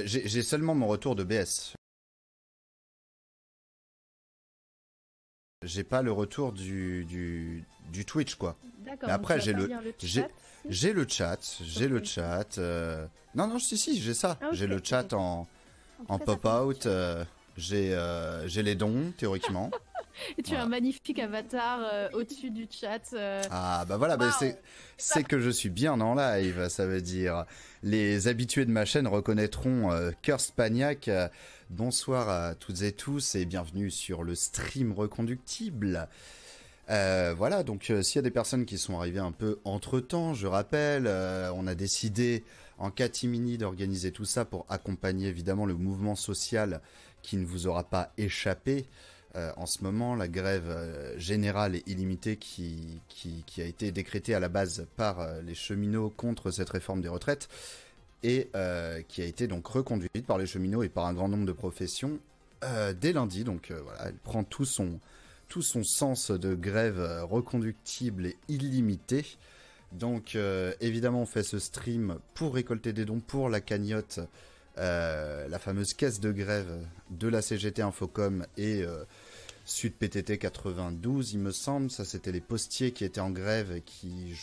J'ai seulement mon retour de BS. J'ai pas le retour du Twitch, quoi. D'accord, Mais donc tu après, vas pas lire le j'ai, chat. Si. j'ai le chat, j'ai le chat. Non, non, si, j'ai ça. Ah, J'ai ok, le chat ok. En tout en cas, ça pop-out. fonctionne. J'ai les dons, théoriquement. Et tu as un Voilà. magnifique avatar au-dessus du chat. Ah, bah voilà, bah Waouh! c'est que je suis bien en live, ça veut dire. Les habitués de ma chaîne reconnaîtront Curse Paniac. Bonsoir à toutes et tous et bienvenue sur le stream reconductible. Voilà, donc s'il y a des personnes qui sont arrivées un peu entre-temps, je rappelle, on a décidé en catimini d'organiser tout ça pour accompagner évidemment le mouvement social qui ne vous aura pas échappé. En ce moment, la grève générale et illimitée qui a été décrétée à la base par les cheminots contre cette réforme des retraites et qui a été donc reconduite par les cheminots et par un grand nombre de professions dès lundi. Donc voilà, elle prend tout son sens de grève reconductible et illimité. Donc évidemment on fait ce stream pour récolter des dons pour la cagnotte, la fameuse caisse de grève de la CGT Infocom et Sud PTT 92 il me semble. Ça c'était les postiers qui étaient en grève et qui,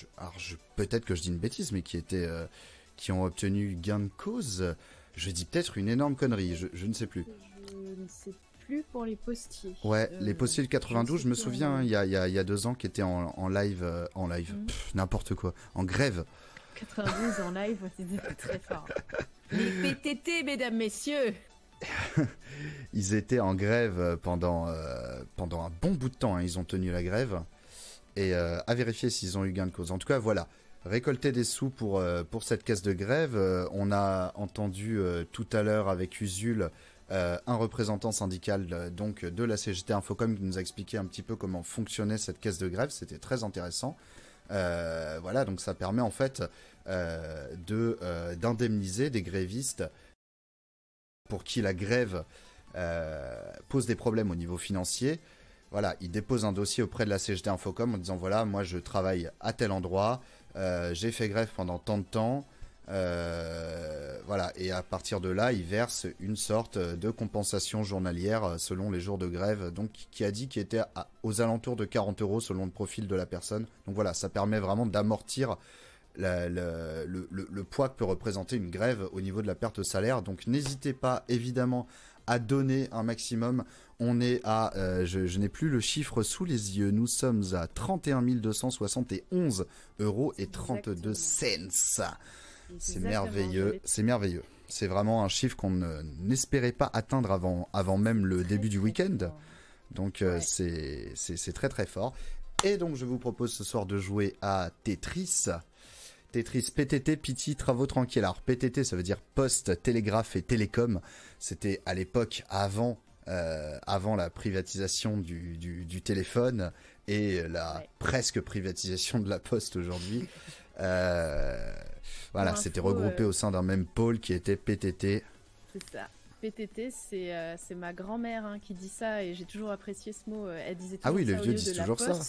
peut-être que je dis une bêtise, mais qui ont obtenu gain de cause. Je dis peut-être une énorme connerie, je ne sais plus. Je ne sais plus pour les postiers. Ouais, les postiers de 92, je me plus souviens, il y a 2 ans, qui étaient en live, n'importe quoi, en grève. 92 en live, c'était très fort. Les PTT, mesdames, messieurs! Ils étaient en grève pendant un bon bout de temps, hein, ils ont tenu la grève. Et à vérifier s'ils ont eu gain de cause. En tout cas, voilà, récolter des sous pour cette caisse de grève. On a entendu tout à l'heure avec Usul un représentant syndical donc de la CGT Infocom qui nous a expliqué un petit peu comment fonctionnait cette caisse de grève. C'était très intéressant. Voilà, donc ça permet en fait d'indemniser des grévistes pour qui la grève pose des problèmes au niveau financier. Voilà, ils déposent un dossier auprès de la CGT Infocom en disant voilà, moi je travaille à tel endroit, j'ai fait grève pendant tant de temps. Voilà, et à partir de là, ils versent une sorte de compensation journalière selon les jours de grève, donc qui a dit qu'il était aux alentours de 40 € selon le profil de la personne. Donc voilà, ça permet vraiment d'amortir le poids que peut représenter une grève au niveau de la perte de salaire. Donc n'hésitez pas évidemment à donner un maximum. On est à, je n'ai plus le chiffre sous les yeux, nous sommes à 31 271 € et 32 cents. C'est merveilleux, c'est merveilleux. C'est vraiment un chiffre qu'on n'espérait pas atteindre avant même le début du week-end. Donc ouais. C'est très très fort. Et donc je vous propose ce soir de jouer à Tetris. Tetris PTT, Pity, Travaux Tranquilles. Alors PTT ça veut dire Poste, Télégraphe et Télécom. C'était à l'époque avant la privatisation du téléphone et la presque privatisation de la poste aujourd'hui. Voilà, c'était regroupé au sein d'un même pôle qui était PTT. C'est ça. PTT, c'est ma grand-mère hein, qui dit ça et j'ai toujours apprécié ce mot. Elle disait toujours ah oui, ça les vieux disent toujours ça.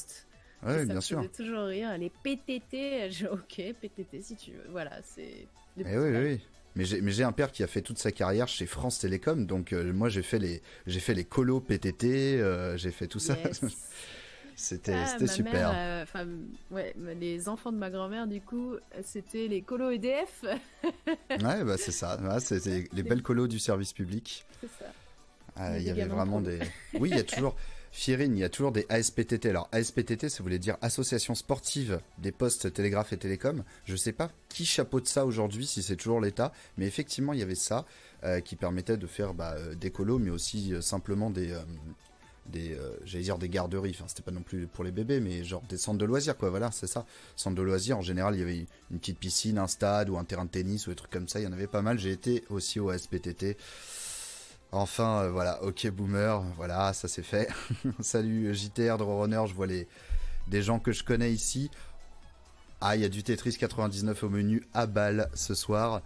Oui, bien sûr. Ça me faisait toujours rire. Les PTT, ok, PTT si tu veux. Voilà, c'est... oui. Mais j'ai un père qui a fait toute sa carrière chez France Télécom, donc moi j'ai fait les colos PTT, j'ai fait tout ça. C'était super. Les enfants de ma grand-mère, du coup, c'était les colos EDF. Ouais, bah c'est ça. Ouais, c'était les belles colos du service public. C'est ça. Il y avait vraiment des... Oui, il y a toujours... Fierine, il y a toujours des ASPTT. Alors, ASPTT, ça voulait dire Association Sportive des Postes, Télégraphes et Télécoms. Je sais pas qui chapeaute ça aujourd'hui, si c'est toujours l'État, mais effectivement, il y avait ça qui permettait de faire des colos, mais aussi simplement j'allais dire des garderies, enfin c'était pas non plus pour les bébés, mais genre des centres de loisirs quoi, voilà, c'est ça. Centres de loisirs, en général, il y avait une petite piscine, un stade ou un terrain de tennis ou des trucs comme ça, il y en avait pas mal. J'ai été aussi au ASPTT. Enfin, voilà, ok boomer, voilà, ça c'est fait. Salut JTR, Runner, je vois des gens que je connais ici. Ah, il y a du Tetris 99 au menu à balle ce soir.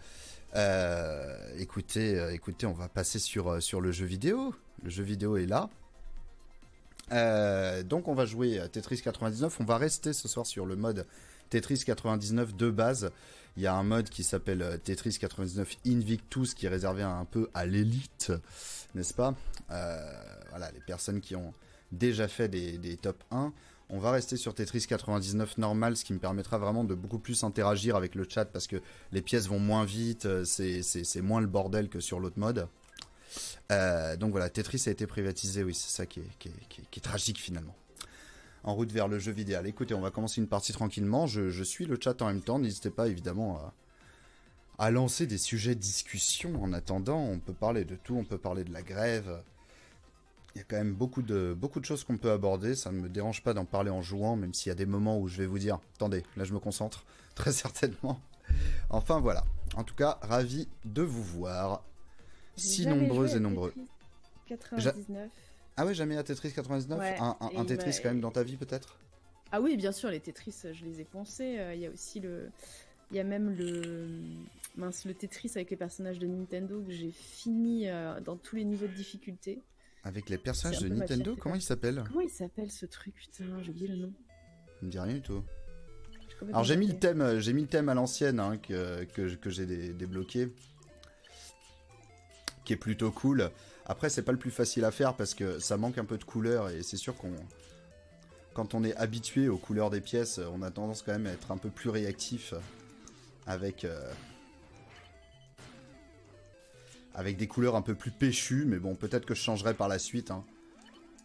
Écoutez, on va passer sur le jeu vidéo. Le jeu vidéo est là. Donc on va jouer à Tetris 99. On va rester ce soir sur le mode Tetris 99 de base, Il y a un mode qui s'appelle Tetris 99 Invictus qui est réservé un peu à l'élite, n'est-ce pas? Voilà, les personnes qui ont déjà fait des top 1. On va rester sur Tetris 99 normal, ce qui me permettra vraiment de beaucoup plus interagir avec le chat parce que les pièces vont moins vite, c'est moins le bordel que sur l'autre mode. Donc voilà, Tetris a été privatisé, oui, c'est ça qui est tragique finalement. En route vers le jeu vidéo. Écoutez, on va commencer une partie tranquillement. Je suis le chat en même temps. N'hésitez pas évidemment à lancer des sujets de discussion. En attendant, on peut parler de tout. On peut parler de la grève. Il y a quand même beaucoup de choses qu'on peut aborder. Ça ne me dérange pas d'en parler en jouant, même s'il y a des moments où je vais vous dire « Attendez, là je me concentre. » Très certainement. Enfin voilà. En tout cas, ravi de vous voir. Si nombreux et nombreux. 99. Ah ouais, jamais à Tetris 99 ouais, un Tetris quand même dans ta vie peut-être? Ah oui, bien sûr, les Tetris, je les ai poncés. Il y a aussi il y a même le Tetris avec les personnages de Nintendo que j'ai fini dans tous les niveaux de difficulté. Avec les personnages de Nintendo, comment il s'appelle? Comment il s'appelle ce truc? Putain, j'ai oublié le nom. Ça me dit rien du tout. Alors j'ai mis le thème à l'ancienne hein, que j'ai débloqué. Qui est plutôt cool. Après, c'est pas le plus facile à faire parce que ça manque un peu de couleur et c'est sûr quand on est habitué aux couleurs des pièces, on a tendance quand même à être un peu plus réactif avec des couleurs un peu plus péchues, mais bon, peut-être que je changerai par la suite. Hein.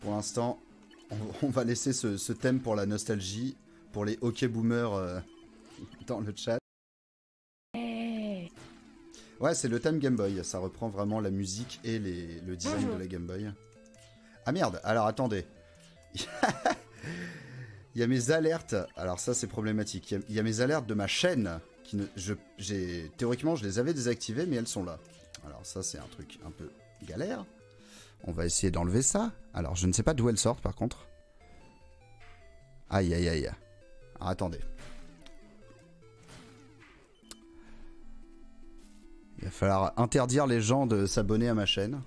Pour l'instant, on va laisser ce thème pour la nostalgie, pour les hockey boomers dans le chat. Ouais, c'est le thème Game Boy, ça reprend vraiment la musique et le design de la Game Boy. Ah merde, alors attendez. Il y a mes alertes, alors ça c'est problématique. Il y a mes alertes de ma chaîne, théoriquement je les avais désactivées, mais elles sont là. Alors ça c'est un truc un peu galère. On va essayer d'enlever ça. Alors je ne sais pas d'où elles sortent par contre. Aïe aïe aïe. Alors attendez. Il va falloir interdire les gens de s'abonner à ma chaîne.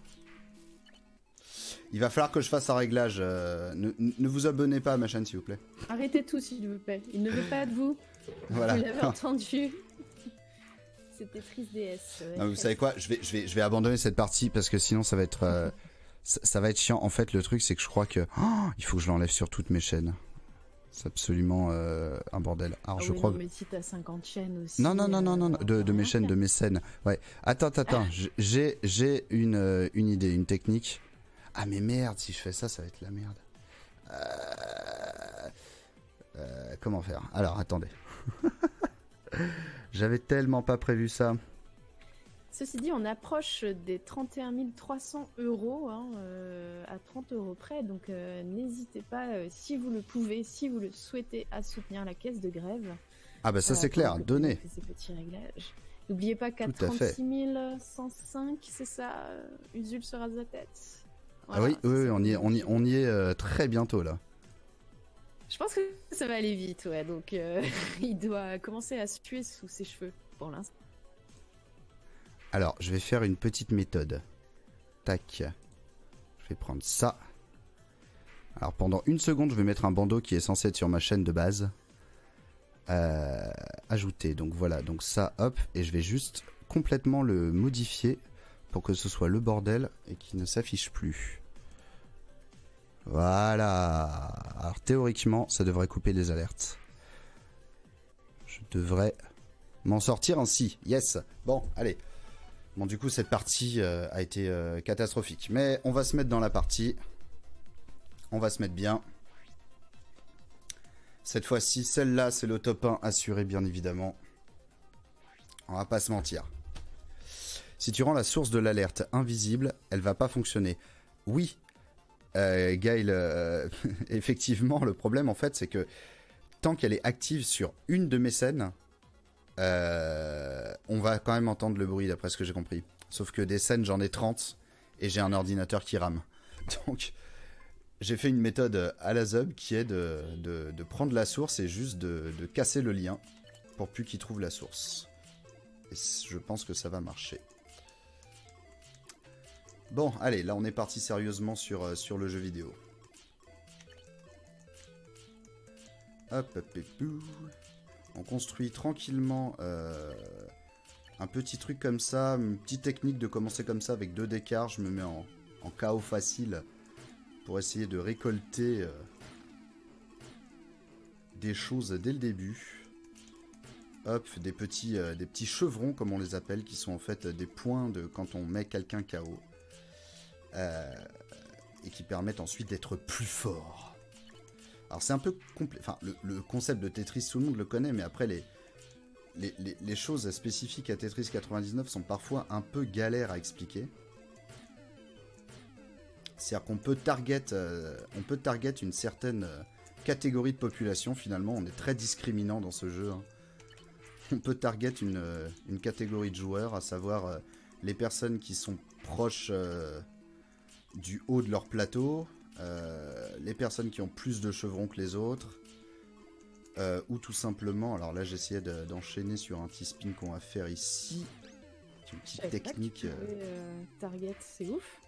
Il va falloir que je fasse un réglage. Ne vous abonnez pas à ma chaîne, s'il vous plaît. Arrêtez tout, s'il vous plaît. Il ne veut pas de vous. Voilà. Vous l'avez entendu. C'était triste DS. Ouais, non, vous savez quoi, je vais abandonner cette partie parce que sinon ça va être ça va être chiant. En fait, le truc c'est que je crois que il faut que je l'enlève sur toutes mes chaînes. C'est absolument un bordel. Alors je crois. Non, mais si t'as 50 chaînes aussi. Non, de mes chaînes, de mes scènes. Ouais. Attends. J'ai une idée, une technique. Ah mais merde, si je fais ça, ça va être la merde. Comment faire? Alors attendez. J'avais tellement pas prévu ça. Ceci dit, on approche des 31 300 € hein, à 30 € près, donc n'hésitez pas, si vous le pouvez, si vous le souhaitez, à soutenir la caisse de grève. Ah bah ça c'est clair, donnez. Ces petits réglages. N'oubliez pas qu'à 36 105, c'est ça, Usul se rase la tête. Voilà, ah oui, on y est très bientôt là. Je pense que ça va aller vite, ouais, donc il doit commencer à se tuer sous ses cheveux pour l'instant. Alors, je vais faire une petite méthode. Tac. Je vais prendre ça. Alors, pendant une seconde, je vais mettre un bandeau qui est censé être sur ma chaîne de base. Ajouter. Donc voilà, donc ça, hop. Et je vais juste complètement le modifier pour que ce soit le bordel et qu'il ne s'affiche plus. Voilà. Alors, théoriquement, ça devrait couper les alertes. Je devrais m'en sortir ainsi. Yes. Bon, allez. Bon, du coup, cette partie a été catastrophique. Mais on va se mettre dans la partie. On va se mettre bien. Cette fois-ci, celle-là, c'est le top 1 assuré, bien évidemment. On va pas se mentir. Si tu rends la source de l'alerte invisible, elle va pas fonctionner. Oui, Gaël, effectivement, le problème, en fait, c'est que tant qu'elle est active sur une de mes scènes... on va quand même entendre le bruit d'après ce que j'ai compris. Sauf que des scènes j'en ai 30 et j'ai un ordinateur qui rame. Donc j'ai fait une méthode à la Zub qui est de prendre la source et juste de casser le lien pour plus qu'il trouve la source. Et je pense que ça va marcher. Bon, allez, là on est parti sérieusement sur le jeu vidéo. Hop, hop, et bouh. On construit tranquillement un petit truc comme ça, une petite technique de commencer comme ça avec 2 d'écart. Je me mets en KO facile pour essayer de récolter des choses dès le début. Hop, des petits chevrons comme on les appelle, qui sont en fait des points de quand on met quelqu'un KO. Et qui permettent ensuite d'être plus fort. Alors c'est un peu complet. Enfin, le concept de Tetris, tout le monde le connaît, mais après les choses spécifiques à Tetris 99 sont parfois un peu galères à expliquer. C'est-à-dire qu'on peut target une certaine catégorie de population. Finalement, on est très discriminant dans ce jeu. Hein. On peut target une catégorie de joueurs, à savoir les personnes qui sont proches du haut de leur plateau, les personnes qui ont plus de chevrons que les autres, ou tout simplement, alors là j'essayais d'enchaîner sur un petit spin qu'on va faire ici, une petite technique. Target, c'est ouf.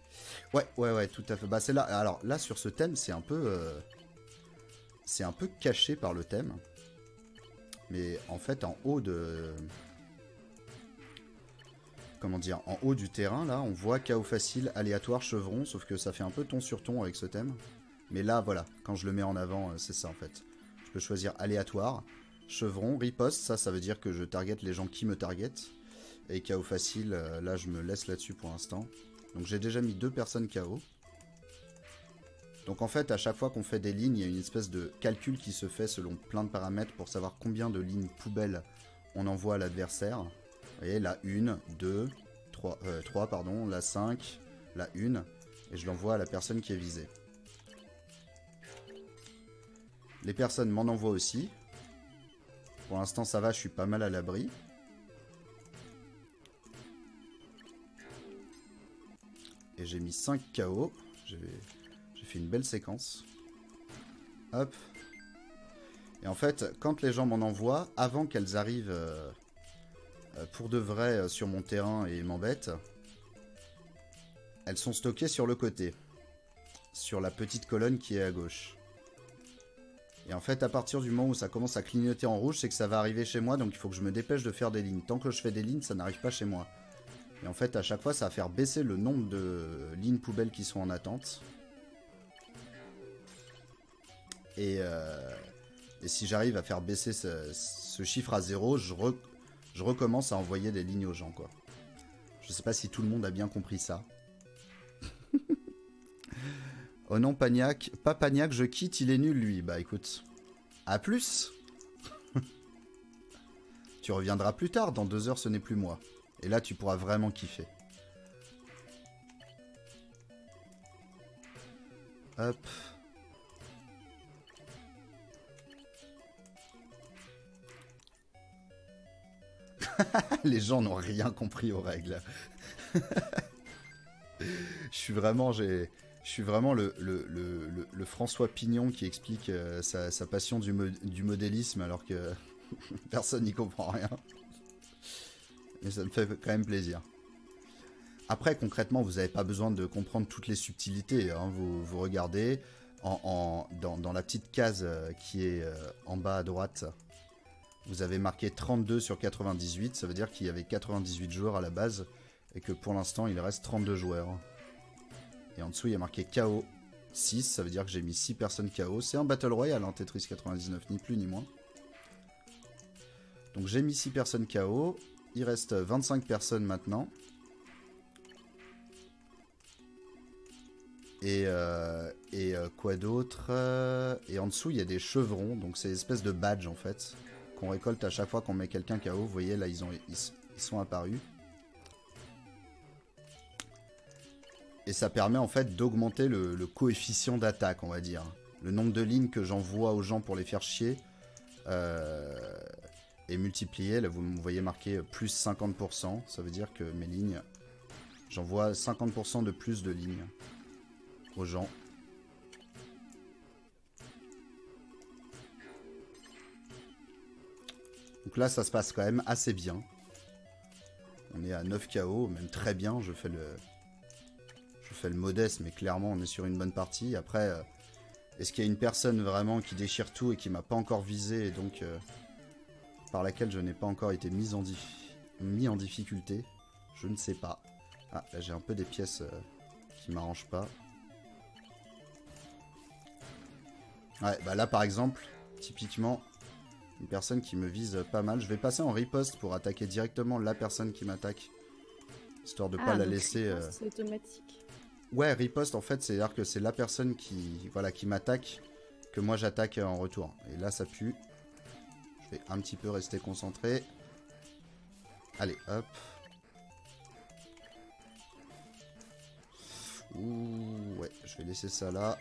Ouais, tout à fait. Bah c'est là. Alors là sur ce thème, c'est un peu caché par le thème, mais en fait en haut de en haut du terrain, là, on voit KO facile, aléatoire, chevron, sauf que ça fait un peu ton sur ton avec ce thème. Mais là, voilà, quand je le mets en avant, c'est ça en fait. Je peux choisir aléatoire, chevron, riposte, ça veut dire que je target les gens qui me targetent. Et KO facile, là, je me laisse là-dessus pour l'instant. Donc j'ai déjà mis 2 personnes KO. Donc en fait, à chaque fois qu'on fait des lignes, il y a une espèce de calcul qui se fait selon plein de paramètres pour savoir combien de lignes poubelles on envoie à l'adversaire. Vous voyez, la 1, 2, 3, pardon, la 5, la 1, et je l'envoie à la personne qui est visée. Les personnes m'en envoient aussi. Pour l'instant, ça va, je suis pas mal à l'abri. Et j'ai mis 5 KO. J'ai fait une belle séquence. Hop. Et en fait, quand les gens m'en envoient, avant qu'elles arrivent pour de vrai sur mon terrain et m'embêtent, elles sont stockées sur le côté, sur la petite colonne qui est à gauche. Et en fait, à partir du moment où ça commence à clignoter en rouge, c'est que ça va arriver chez moi, donc il faut que je me dépêche de faire des lignes. Tant que je fais des lignes, ça n'arrive pas chez moi. Et en fait, à chaque fois, ça va faire baisser le nombre de lignes poubelles qui sont en attente. Et si j'arrive à faire baisser ce chiffre à 0, je recommence à envoyer des lignes aux gens, quoi. Je sais pas si tout le monde a bien compris ça. Oh non, Pagnac. Pas Pagnac, je quitte, il est nul, lui. Bah écoute, à plus. Tu reviendras plus tard, dans 2 heures, ce n'est plus moi. Et là, tu pourras vraiment kiffer. Hop. Les gens n'ont rien compris aux règles. Je suis vraiment le François Pignon qui explique sa passion du modélisme alors que personne n'y comprend rien. Mais ça me fait quand même plaisir. Après, concrètement, vous n'avez pas besoin de comprendre toutes les subtilités. Hein. Vous regardez dans la petite case qui est en bas à droite. Vous avez marqué 32 sur 98, ça veut dire qu'il y avait 98 joueurs à la base et que pour l'instant il reste 32 joueurs. Et en dessous il y a marqué KO 6, ça veut dire que j'ai mis 6 personnes KO. C'est un Battle Royale en Tetris 99, ni plus ni moins. Donc j'ai mis 6 personnes KO, il reste 25 personnes maintenant. Et quoi d'autre? Et en dessous il y a des chevrons, donc c'est une espèce de badge en fait. Qu'on récolte à chaque fois qu'on met quelqu'un KO. Vous voyez, là, ils sont apparus. Et ça permet, en fait, d'augmenter le coefficient d'attaque, on va dire. Le nombre de lignes que j'envoie aux gens pour les faire chier est multiplié. Là, vous me voyez marqué plus 50%. Ça veut dire que mes lignes... J'envoie 50% de plus de lignes aux gens. Donc là, ça se passe quand même assez bien. On est à 9 KO, même très bien. Je fais le modeste, mais clairement, on est sur une bonne partie. Après, est-ce qu'il y a une personne vraiment qui déchire tout et qui m'a pas encore visé et donc par laquelle je n'ai pas encore été mis en difficulté. Je ne sais pas. Ah, là j'ai un peu des pièces qui m'arrangent pas. Ouais, bah là par exemple, typiquement, une personne qui me vise pas mal. Je vais passer en riposte pour attaquer directement la personne qui m'attaque. Histoire de pas la laisser... C'est automatique. Ouais, riposte en fait, c'est-à-dire que c'est la personne qui, voilà, qui m'attaque que moi j'attaque en retour. Et là ça pue. Je vais un petit peu rester concentré. Allez, hop. Ouh, ouais, je vais laisser ça là.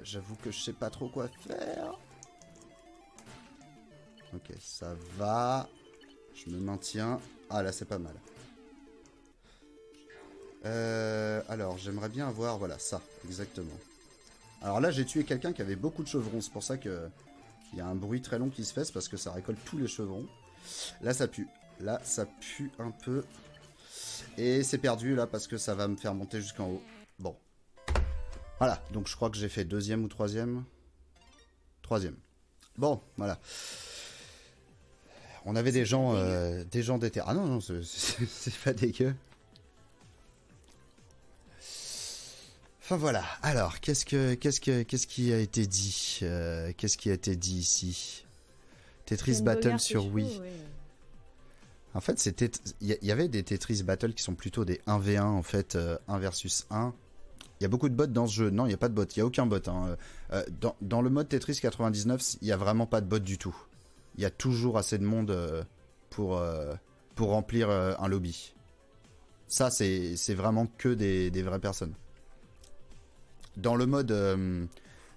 J'avoue que je sais pas trop quoi faire. Ok, ça va. Je me maintiens. Ah là, c'est pas mal. Alors, j'aimerais bien avoir... Voilà, ça, exactement. Alors là, j'ai tué quelqu'un qui avait beaucoup de chevrons. C'est pour ça que il y a un bruit très long qui se fait. C'est parce que ça récolte tous les chevrons. Là, ça pue. Là, ça pue un peu. Et c'est perdu, là, parce que ça va me faire monter jusqu'en haut. Bon. Voilà, donc je crois que j'ai fait deuxième ou troisième. Troisième. Bon, voilà. On avait des gens d'éther. Ah non, non, c'est pas dégueu. Enfin voilà. Alors, qu'est-ce qui a été dit qu'est-ce qui a été dit ici? Tetris Battle sur Wii. Ouais. En fait, il y avait des Tetris Battle qui sont plutôt des 1v1 en fait, 1 versus 1. Il y a beaucoup de bots dans ce jeu. Non, il n'y a pas de bots. Il n'y a aucun bot. Hein. Dans le mode Tetris 99, il n'y a vraiment pas de bot du tout. Il y a toujours assez de monde pour remplir un lobby. Ça, c'est vraiment que des vraies personnes. Dans le mode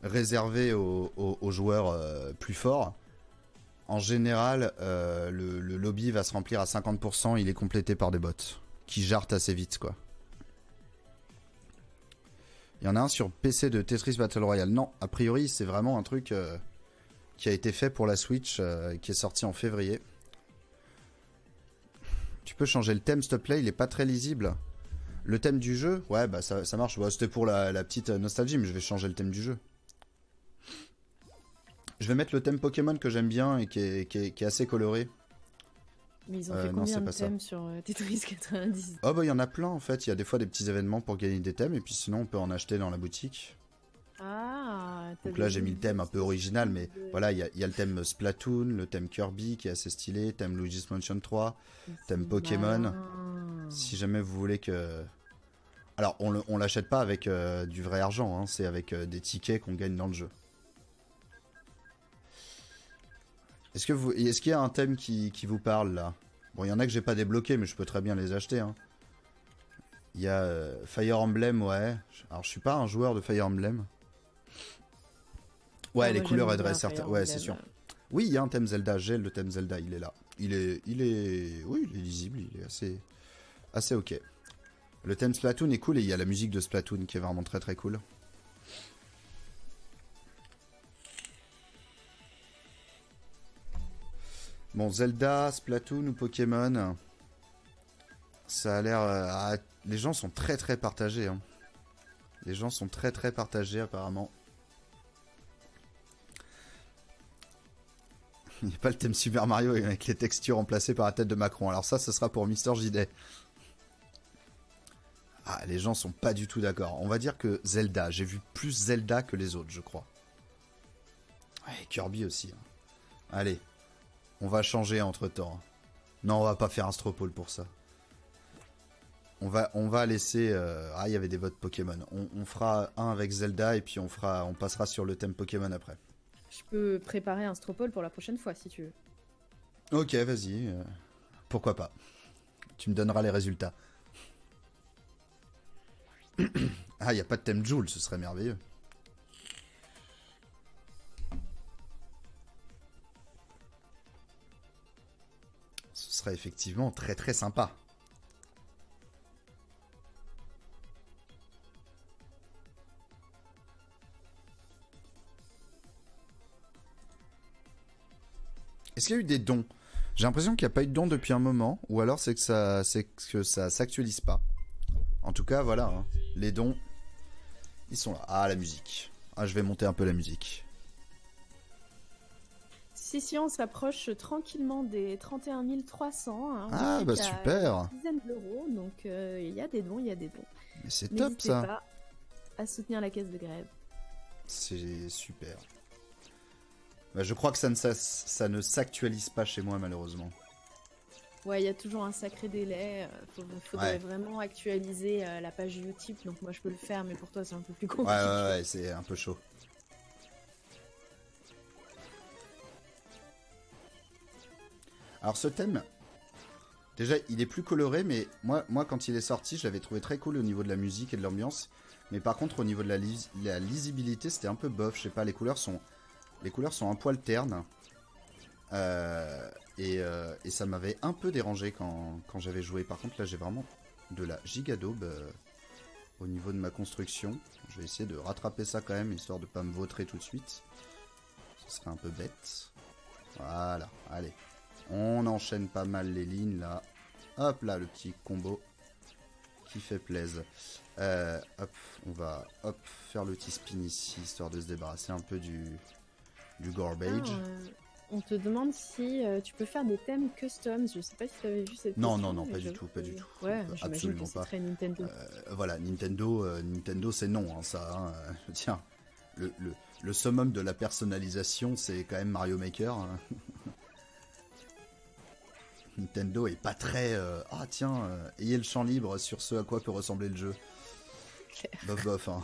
réservé aux joueurs plus forts, en général, le lobby va se remplir à 50%. Il est complété par des bots qui jartent assez vite, quoi. Il y en a un sur PC de Tetris Battle Royale. Non, a priori, c'est vraiment un truc qui a été fait pour la Switch, qui est sorti en février. Tu peux changer le thème, s'il te plaît, il est pas très lisible. Le thème du jeu, ouais, bah ça marche. Bah, c'était pour la petite nostalgie, mais je vais changer le thème du jeu. Je vais mettre le thème Pokémon que j'aime bien et qui est assez coloré. Mais ils ont fait combien de thèmes sur Tetris 90? Oh bah il y en a plein en fait, il y a des fois des petits événements pour gagner des thèmes et puis sinon on peut en acheter dans la boutique. Ah, donc là j'ai mis le thème un peu original mais voilà, il y a le thème Splatoon, le thème Kirby qui est assez stylé, thème Luigi's Mansion 3, thème Pokémon. Si jamais vous voulez que... Alors on l'achète pas avec du vrai argent, hein, c'est avec des tickets qu'on gagne dans le jeu. Est-ce qu'il y a un thème qui vous parle là? Bon, il y en a que j'ai pas débloqué, mais je peux très bien les acheter. Hein. Il y a Fire Emblem, ouais. Alors, je suis pas un joueur de Fire Emblem. Ouais, les couleurs aideraient certains. Ouais, c'est sûr. Oui, il y a un thème Zelda. J'ai le thème Zelda, il est là. Oui, il est lisible, il est assez ok. Le thème Splatoon est cool et il y a la musique de Splatoon qui est vraiment très très cool. Bon, Zelda, Splatoon ou Pokémon, ça a l'air... les gens sont très très partagés. Hein. Les gens sont très très partagés apparemment. Il n'y a pas le thème Super Mario avec les textures remplacées par la tête de Macron. Alors ça, ce sera pour Mister JD. Ah, les gens sont pas du tout d'accord. On va dire que Zelda, j'ai vu plus Zelda que les autres, je crois. Ouais, Kirby aussi. Hein. Allez. On va changer entre temps. Non, on va pas faire un Stropole pour ça. On va laisser... Ah, il y avait des votes Pokémon. On fera un avec Zelda et puis on passera sur le thème Pokémon après. Je peux préparer un Stropole pour la prochaine fois si tu veux. Ok, vas-y. Pourquoi pas. Tu me donneras les résultats. Ah, il n'y a pas de thème Joule, ce serait merveilleux. Ce serait effectivement très très sympa. Est-ce qu'il y a eu des dons? J'ai l'impression qu'il n'y a pas eu de dons depuis un moment, ou alors c'est que ça s'actualise pas. En tout cas, voilà, hein. Les dons, ils sont là. Ah, la musique. Ah, je vais monter un peu la musique. Si, on s'approche tranquillement des 31 300. Hein, Ah, bah super. Une dizaine d'euros, donc il y a des dons, il y a des dons. Mais c'est top ça. N'hésitez pas à soutenir la caisse de grève. C'est super. Bah, je crois que ça ne s'actualise pas chez moi malheureusement. Ouais, il y a toujours un sacré délai. Faudrait vraiment actualiser la page Utip. Donc moi je peux le faire, mais pour toi c'est un peu plus compliqué. Ouais, c'est un peu chaud. Alors ce thème, déjà il est plus coloré, mais moi quand il est sorti, je l'avais trouvé très cool au niveau de la musique et de l'ambiance. Mais par contre au niveau de la lisibilité, c'était un peu bof. Je sais pas, les couleurs sont un poil ternes. Et ça m'avait un peu dérangé quand j'avais joué. Par contre là j'ai vraiment de la giga daube au niveau de ma construction. Je vais essayer de rattraper ça quand même, histoire de pas me vautrer tout de suite. Ce serait un peu bête. Voilà, allez. On enchaîne pas mal les lignes là. Hop là, le petit combo qui fait plaisir. Hop, on va faire le petit spin ici, histoire de se débarrasser un peu du garbage. On te demande si tu peux faire des thèmes customs. Je sais pas si tu avais vu cette Non, question, non, pas du tout. Ouais, absolument que pas. très Nintendo. Voilà, Nintendo c'est non, hein, ça. Hein. Tiens, le summum de la personnalisation, c'est quand même Mario Maker. Hein. Nintendo est pas très... ah tiens, ayez le champ libre sur ce à quoi peut ressembler le jeu. Bof, hein.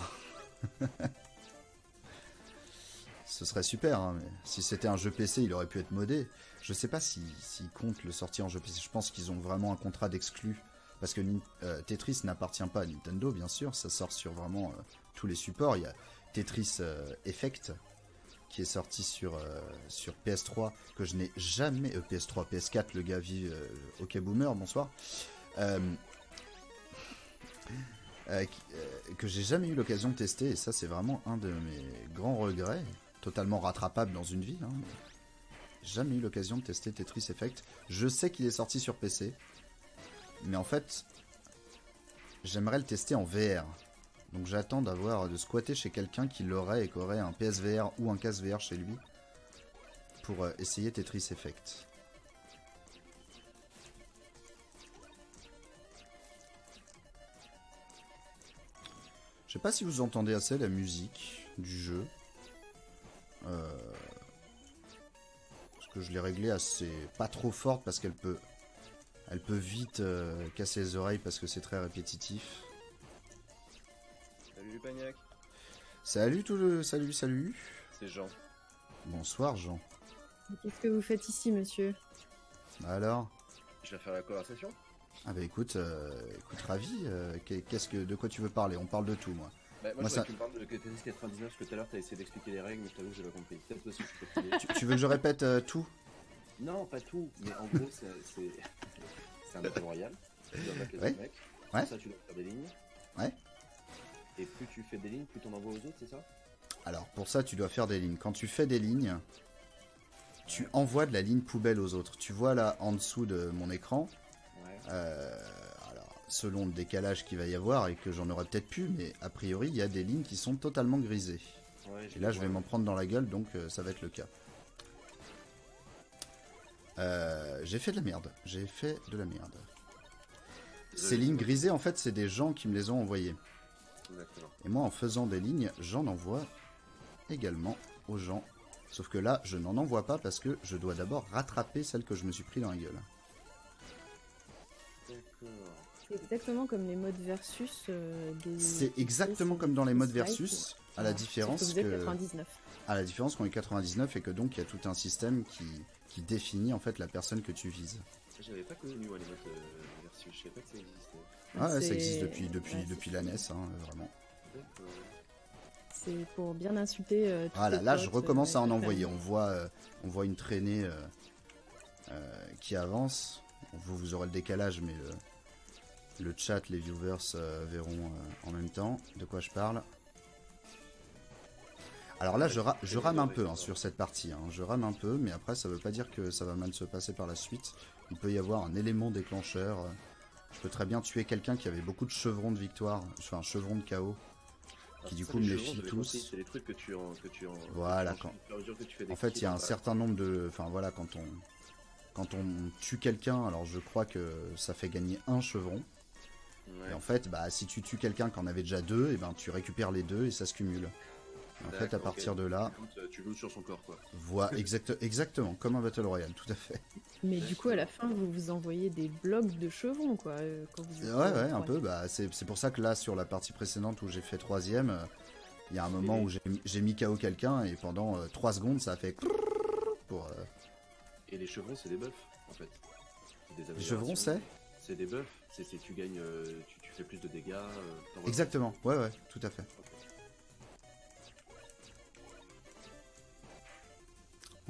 Ce serait super, hein, mais si c'était un jeu PC, il aurait pu être modé. Je sais pas s'ils comptent le sortir en jeu PC. Je pense qu'ils ont vraiment un contrat d'exclus. Parce que Tetris n'appartient pas à Nintendo, bien sûr. Ça sort sur vraiment tous les supports. Il y a Tetris Effect, qui est sorti sur PS3, que je n'ai jamais... PS3, PS4, le gars vive... OK Boomer, bonsoir. Que j'ai jamais eu l'occasion de tester. Et ça, c'est vraiment un de mes grands regrets. Totalement rattrapable dans une vie. Hein. Jamais eu l'occasion de tester Tetris Effect. Je sais qu'il est sorti sur PC. Mais en fait, j'aimerais le tester en VR. Donc j'attends de squatter chez quelqu'un qui l'aurait et qui aurait un PSVR ou un casque VR chez lui. Pour essayer Tetris Effect. Je sais pas si vous entendez assez la musique du jeu. Parce que je l'ai réglée assez pas trop forte parce qu'elle peut vite casser les oreilles parce que c'est très répétitif. Salut Pagnac. Salut. C'est Jean. Bonsoir Jean. Qu'est-ce que vous faites ici, monsieur? Alors? Je vais faire la conversation. Ah bah écoute, ravi. De quoi tu veux parler? On parle de tout, moi. Bah, moi je voudrais que tu me parles de Tetris 99 parce que tout à l'heure t'as essayé d'expliquer les règles mais je t'avoue que j'ai pas compris. Peut-être aussi je peux te tu veux que je répète tout? Non, pas tout, mais en gros c'est un battle royal. Tu dois battre les autres mecs. Ouais. Pour ça tu dois faire des lignes. Ouais. Et plus tu fais des lignes, plus t'en envoies aux autres, c'est ça? Alors pour ça tu dois faire des lignes. Quand tu fais des lignes, tu envoies de la ligne poubelle aux autres. Tu vois là en dessous de mon écran. Ouais. Alors selon le décalage qu'il va y avoir et que j'en aurais peut-être plus, mais a priori il y a des lignes qui sont totalement grisées. Ouais, et là je vais m'en prendre dans la gueule, donc ça va être le cas. J'ai fait de la merde. Ces lignes grisées en fait c'est des gens qui me les ont envoyées. Exactement. Et moi en faisant des lignes, j'en envoie également aux gens. Sauf que là je n'en envoie pas parce que je dois d'abord rattraper celle que je me suis pris dans la gueule. D'accord. C'est exactement comme les modes versus C'est exactement comme dans les modes versus, à la différence que... 99. À la différence qu'on est 99 et que donc il y a tout un système qui définit en fait la personne que tu vises. J'avais pas connu moi les modes versus, je savais pas que ça existait. Ah ouais, ça existe depuis la NES, hein, vraiment. D'accord. C'est pour bien insulter tous Ah là, tes là potes, je recommence à en ta envoyer. famille. On voit une traînée qui avance. Vous aurez le décalage, mais le chat, les viewers verront en même temps de quoi je parle. Alors là, je rame un peu hein, sur cette partie. Hein. Je rame un peu, mais après, ça veut pas dire que ça va mal se passer par la suite. Il peut y avoir un élément déclencheur. Je peux très bien tuer quelqu'un qui avait beaucoup de chevrons de victoire, enfin chevrons de KO, qui du Ça, coup les me les chevrons, file j'avais compris, tous. c'est les trucs que tu en Voilà, au fur et à mesure que tu fais des En fait, il y a un kills, certain nombre de... Enfin voilà, quand on tue quelqu'un, alors je crois que ça fait gagner un chevron. ouais. Et en fait, bah, si tu tues quelqu'un qui en avait déjà deux, et ben tu récupères les deux et ça se cumule. Et en fait, à D'accord, partir ok. de là, Tu lootes sur son corps, quoi. exactement, comme un Battle Royale, tout à fait. Mais du coup, à la fin, vous vous envoyez des blocs de chevrons, quoi. Quand vous êtes, Ouais, un trois. peu. Bah, c'est pour ça que là, sur la partie précédente où j'ai fait troisième, il y a un moment où j'ai mis KO quelqu'un et pendant 3 secondes, ça a fait... Pour, Et les chevrons, c'est des buffs, en fait. C'est des les chevrons, améliorations. c'est C'est des buffs. Tu gagnes, tu fais plus de dégâts. T'envoies- Exactement, ouais, tout à fait.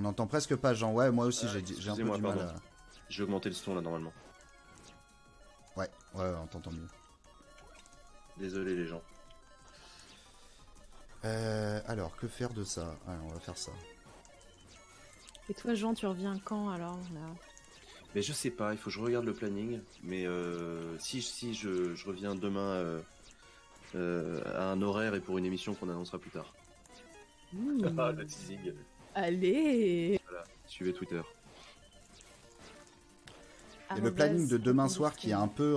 On entend presque pas Jean. Ouais, moi aussi, j'ai un peu excusez-moi, du mal pardon. J'ai augmenté le son là normalement. Ouais, on t'entend mieux. Désolé les gens. Alors, que faire de ça? Ouais, on va faire ça. Et toi, Jean, tu reviens quand alors là? Mais je sais pas, il faut que je regarde le planning. Mais si je reviens demain à un horaire et pour une émission qu'on annoncera plus tard. Ah, le teasing. Allez. Voilà, suivez Twitter. Et le planning de demain soir qui est un peu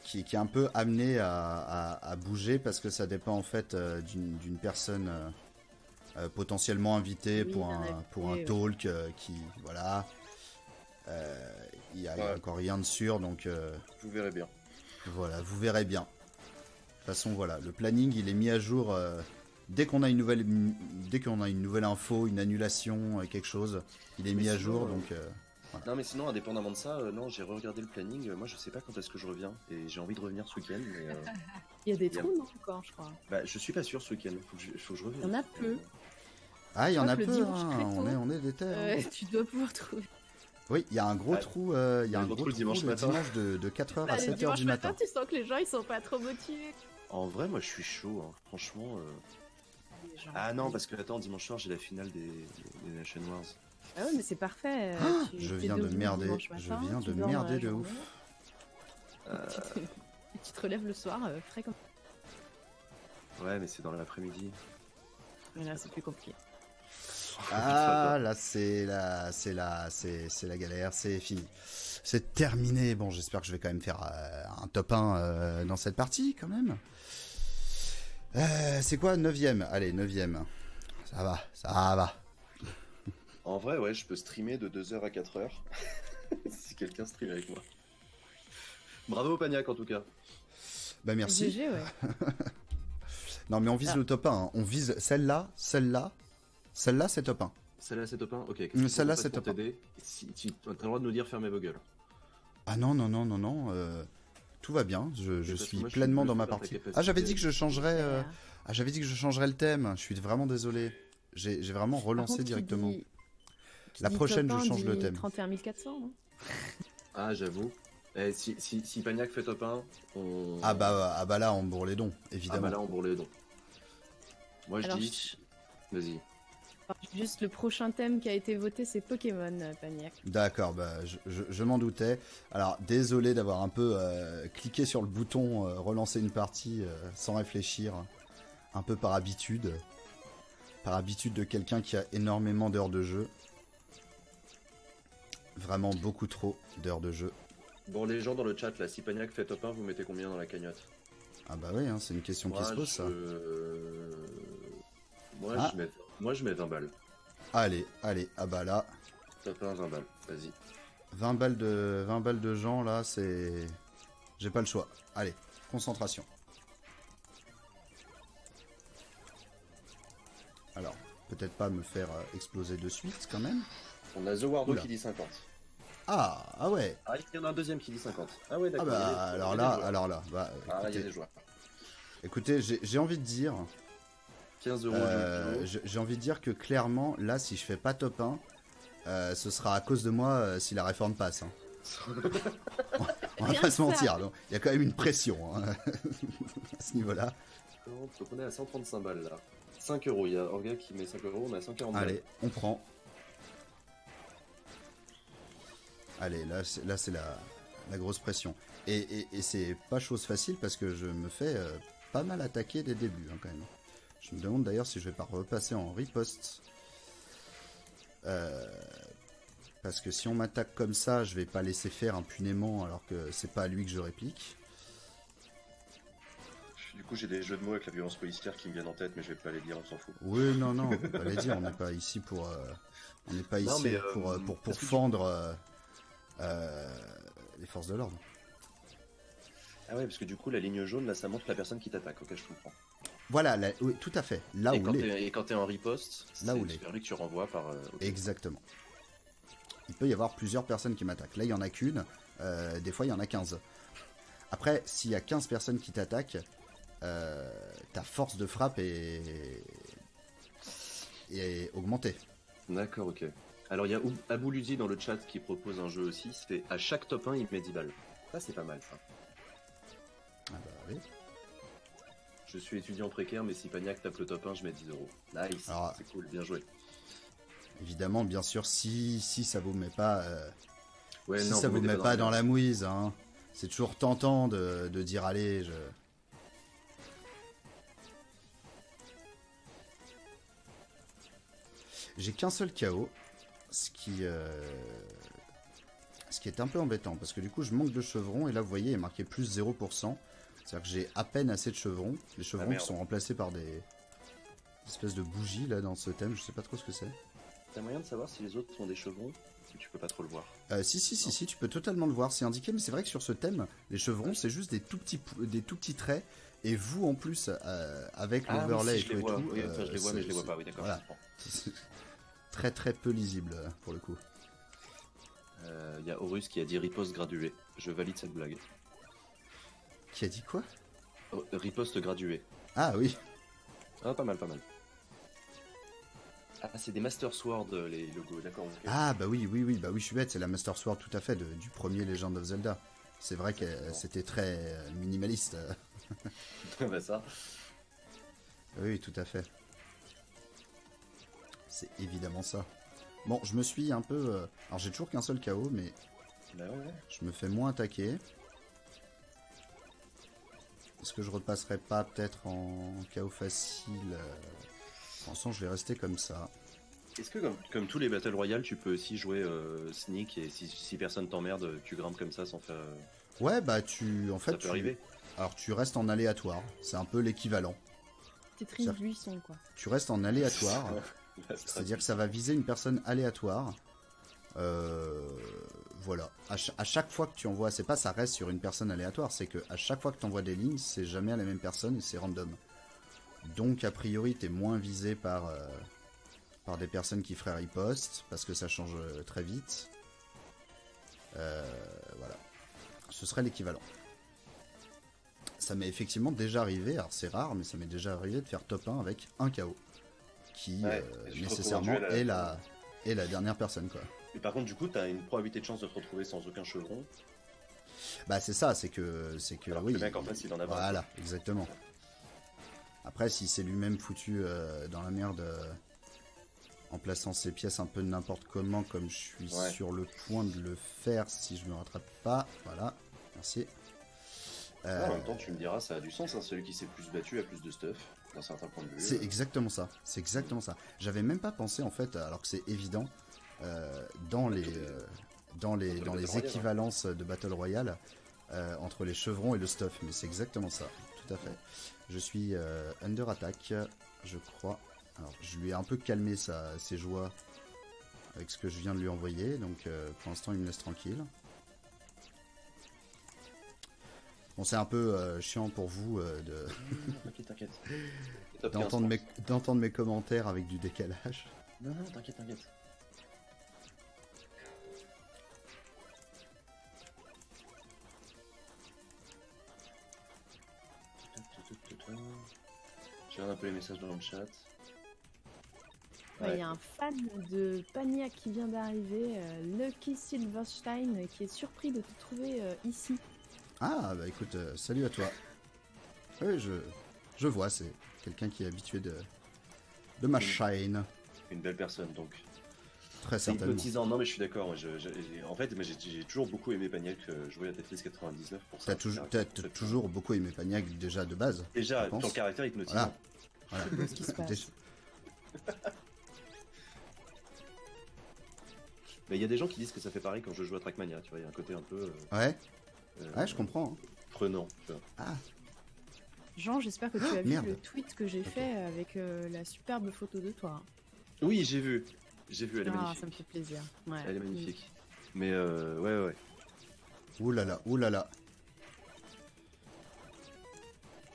qui est un peu amené à bouger parce que ça dépend en fait d'une personne potentiellement invitée Oui, pour un talk qui voilà. Il y a encore rien de sûr donc Vous verrez bien. voilà, vous verrez bien. De toute façon voilà, le planning il est mis à jour dès qu'on a une nouvelle info, une annulation, quelque chose, il est mis à jour donc voilà. Non mais sinon indépendamment de ça, non j'ai regardé le planning, moi je sais pas quand est-ce que je reviens et j'ai envie de revenir ce week-end mais Il y a des trous non, encore, je crois. bah, je suis pas sûr ce week-end, faut que je revienne. Il y en a peu. Ah, il y en a crois que peu, le dimanche hein, très tôt. on est des terres. Tu dois pouvoir trouver. Oui, il y a un gros Ouais. trou, il y a un gros trou le dimanche le matin. dimanche de 4h à Le 7h dimanche du matin. tu sens que les gens ils sont pas trop motivés. En vrai moi je suis chaud, hein. Franchement. Les gens. Ah non parce que attends dimanche soir j'ai la finale des Nation Wars. Ah ouais, mais c'est parfait. Je viens de merder, de ouf. Tu te relèves le soir, frais comme. Ouais mais c'est dans l'après-midi. Mais là, c'est plus compliqué. Ah, là c'est la galère, c'est fini. C'est terminé. Bon, j'espère que je vais quand même faire un top 1 dans cette partie quand même. C'est quoi 9ème? Allez, 9ème. Ça va. En vrai ouais je peux streamer de 2h à 4h. Si quelqu'un stream avec moi. Bravo Pagnac en tout cas. Bah merci. GG, ouais. Non mais on vise le top 1, hein. On vise celle-là c'est top 1. Celle-là c'est top 1. Ok. Celle-là, c'est top 1. Si t'as le droit de nous dire fermez vos gueules. Ah non, tout va bien, je parce que suis moi, je pleinement suis dans ma bluffé par ta partie. capacité. Ah, j'avais dit que je changerais Super. j'avais dit que je changerais le thème, je suis vraiment désolé. J'ai vraiment Par relancé contre, directement. qui La dit prochaine, top je 1 change le dit thème. 31 400, non? Ah j'avoue. Si Pagnac fait top 1, on... Ah bah là, on bourre les dons, Ah évidemment. bah là on bourre les dons. Moi je Alors, dis... Vas-y. juste le prochain thème qui a été voté, c'est Pokémon, Pagnac. D'accord, bah je m'en doutais. Alors, désolé d'avoir un peu cliqué sur le bouton relancer une partie sans réfléchir, un peu par habitude. Par habitude de quelqu'un qui a énormément d'heures de jeu. Vraiment beaucoup trop d'heures de jeu. Bon les gens dans le chat là, si Pagnac fait top 1, vous mettez combien dans la cagnotte? Ah bah oui, hein, c'est une question qui se pose ça. Moi je mets 20 balles. Allez, ah bah là, Top 1, 20 balles, vas-y. 20 balles de gens là, c'est... J'ai pas le choix. Allez, concentration. Alors, peut-être pas me faire exploser de suite quand même. On a The Wardo Oula. qui dit 50. Ah ouais. Ah il y en a un deuxième qui dit 50. Ah ouais Ah d'accord. bah alors là, bah, Ah il y a écoutez, des joueurs. écoutez, j'ai envie de dire, 15 euros du kilo. j'ai envie de dire que clairement, là, si je fais pas top 1, ce sera à cause de moi si la réforme passe. Hein. On va Rien pas que se ça. mentir, donc il y a quand même une pression hein, à ce niveau-là. Donc on est à 135 balles là. 5 euros, il y a Orga qui met 5 euros, on est à 140 balles. Allez, on prend. Allez, là c'est la grosse pression. Et c'est pas chose facile parce que je me fais pas mal attaqué dès le début, hein, quand même. Je me demande d'ailleurs si je vais pas repasser en riposte. Parce que si on m'attaque comme ça, je vais pas laisser faire impunément alors que c'est pas à lui que je réplique. Du coup, j'ai des jeux de mots avec la violence policière qui me viennent en tête, mais je vais pas les dire, on s'en fout. Oui, non, on peut pas les dire, on n'est pas ici pour... on n'est pas Non, ici mais, pour pourfendre les forces de l'ordre. Ah ouais, parce que du coup, la ligne jaune, là, ça montre la personne qui t'attaque, ok, je comprends. Voilà, oui, tout à fait, là où l'est. Et quand t'es en riposte, là où c'est vers lui que tu renvoies par... ok. Exactement. Il peut y avoir plusieurs personnes qui m'attaquent. Là, il y en a qu'une, des fois, il y en a 15. Après, s'il y a 15 personnes qui t'attaquent, ta force de frappe est augmentée. D'accord, ok. Alors, il y a Abou Luzi dans le chat qui propose un jeu aussi, c'est à chaque top 1, il met 10 balles. Ça, c'est pas mal, ça. Ah bah oui. Je suis étudiant précaire, mais si Pagnac tape le top 1, je mets 10 euros. Nice, Alors, c'est cool, bien joué. Évidemment, bien sûr, si ça vous met pas, Ouais, si non, ça vous met pas dans la mouise. mouise, hein, c'est toujours tentant de dire allez, j'ai qu'un seul KO, ce qui est un peu embêtant parce que du coup je manque de chevrons et là vous voyez il est marqué plus 0%, c'est-à-dire que j'ai à peine assez de chevrons. Les chevrons qui sont remplacés par des espèces de bougies là dans ce thème, je sais pas trop ce que c'est. T'as moyen de savoir si les autres ont des chevrons ou tu peux pas trop le voir? Si, tu peux totalement le voir, c'est indiqué, mais c'est vrai que sur ce thème, les chevrons, c'est juste des tout petits traits, et vous en plus, avec l'overlay oui, si, et tout et tout... Oui, enfin, je les vois, mais je les vois pas, oui, d'accord. Voilà. Très très peu lisible, pour le coup. Il y a Horus qui a dit riposte graduée. Je valide cette blague. Qui a dit quoi? Oh, riposte graduée. Ah oui. Ah, pas mal, pas mal. Ah, c'est des Master Sword, les logos, d'accord. Okay. Ah bah oui, je suis bête, c'est la Master Sword tout à fait, du premier Legend of Zelda. C'est vrai que c'était très minimaliste. Bah ça. Oui, tout à fait. C'est évidemment ça. Bon, je me suis un peu... Alors j'ai toujours qu'un seul KO, mais Bah ouais. je me fais moins attaquer. Est-ce que je repasserai pas peut-être en KO facile Pour l'instant, je vais rester comme ça. Est-ce que comme tous les Battle Royale, tu peux aussi jouer sneak et si personne t'emmerde, tu grimpes comme ça sans faire... Ouais, bah en fait... Ça peut arriver. Alors tu restes en aléatoire, c'est un peu l'équivalent. Tetris buisson, quoi. Tu restes en aléatoire, c'est-à-dire que ça va viser une personne aléatoire. Voilà. À chaque fois que tu envoies, c'est pas ça reste sur une personne aléatoire, c'est que à chaque fois que tu envoies des lignes, c'est jamais à la même personne et c'est random. Donc a priori, t'es moins visé par des personnes qui feraient riposte, parce que ça change très vite. Voilà. Ce serait l'équivalent. Ça m'est effectivement déjà arrivé, alors c'est rare, mais ça m'est déjà arrivé de faire top 1 avec un KO. Qui nécessairement est la dernière personne, quoi. Et par contre, du coup, t'as une probabilité de chance de te retrouver sans aucun chevron. Bah c'est ça, c'est que alors oui. Que le mec en face, il en a pas. Voilà, exactement. Après, si c'est lui-même foutu dans la merde en plaçant ses pièces un peu n'importe comment, comme je suis sur le point de le faire si je me rattrape pas. Voilà, merci. En même temps, tu me diras, ça a du sens, hein, celui qui s'est plus battu a plus de stuff, d'un certain point de vue. C'est exactement ça, J'avais même pas pensé, en fait, alors que c'est évident, dans les équivalences de Battle Royale, entre les chevrons et le stuff, mais c'est exactement ça, tout à fait. Je suis under attack, je crois. Alors, je lui ai un peu calmé ses joies avec ce que je viens de lui envoyer, donc pour l'instant, il me laisse tranquille. Bon, c'est un peu chiant pour vous T'inquiète. d'entendre mes commentaires avec du décalage. Non, t'inquiète. Je regarde un peu les messages dans le chat. Il y a un fan de Pagnac qui vient d'arriver, Lucky Silverstein, qui est surpris de te trouver ici. Ah, bah écoute, salut à toi. Oui, je vois, c'est quelqu'un qui est habitué de ma chaîne. Une belle personne, donc. Très C'est certainement. hypnotisant. Non, mais je suis d'accord. En fait, j'ai toujours beaucoup aimé Paniac jouer à Tetris 99 pour ça. T'as toujours beaucoup aimé Paniac déjà de base. Déjà, je pense. ton caractère hypnotisant. Voilà. C'est beau ce qui se passe. Mais il y a des gens qui disent que ça fait pareil quand je joue à Trackmania. Tu vois, il y a un côté un peu. Ouais. Ouais, je comprends. Prenant. Tu vois. Ah. Jean, j'espère que tu as vu merde. le tweet que j'ai fait avec la superbe photo de toi. Oui, j'ai vu. J'ai vu, elle est magnifique. Ça me fait plaisir. Ouais. Elle est magnifique. Mais ouais. Ouh là là, ouh là là.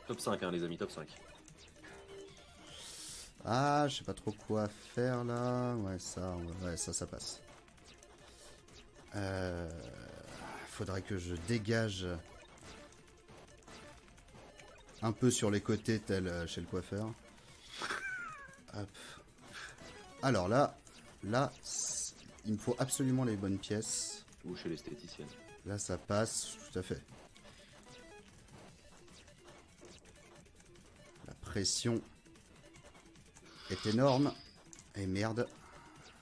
Top 5, hein, les amis, top 5. Ah, je sais pas trop quoi faire là. Ouais, ça passe. Faudrait que je dégage un peu sur les côtés, tel chez le coiffeur. Hop. Alors là, il me faut absolument les bonnes pièces. Ou chez l'esthéticienne. Là, ça passe, tout à fait. La pression est énorme. Et merde.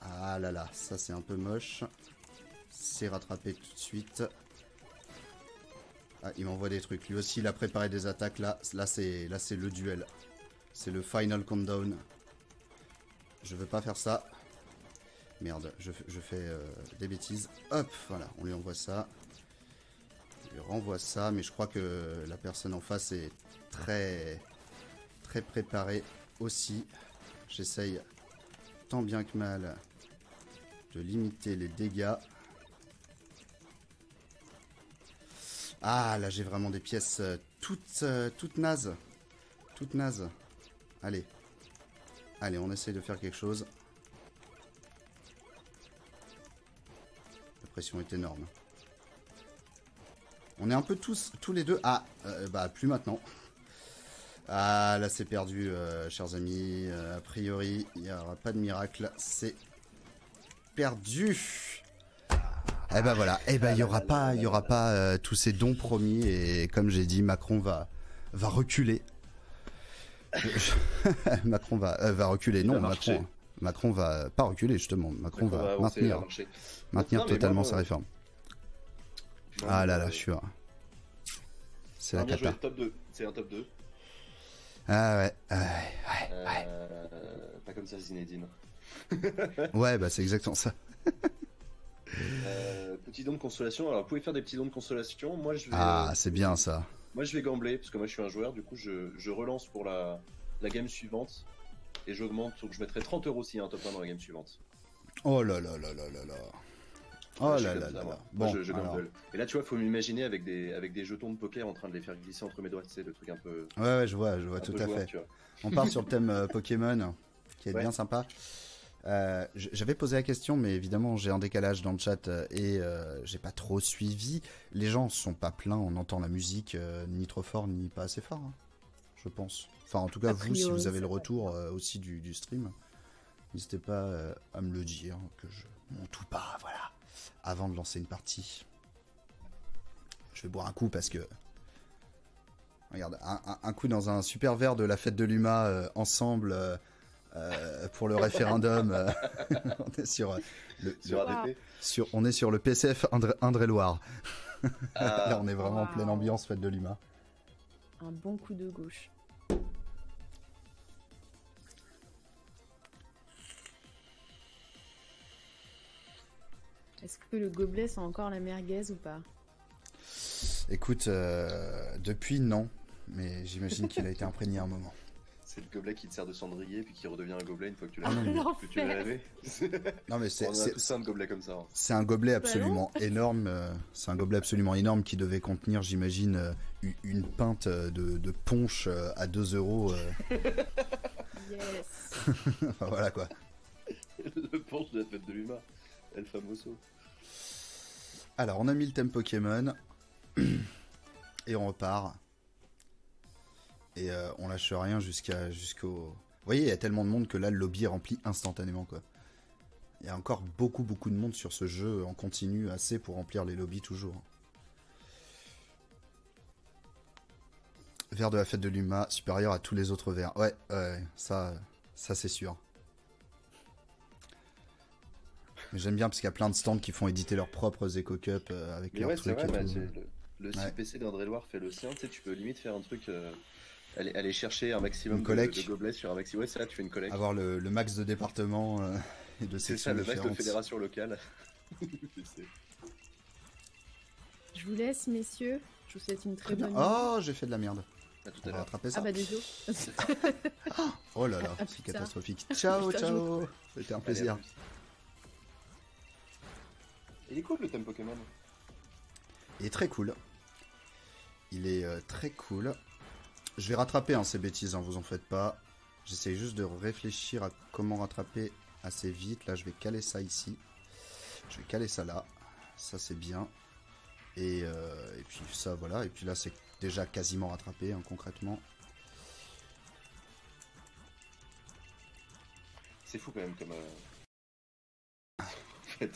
Ah là là, ça c'est un peu moche. C'est rattrapé tout de suite. Ah, il m'envoie des trucs. Lui aussi, il a préparé des attaques. Là c'est le duel. C'est le final countdown. Je veux pas faire ça. Merde, je fais des bêtises. Hop, voilà, on lui envoie ça. On lui renvoie ça, mais je crois que la personne en face est très préparée aussi. J'essaye tant bien que mal de limiter les dégâts. Ah, là j'ai vraiment des pièces toutes nazes. Toutes nazes. Allez. Allez, on essaye de faire quelque chose. La pression est énorme. On est un peu tous les deux... Ah, bah plus maintenant. Ah, là c'est perdu, chers amis. A priori, il n'y aura pas de miracle. C'est perdu. Eh ben voilà. Eh ben il y aura pas tous ces dons promis. Et comme j'ai dit, Macron va reculer. Macron va reculer. Non, Macron va pas reculer justement. Macron va maintenir totalement sa réforme. Ah là là, je suis... C'est la cata. C'est un top 2. Ah ouais. Pas comme ça, Zinedine. Ouais, bah c'est exactement ça. Petit don de consolation. Alors, vous pouvez faire des petits dons de consolation. Moi, je vais. Ah, c'est bien ça. Moi, je vais gambler parce que moi, je suis un joueur. Du coup, je relance pour la game suivante et j'augmente. Donc, je mettrai 30 € s'il y a un top 1 dans la game suivante. Oh là là là là là là. Oh là là là là. Bon, je gamble. Et là, tu vois, faut m'imaginer avec des jetons de poker en train de les faire glisser entre mes doigts. Tu sais, le truc un peu. Ouais, je vois tout à fait. On part sur le thème Pokémon, qui est bien sympa. J'avais posé la question, mais évidemment, j'ai un décalage dans le chat et j'ai pas trop suivi. Les gens sont pas pleins, on entend la musique ni trop fort ni pas assez fort, hein, je pense. Enfin, en tout cas, vous, si vous avez le retour aussi du stream, n'hésitez pas à me le dire, que je monte ou pas, voilà. Avant de lancer une partie. Je vais boire un coup parce que... Regarde, un coup dans un super verre de la fête de l'UMA ensemble pour le référendum. On est sur on est sur le PCF Indre-et-Loire. Là, on est vraiment en pleine ambiance fête de l'UMA. Un bon coup de gauche. Est-ce que le gobelet sent encore la merguez ou pas? Écoute, depuis non, mais j'imagine qu'il a été imprégné à un moment. C'est le gobelet qui te sert de cendrier puis qui redevient un gobelet une fois que tu l'as lavé. Non mais on a tous un gobelet comme ça. Hein. C'est un gobelet absolument énorme. C'est un gobelet absolument énorme qui devait contenir, j'imagine, une pinte de punch à 2 €. Yes. Enfin, voilà quoi. Le punch de la fête de l'UMA. El famoso. Alors, on a mis le thème Pokémon. Et on repart. Et on lâche rien jusqu'au... Vous voyez, il y a tellement de monde que là, le lobby est rempli instantanément, quoi. Il y a encore beaucoup de monde sur ce jeu en continu, assez pour remplir les lobbies toujours. Verre de la fête de l'UMA, supérieur à tous les autres verres. Ouais, ça c'est sûr. Mais j'aime bien parce qu'il y a plein de stands qui font éditer leurs propres Eco Cup avec Mais leurs ouais, c'est trucs vrai, et tout. le Ouais. CPC d'Indre-et-Loire fait le sien, tu sais, tu peux limite faire un truc, aller chercher un maximum Une de collecte. gobelets sur un maximum. Ouais, c'est là, tu fais une collecte. Avoir le max de départements et de C'est ça, sections le max de différentes. fédération locale. Je vous laisse, messieurs. Je vous souhaite une très Très bien. bonne nuit. Oh, j'ai fait de la merde. À tout On à va l'heure. rattraper ça. Ah bah désolé. Oh là là, Ah, c'est putain. catastrophique. Ciao, Putain, ciao. C'était un plaisir. Allez, à plus. Il est cool le thème Pokémon. Il est très cool. Il est très cool. Je vais rattraper ces bêtises, vous en faites pas. J'essaie juste de réfléchir à comment rattraper assez vite. Là, je vais caler ça ici. Je vais caler ça là. Ça, c'est bien. Et puis ça, voilà. Et puis là, c'est déjà quasiment rattrapé, concrètement. C'est fou quand même comme. Je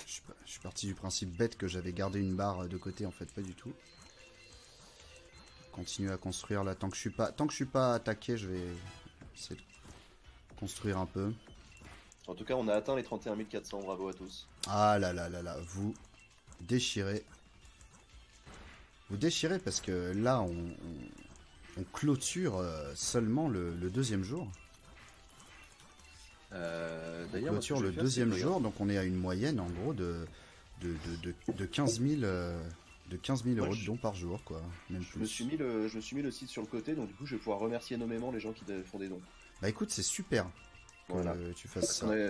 suis parti du principe bête que j'avais gardé une barre de côté, en fait, pas du tout. Continuer à construire là. Tant que je suis pas attaqué, je vais essayer de construire un peu. En tout cas, on a atteint les 31 400. Bravo à tous. Ah là là là là, vous déchirez. Vous déchirez parce que là, on clôture seulement le deuxième jour. On D'ailleurs, moi, ce que clôture je le vais faire, deuxième c'est que jour, donc on est à une moyenne en gros de 15 000, de 15 000 euros de dons par jour, quoi. Même Je plus. me suis mis le site sur le côté, donc du coup, je vais pouvoir remercier nommément les gens qui font des dons. Bah écoute, c'est super que Voilà. tu fasses ça. On a eu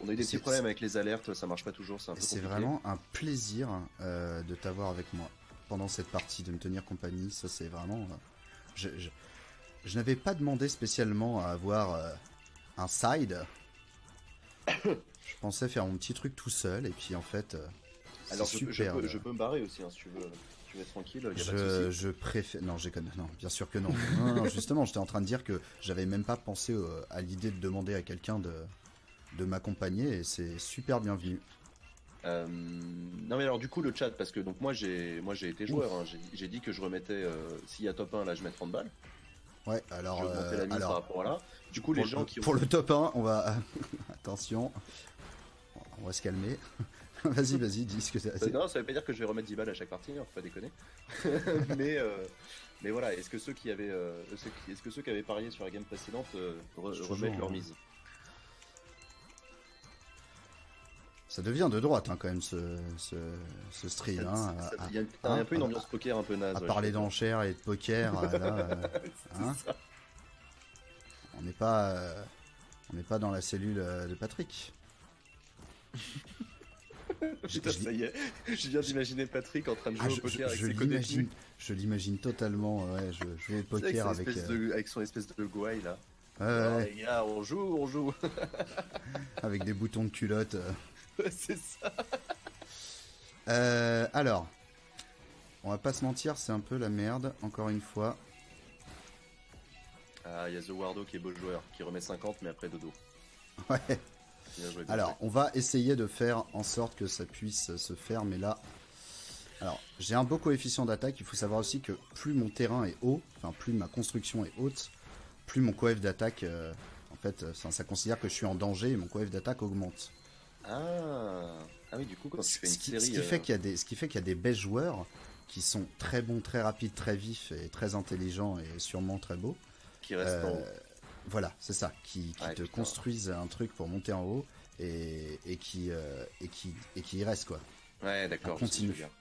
des petits C'est- problèmes avec les alertes, ça marche pas toujours, c'est un peu C'est compliqué. vraiment un plaisir de t'avoir avec moi pendant cette partie, de me tenir compagnie. Ça, c'est vraiment. Je n'avais pas demandé spécialement à avoir un side. Je pensais faire mon petit truc tout seul, et puis en fait, c'est Alors, super. je peux me barrer aussi, hein, si tu veux. Tu veux être tranquille, y a pas de souci. Je préfère. Non, non, bien sûr que non. Non, non, justement, j'étais en train de dire que j'avais même pas pensé à l'idée de demander à quelqu'un de m'accompagner, et c'est super bienvenu. Non mais alors du coup le chat, parce que donc moi j'ai été joueur, hein, j'ai dit que je remettais, s'il y a top 1 là je mets 30 balles, Ouais, je alors. vais augmenter la mise par rapport à là. Du coup les gens qui Pour le top 1, on va. Attention. On va se calmer. Vas-y, dis ce que c'est. Non, ça veut pas dire que je vais remettre 10 balles à chaque partie, hein, faut pas déconner. mais voilà, est-ce que ceux qui avaient parié sur la game précédente remettent leur mise? Ça devient de droite quand même ce stream. Il y a un peu une ambiance poker un peu naze. À ouais, parler je trouve. d'enchères et de poker, hein. On n'est pas dans la cellule de Patrick. Putain, ça y est, je viens d'imaginer Patrick en train de jouer au poker avec ses l'imagine, codétenus. je l'imagine totalement. Ouais, je joue au poker avec. Avec son espèce de gouaille là. Ouais, Les gars, on joue. avec des boutons de culotte. C'est ça. Alors, on va pas se mentir, c'est un peu la merde, encore une fois. Ah, il y a The Wardo qui est beau joueur, qui remet 50 mais après dodo. Ouais. Bien joué, bien Alors, joué. on va essayer de faire en sorte que ça puisse se faire, mais là... Alors, j'ai un beau coefficient d'attaque, il faut savoir aussi que plus mon terrain est haut, enfin plus ma construction est haute, plus mon coef d'attaque, en fait, ça considère que je suis en danger et mon coef d'attaque augmente. Ah oui, du coup, quand tu fais une Ce qui série... fait qu'il y a des best joueurs qui sont très bons, très rapides, très vifs et très intelligents et sûrement très beaux. qui reste en haut. Voilà, c'est ça, qui Ouais, te putain. construisent un truc pour monter en haut et qui y reste, quoi. Ouais, d'accord. on continue. je sais ce que tu veux dire.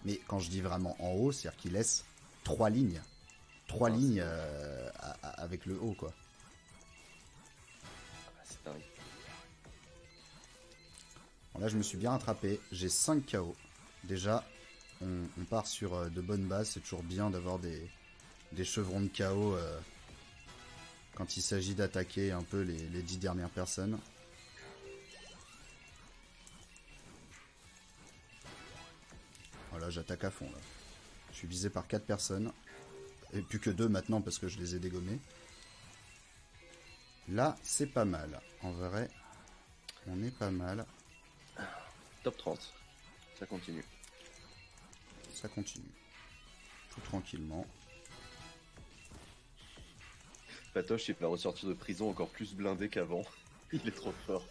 Mais quand je dis vraiment en haut, c'est-à-dire qu'il laisse 3 lignes. 3 Ah, lignes avec le haut, quoi. Ah, c'est dingue. Bon, là, je me suis bien rattrapé. J'ai 5 KO. Déjà, on part sur de bonnes bases. C'est toujours bien d'avoir des chevrons de KO quand il s'agit d'attaquer un peu les 10 dernières personnes. Voilà, j'attaque à fond, là. Je suis visé par 4 personnes. Et plus que 2 maintenant parce que je les ai dégommés. Là, c'est pas mal. En vrai, on est pas mal. Top 30. Ça continue. Ça continue. Tout tranquillement. Patoche, il va ressortir de prison encore plus blindé qu'avant. Il est trop fort.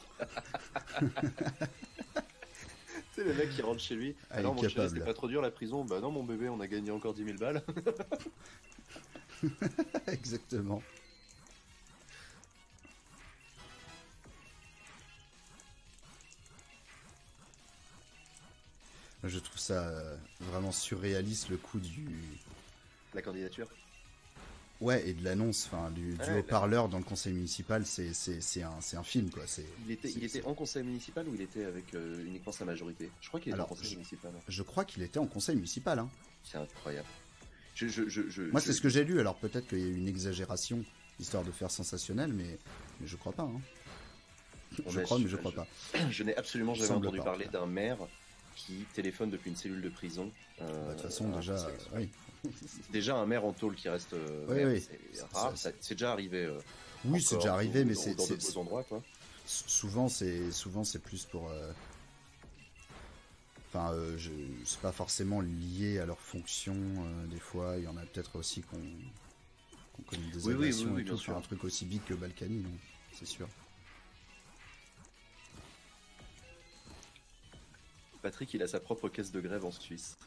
C'est le mec qui rentre chez lui. Ah, Alors, mon chéri, incapable. c'était pas trop dur la prison? Bah non, mon bébé, on a gagné encore 10 000 balles. Exactement. Je trouve ça vraiment surréaliste le coup du... La candidature. Ouais, et de l'annonce, enfin, du Ouais, haut-parleur dans le conseil municipal, c'est un film, quoi. Il était en conseil municipal ou il était avec uniquement sa majorité? Je crois qu'il était Alors, en conseil municipal. Je crois qu'il était en conseil municipal, hein. C'est incroyable. Moi, c'est ce que j'ai lu, alors peut-être qu'il y a eu une exagération, histoire de faire sensationnel, mais je crois pas, hein. Je crois, mais je crois pas. Je n'ai absolument jamais Semble entendu pas. parler d'un maire qui téléphone depuis une cellule de prison. Bah, de toute façon, à un déjà, conseil. oui. Déjà un maire en tôle qui reste Oui, maire, oui. c'est rare. C'est déjà arrivé. Oui, c'est déjà arrivé, mais dans de beaux endroits, quoi. souvent c'est plus pour enfin c'est pas forcément lié à leur fonction, des fois il y en a peut-être aussi qu'on connaît des Oui, agressions oui, et bien tout sûr. sur un truc aussi big que Balkany, non, c'est sûr. Patrick, il a sa propre caisse de grève en Suisse.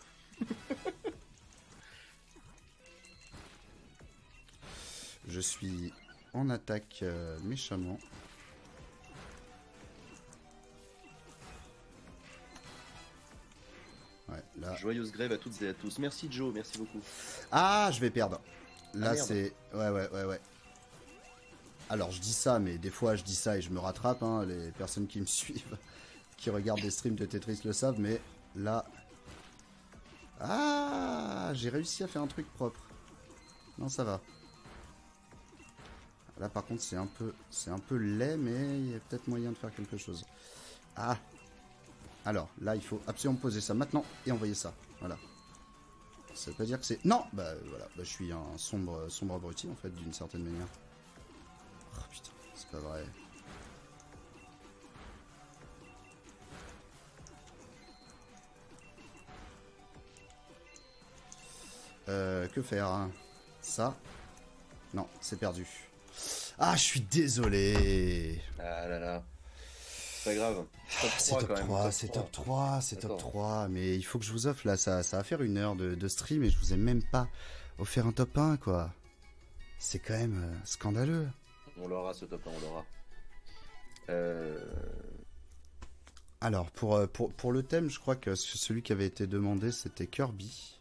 Je suis en attaque méchamment. Ouais, là. Joyeuse grève à toutes et à tous. Merci Joe, merci beaucoup. Ah, je vais perdre. Là, Ah, merde. c'est... Ouais. Alors, je dis ça, mais des fois, je dis ça et je me rattrape. Hein. Les personnes qui me suivent, qui regardent des streams de Tetris le savent, mais là... Ah, j'ai réussi à faire un truc propre. Non, ça va. Là, par contre, c'est un peu laid, mais il y a peut-être moyen de faire quelque chose. Ah. Alors, là, il faut absolument poser ça maintenant et envoyer ça. Voilà. Ça veut pas dire que c'est... Non. Bah voilà, bah, je suis un sombre abruti en fait, d'une certaine manière. Oh putain, c'est pas vrai. Que faire hein? Ça? Non, c'est perdu. Ah, je suis désolé. Ah là là. Pas grave. C'est top 3, c'est top 3, c'est top Attends. 3, mais il faut que je vous offre là, ça va faire 1 heure de stream et je vous ai même pas offert un top 1 quoi. C'est quand même scandaleux. On l'aura ce top 1, on l'aura. Alors pour le thème, je crois que celui qui avait été demandé c'était Kirby.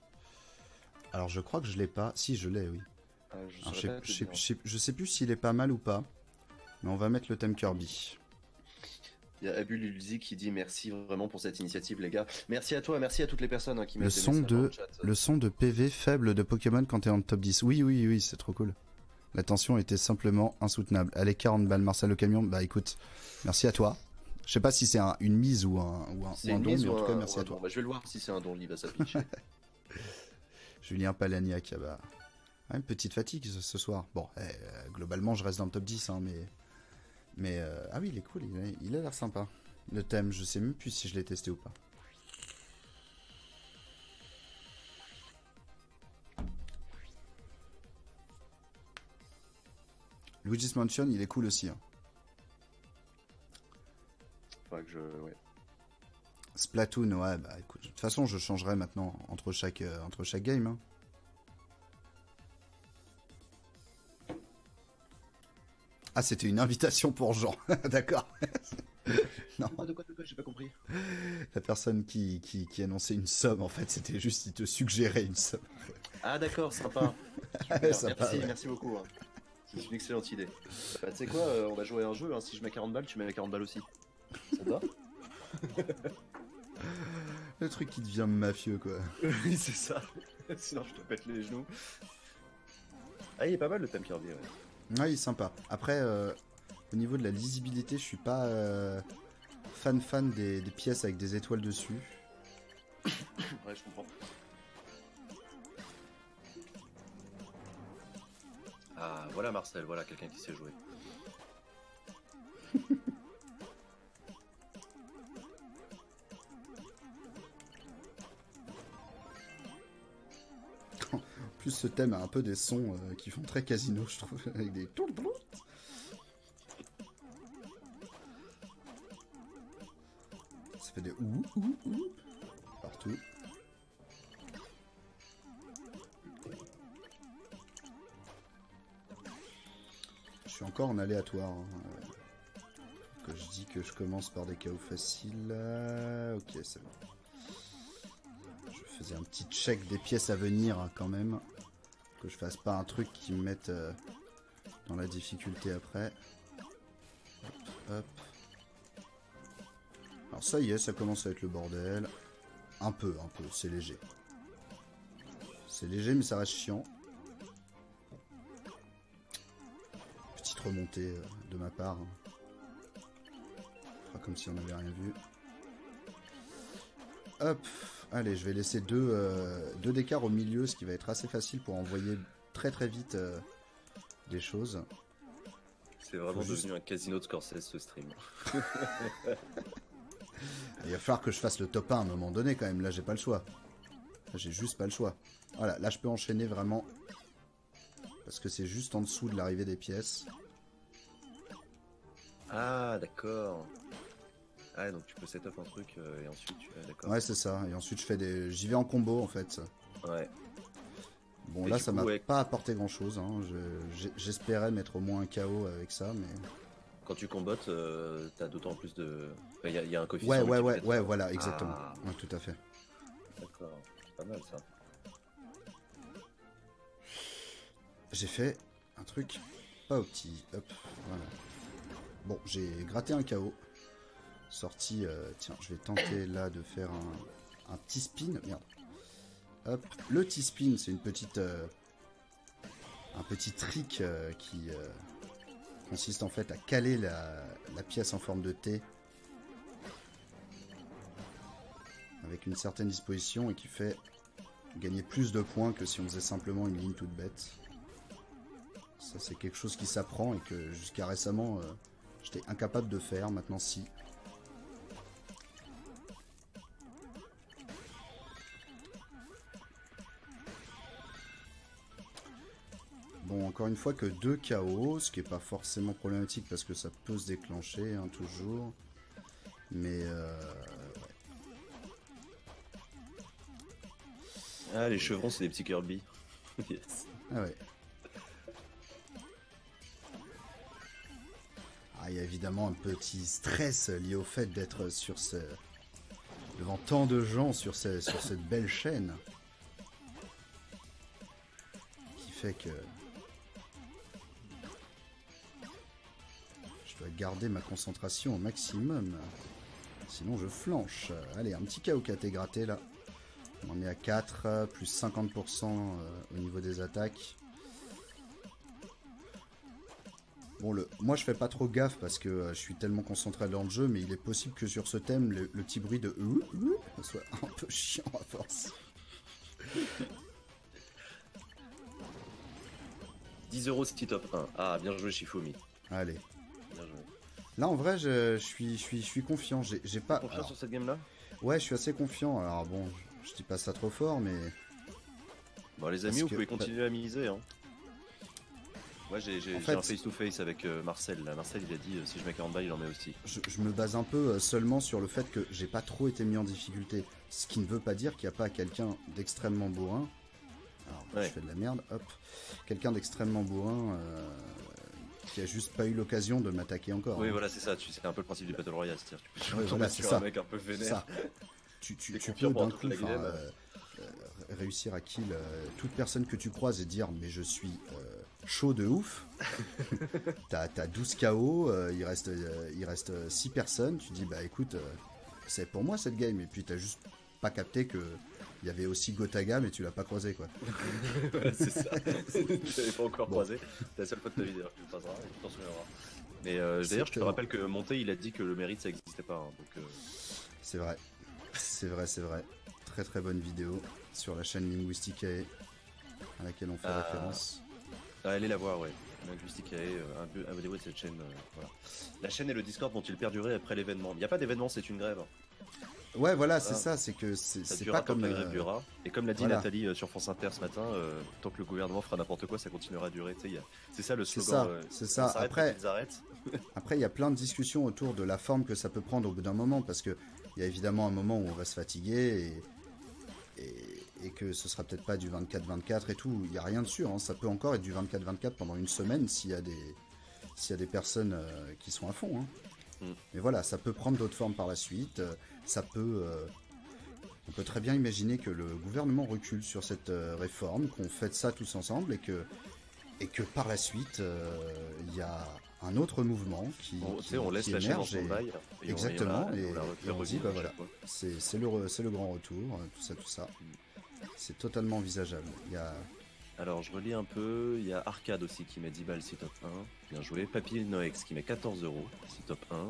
Alors je crois que je l'ai pas, si je l'ai oui. Alors, je sais plus s'il est pas mal ou pas, mais on va mettre le thème Kirby. Il y a Abul Ulzi qui dit merci vraiment pour cette initiative les gars. Merci à toi, merci à toutes les personnes hein, qui Le mettent des son messages dans de le chat. le son de PV faible de Pokémon quand t'es en top 10. Oui, c'est trop cool. La tension était simplement insoutenable. Allez, 40 balles, Marcel le camion. Bah écoute, merci à toi. Je sais pas si c'est une mise ou un C'est don, une mais mise en ou tout cas, un- merci ou un à toi. don. Bah, je vais le voir si c'est un don, il va s'afficher. Julien Palagnac, bah, une petite fatigue ce soir. Bon, globalement, je reste dans le top 10, hein, mais ah oui, il est cool, il a l'air sympa. Le thème, je sais même plus si je l'ai testé ou pas. Luigi's Mansion, il est cool aussi. Hein. Faudrait que je... Ouais. Splatoon, ouais, bah écoute, de toute façon, je changerai maintenant entre chaque game. Hein. Ah, c'était une invitation pour Jean, d'accord. Non, De quoi, j'ai pas compris. la personne qui annonçait une somme, en fait, c'était juste, il te suggérait une somme. Ah d'accord, sympa. Ouais, Super, sympa, merci, ouais. merci beaucoup. Hein. C'est une excellente idée. Bah, tu sais quoi, on va jouer à un jeu, hein. Si je mets 40 balles, tu mets 40 balles aussi. Ça te va? Le truc qui devient mafieux, quoi. Oui, c'est ça. Sinon, je te pète les genoux. Ah, il est pas mal le thème Kirby, ouais. Ouais, il est sympa. Après, au niveau de la lisibilité, je suis pas fan des pièces avec des étoiles dessus. Ouais, je comprends. Ah, voilà Marcel, voilà quelqu'un qui sait jouer. En plus, ce thème a un peu des sons qui font très casino, je trouve, avec des... des partout. Je suis encore en aléatoire. Hein. Que je dis que je commence par des KO faciles. Ok, c'est bon. Je faisais un petit check des pièces à venir hein, quand même. Que je fasse pas un truc qui me mette dans la difficulté après. Hop, hop. Alors ça y est, ça commence à être le bordel. Un peu, c'est léger. C'est léger mais ça reste chiant. Petite remontée de ma part. On fera comme si on n'avait rien vu. Hop, allez, je vais laisser deux d'écart au milieu, ce qui va être assez facile pour envoyer très très vite des choses. C'est vraiment devenu un casino de Scorsese ce stream. Il va falloir que je fasse le top 1 à un moment donné quand même, là j'ai pas le choix. Là, j'ai juste pas le choix. Voilà, là je peux enchaîner vraiment. Parce que c'est juste en dessous de l'arrivée des pièces. Ah d'accord. Ah donc tu peux setup un truc et ensuite tu... d'accord. Ouais c'est ça, et ensuite j'y vais en combo en fait. Ouais. Bon et là ça coup, m'a ouais. pas apporté grand chose, hein. J'espérais mettre au moins un KO avec ça, mais... Quand tu combattes, t'as d'autant plus de... Il y a un coefficient. Ouais, voilà, exactement. Ah. Ouais, tout à fait. D'accord, c'est pas mal ça. J'ai fait un truc pas opti. Hop, voilà. Bon, j'ai gratté un KO. Sorti, tiens, je vais tenter là de faire un T-spin. Merde. Hop, le T-spin, c'est une petite... un petit trick qui consiste en fait à caler la pièce en forme de T avec une certaine disposition et qui fait gagner plus de points que si on faisait simplement une ligne toute bête. Ça c'est quelque chose qui s'apprend et que jusqu'à récemment j'étais incapable de faire, maintenant si. Bon, encore une fois que 2 KO, ce qui est pas forcément problématique parce que ça peut se déclencher, hein, toujours. Mais ouais. Ah, les chevrons, c'est des petits Kirby. Yes. Ah ouais. Ah, il y a évidemment un petit stress lié au fait d'être devant tant de gens sur cette belle chaîne. Qui fait que... je dois garder ma concentration au maximum. Sinon je flanche. Allez, un petit KO KT gratté là. On en est à 4, plus 50% au niveau des attaques. Bon, moi je fais pas trop gaffe parce que je suis tellement concentré dans le jeu, mais il est possible que sur ce thème, le petit bruit de soit un peu chiant à force. 10 € city top 1. Ah, bien joué Shifumi. Allez. Bien joué. Là en vrai, je suis confiant. J'ai pas. Confiant sur cette game là? Ouais, je suis assez confiant. Alors bon, je dis pas ça trop fort, mais. Bon, les amis, vous pouvez continuer à miser. Hein. Moi, j'ai un face-to-face avec Marcel. Là. Marcel, il a dit si je mets 40 balles, il en met aussi. Je me base un peu seulement sur le fait que j'ai pas trop été mis en difficulté. Ce qui ne veut pas dire qu'il n'y a pas quelqu'un d'extrêmement bourrin. Alors, ouais. Je fais de la merde, hop. Quelqu'un d'extrêmement bourrin qui a juste pas eu l'occasion de m'attaquer encore. Oui, hein. Voilà, c'est ça. C'est un peu le principe du Battle Royale. C'est-à-dire, tu peux voilà, sur un mec un peu vénère. Tu peux d'un coup réussir à kill toute personne que tu croises et dire mais je suis chaud de ouf. T'as 12 KO, il reste 6 personnes, tu dis bah écoute c'est pour moi cette game, et puis t'as juste pas capté que il y avait aussi Gotaga mais tu l'as pas croisé quoi. Ouais, c'est ça. Tu l'avais pas encore croisé. C'est la seule fois de ta vie d'ailleurs que tu le passeras et tu t'en souviendras. Mais d'ailleurs je te rappelle que Monté il a dit que le mérite ça existait pas. Hein, donc c'est vrai. Très très bonne vidéo sur la chaîne Linguisticae à laquelle on fait référence. Allez la voir, ouais. Linguisticae, abonnez-vous de cette chaîne. Voilà. La chaîne et le Discord vont-ils perdurer après l'événement? Il n'y a pas d'événement, c'est une grève. Ouais, voilà, c'est ça, c'est que c'est pas comme la grève durera. Et comme l'a dit Nathalie sur France Inter ce matin, tant que le gouvernement fera n'importe quoi, ça continuera à durer. C'est ça le slogan. C'est ça. Après, il y a plein de discussions autour de la forme que ça peut prendre au bout d'un moment, parce que il y a évidemment un moment où on va se fatiguer et que ce sera peut-être pas du 24-24 et tout. Il n'y a rien dessus, hein. Ça peut encore être du 24-24 pendant une semaine s'il y a des personnes qui sont à fond. Hein. Mais voilà, ça peut prendre d'autres formes par la suite. On peut très bien imaginer que le gouvernement recule sur cette réforme, qu'on fête ça tous ensemble et que par la suite, il y a un autre mouvement qui on laisse la chaîne en stand-by. Exactement, et on dit, bah voilà, fois. c'est le grand retour, tout ça. C'est totalement envisageable. Alors, je relis un peu. Il y a Arcade aussi qui met 10 balles si top 1. Bien joué. Papy Noex qui met 14 € si top 1.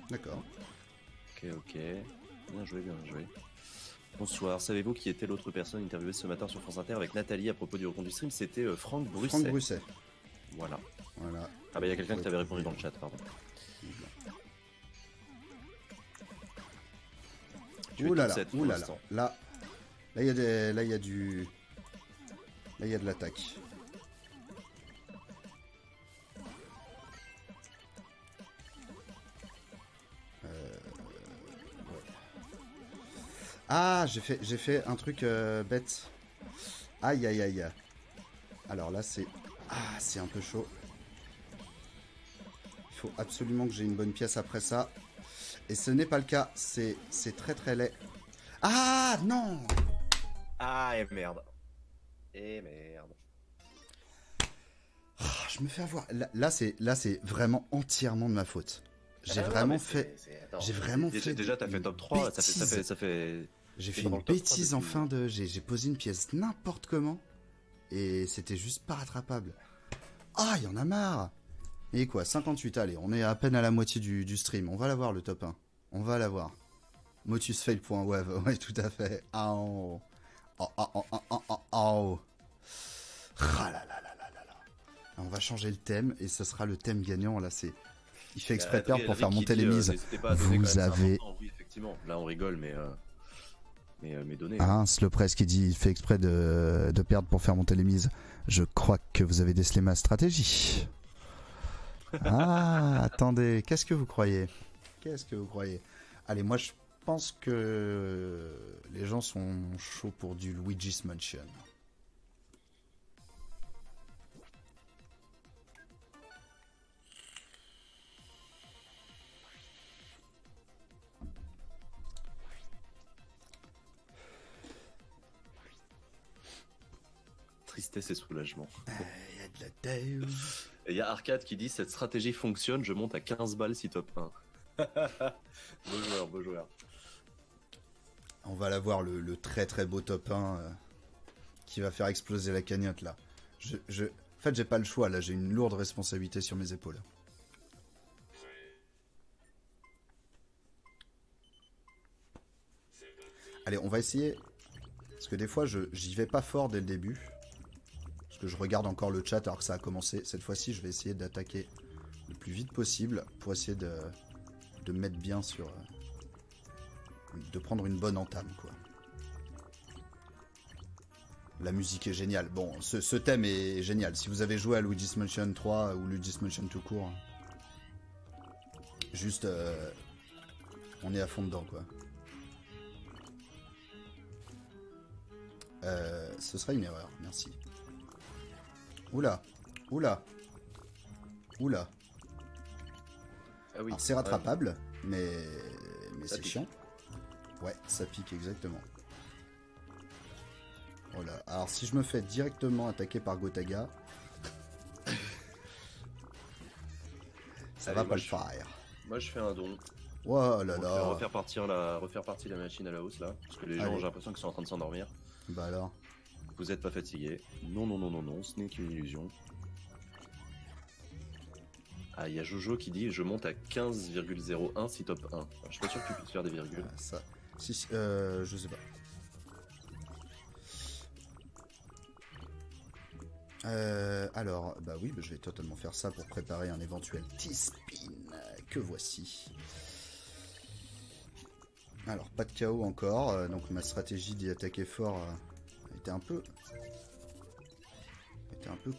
D'accord. Ok. Bien joué. Bonsoir. Savez-vous qui était l'autre personne interviewée ce matin sur France Inter avec Nathalie à propos du reconduit stream? C'était Franck Brusset. Franck Brusset. Voilà. Ah bah il y a quelqu'un qui t'avait répondu dans le chat, pardon. Ouh là là. Là il y a de l'attaque. Ah, j'ai fait un truc bête. Aïe aïe aïe. Alors là c'est un peu chaud. Il faut absolument que j'ai une bonne pièce après ça. Et ce n'est pas le cas. C'est très très laid. Ah non. Ah et merde. Je me fais avoir. Là c'est vraiment entièrement de ma faute. J'ai vraiment fait. Déjà t'as fait top 3. Ça fait. J'ai fait une bêtise en fin de. J'ai posé une pièce n'importe comment. Et c'était juste pas rattrapable. Ah, il y en a marre. Et quoi, 58, allez, on est à peine à la moitié du stream. On va l'avoir le top 1. On va l'avoir. Motusfail.web, ouais, tout à fait. Oh. Ah là là là là là là. On va changer le thème et ce sera le thème gagnant. Là, c'est. Il fait exprès de perdre pour faire monter les mises. Vous avez. Oui, effectivement. Là, on rigole, mais données. Ah, Slowpress qui dit il fait exprès de perdre pour faire monter les mises. Je crois que vous avez décelé ma stratégie. Ah, attendez, qu'est-ce que vous croyez? Allez, moi je pense que les gens sont chauds pour du Luigi's Mansion. Tristesse et soulagement. Il y a de la terre. Et il y a Arcade qui dit cette stratégie fonctionne, je monte à 15 balles si top 1. Beau joueur. On va l'avoir le très très beau top 1 qui va faire exploser la cagnotte là. En fait, j'ai pas le choix là, j'ai une lourde responsabilité sur mes épaules. Allez, on va essayer. Parce que des fois, j'y vais pas fort dès le début. Parce que je regarde encore le chat alors que ça a commencé. Cette fois-ci, je vais essayer d'attaquer le plus vite possible pour essayer de me mettre bien sur... de prendre une bonne entame, quoi. La musique est géniale. Bon, ce thème est génial. Si vous avez joué à Luigi's Mansion 3 ou Luigi's Mansion tout court, juste... on est à fond dedans, quoi. Ce sera une erreur, merci. Oula. Ah oui. Alors c'est rattrapable, mais c'est chiant. Ouais, ça pique exactement. Voilà. Alors si je me fais directement attaquer par Gotaga, ça va pas le faire. Moi je fais un don. Oh là là. Refaire partir la machine à la hausse là, parce que les gens, j'ai l'impression qu'ils sont en train de s'endormir. Bah alors. Vous êtes pas fatigué. Non, ce n'est qu'une illusion. Ah, il y a Jojo qui dit je monte à 15,01 si top 1. Alors, je suis pas sûr que tu puisses faire des virgules. Ah, ça. Si, je sais pas. Alors, bah oui, je vais totalement faire ça pour préparer un éventuel T-spin que voici. Alors, pas de KO encore, donc ma stratégie d'y attaquer fort était un peu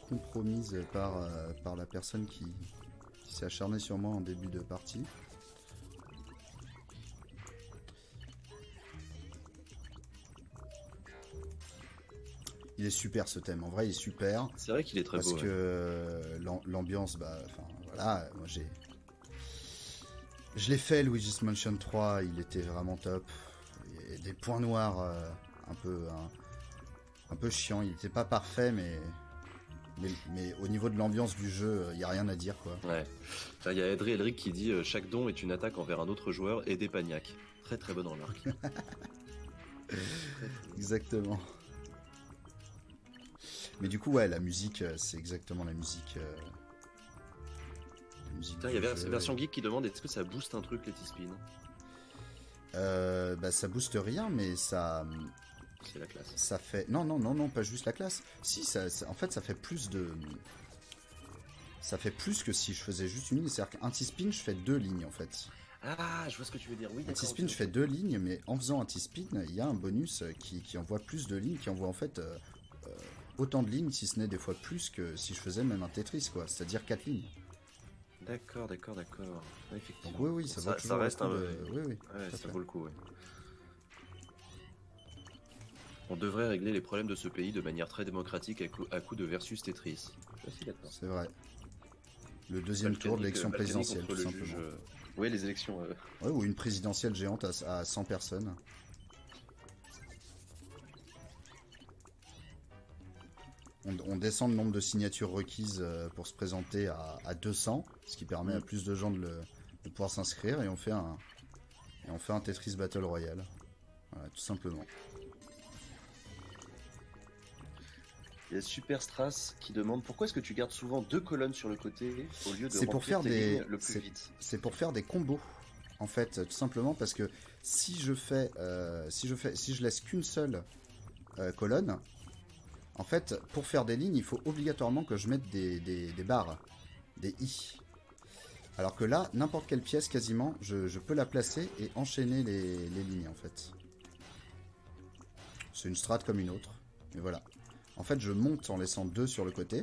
compromise par la personne qui s'est acharnée sur moi en début de partie. Il est super ce thème, en vrai il est super. C'est vrai qu'il est très Parce beau. que l'ambiance, voilà, moi je l'ai fait, Luigi's Mansion 3, il était vraiment top. Il y a des points noirs un peu chiants, il était pas parfait, mais au niveau de l'ambiance du jeu, il n'y a rien à dire, quoi. Ouais. Il y a Edry Elric qui dit chaque don est une attaque envers un autre joueur et des paniaques. Très très bonne remarque. Exactement. Mais du coup, ouais, la musique, c'est exactement la musique. Putain, il y avait la version geek qui demande est-ce que ça booste un truc, les T-Spin? Ça booste rien, mais ça. C'est la classe. Ça fait. Non, pas juste la classe. Si, en fait, ça fait plus de. Ça fait plus que si je faisais juste une ligne. C'est-à-dire qu'un T-Spin, je fais 2 lignes en fait. Ah, je vois ce que tu veux dire. Oui, un T-Spin, je fais 2 lignes, mais en faisant un T-Spin, il y a un bonus qui envoie plus de lignes, qui envoie en fait autant de lignes, si ce n'est des fois plus que si je faisais même un Tetris, quoi. C'est-à-dire 4 lignes. D'accord. Ouais, effectivement. Donc oui, ça vaut toujours reste le un. coup de... Oui, ça vaut le coup, ouais. On devrait régler les problèmes de ce pays de manière très démocratique à coup de versus Tetris. Je suis assez d'accord. C'est vrai. Le deuxième tour de l'élection présidentielle, tout simplement. Oui, les élections. Ouais, ou une présidentielle géante à 100 personnes. On descend le nombre de signatures requises pour se présenter à 200, ce qui permet à plus de gens de pouvoir s'inscrire, et on fait un Tetris Battle Royale. Voilà, tout simplement. Il y a Super Strass qui demande pourquoi est-ce que tu gardes souvent 2 colonnes sur le côté au lieu de C'est pour remplir faire tes lignes le plus vite. C'est pour faire des combos, en fait, tout simplement parce que si je laisse qu'une seule colonne, en fait, pour faire des lignes, il faut obligatoirement que je mette des barres, des i. Alors que là, n'importe quelle pièce quasiment, je peux la placer et enchaîner les lignes, en fait. C'est une strat comme une autre, mais voilà. En fait, je monte en laissant 2 sur le côté.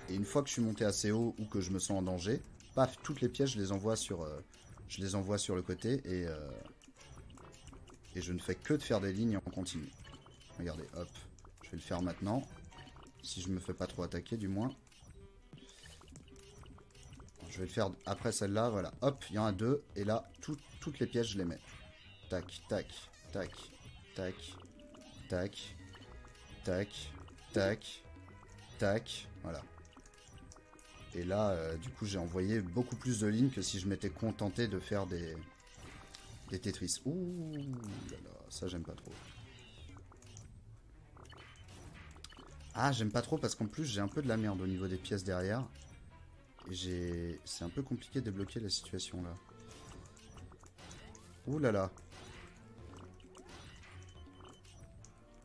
Et une fois que je suis monté assez haut ou que je me sens en danger, paf, toutes les pièces, je les envoie sur le côté et je ne fais que de faire des lignes en continu. Regardez, hop, je vais le faire maintenant. Si je me fais pas trop attaquer, du moins. Je vais le faire après celle-là, voilà. Hop, il y en a 2. Et là, toutes les pièces, je les mets. Tac, tac, tac, tac, tac. Tac, tac, tac, voilà. Et là, du coup, j'ai envoyé beaucoup plus de lignes que si je m'étais contenté de faire des Tetris. Ouh là là, ça j'aime pas trop. Ah, j'aime pas trop parce qu'en plus j'ai un peu de la merde au niveau des pièces derrière. Et c'est un peu compliqué de débloquer la situation là. Ouh là là.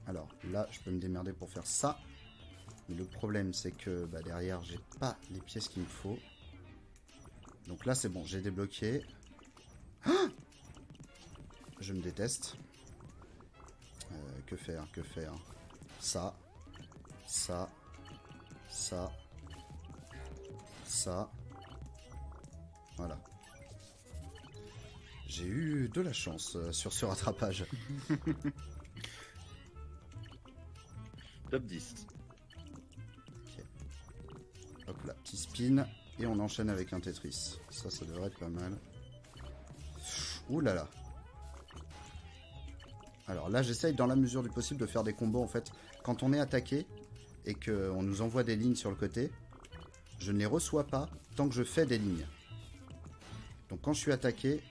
Alors là, je peux me démerder pour faire ça. Mais le problème, c'est que derrière, j'ai pas les pièces qu'il me faut. Donc là, c'est bon, j'ai débloqué. Ah, je me déteste. Que faire? Ça. Ça. Ça. Ça. Voilà. J'ai eu de la chance sur ce rattrapage. Top 10. Ok. Hop là, petit spin. Et on enchaîne avec un Tetris. Ça devrait être pas mal. Ouh là là. Alors là, j'essaye dans la mesure du possible de faire des combos. En fait, quand on est attaqué et qu'on nous envoie des lignes sur le côté, je ne les reçois pas tant que je fais des lignes. Donc quand je suis attaqué...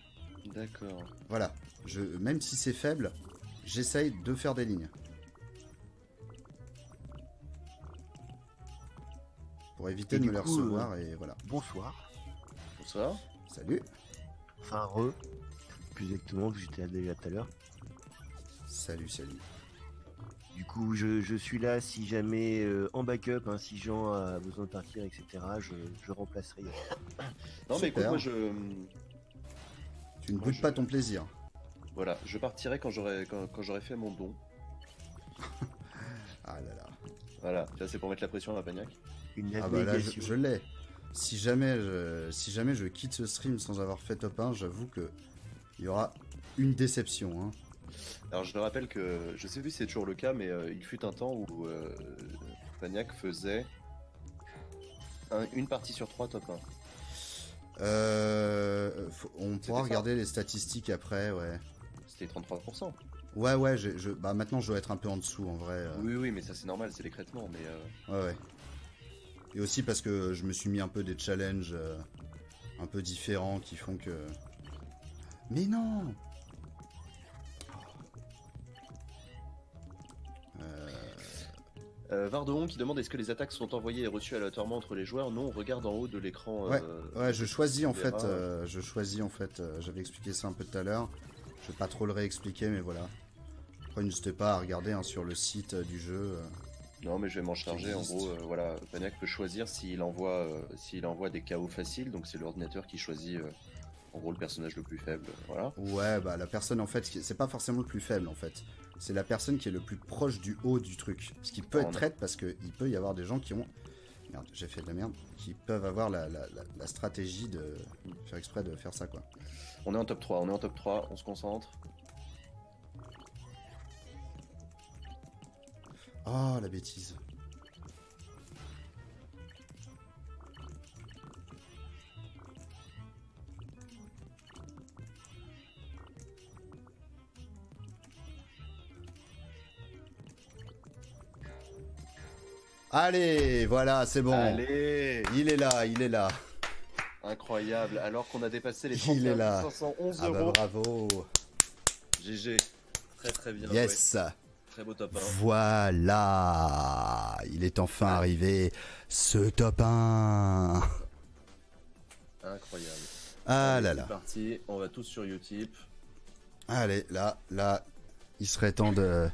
D'accord. Voilà. Même si c'est faible, j'essaye de faire des lignes. Pour éviter de me les recevoir et voilà. Bonsoir. Bonsoir. Salut. Enfin, plus exactement, que j'étais déjà tout à l'heure. Salut. Du coup, je suis là si jamais en backup, hein, si Jean a besoin de partir, etc. Je remplacerai. Non, mais écoute, moi je. Tu ne boudes pas ton plaisir. Voilà, je partirai quand j'aurai fait mon don. Ah là là. Voilà, ça c'est pour mettre la pression à la pagnac. Ah bah là, je l'ai. Si jamais je quitte ce stream sans avoir fait top 1, j'avoue que il y aura une déception. Hein. Alors je rappelle que, je sais plus si c'est toujours le cas, mais il fut un temps où Paniac faisait une partie sur 3 top 1. On pourra regarder les statistiques après, ouais. C'était 33%. Ouais, bah maintenant je dois être un peu en dessous en vrai. Oui, mais ça c'est normal, c'est l'écrêtement, mais... Ouais. Et aussi parce que je me suis mis un peu des challenges un peu différents qui font que... Mais non! Vardehon qui demande est-ce que les attaques sont envoyées et reçues aléatoirement entre les joueurs? Non, on regarde en haut de l'écran. Ouais, je choisis en fait. J'avais expliqué ça un peu tout à l'heure. Je vais pas trop le réexpliquer, mais voilà. Après, n'hésitez pas à regarder sur le site du jeu. Non, mais je vais m'en charger. En gros, voilà, Paniac peut choisir s'il envoie des KO faciles, donc c'est l'ordinateur qui choisit en gros le personnage le plus faible. Voilà. Ouais, bah la personne en fait, c'est pas forcément le plus faible en fait. C'est la personne qui est le plus proche du haut du truc. Ce qui peut être traite parce qu'il peut y avoir des gens qui ont... Merde, j'ai fait de la merde. Qui peuvent avoir la stratégie de faire exprès de faire ça, quoi. On est en top 3, on se concentre. Oh, la bêtise. Allez, voilà, c'est bon. Allez, il est là. Incroyable, alors qu'on a dépassé les Il est là. 511 Ah bah, euros. bravo. GG, très bien. Yes. Ouais. Très beau top 1. Voilà. Il est enfin arrivé, ce top 1. Incroyable. Ah là C'est là. parti, on va tous sur Utip. Allez, là, il serait temps de...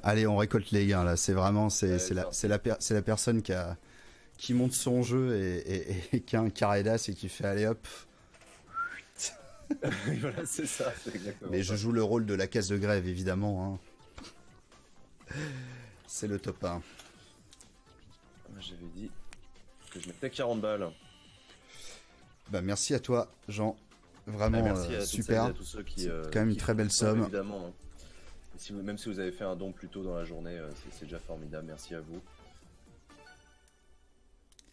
Allez, on récolte les gains, là. C'est vraiment... C'est la personne qui monte son jeu et qui a un carré d'as et qui fait allez hop. Voilà, c'est ça, c'est exactement Mais ça. je joue le rôle de la caisse de grève, évidemment. Hein. C'est le top 1. J'avais dit que je mettais 40 balles. Bah, merci à toi, Jean. Vraiment merci à super. à tous ceux qui, c'est quand même une très belle somme. Évidemment. Hein. Même si vous avez fait un don plus tôt dans la journée, c'est déjà formidable. Merci à vous.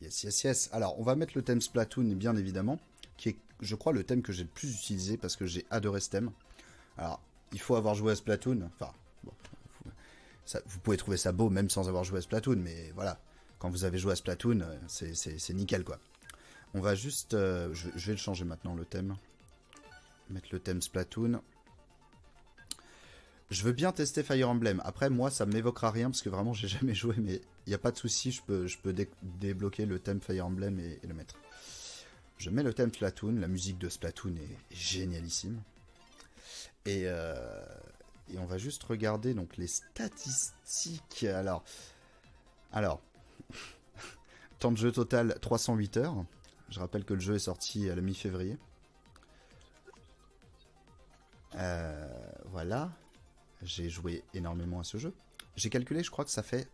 Yes. Alors, on va mettre le thème Splatoon, bien évidemment, qui est, je crois, le thème que j'ai le plus utilisé parce que j'ai adoré ce thème. Alors, il faut avoir joué à Splatoon. Enfin, bon, vous pouvez trouver ça beau même sans avoir joué à Splatoon, mais voilà, quand vous avez joué à Splatoon, c'est nickel, quoi. On va juste... je vais le changer maintenant, le thème. Mettre le thème Splatoon. Je veux bien tester Fire Emblem. Après, moi, ça m'évoquera rien parce que vraiment, j'ai jamais joué, mais il n'y a pas de souci. Je peux débloquer le thème Fire Emblem et le mettre. Je mets le thème Splatoon. La musique de Splatoon est génialissime. Et on va juste regarder donc les statistiques. Alors, temps de jeu total 308 heures. Je rappelle que le jeu est sorti à la mi-février. Voilà. J'ai joué énormément à ce jeu. J'ai calculé, je crois que ça fait...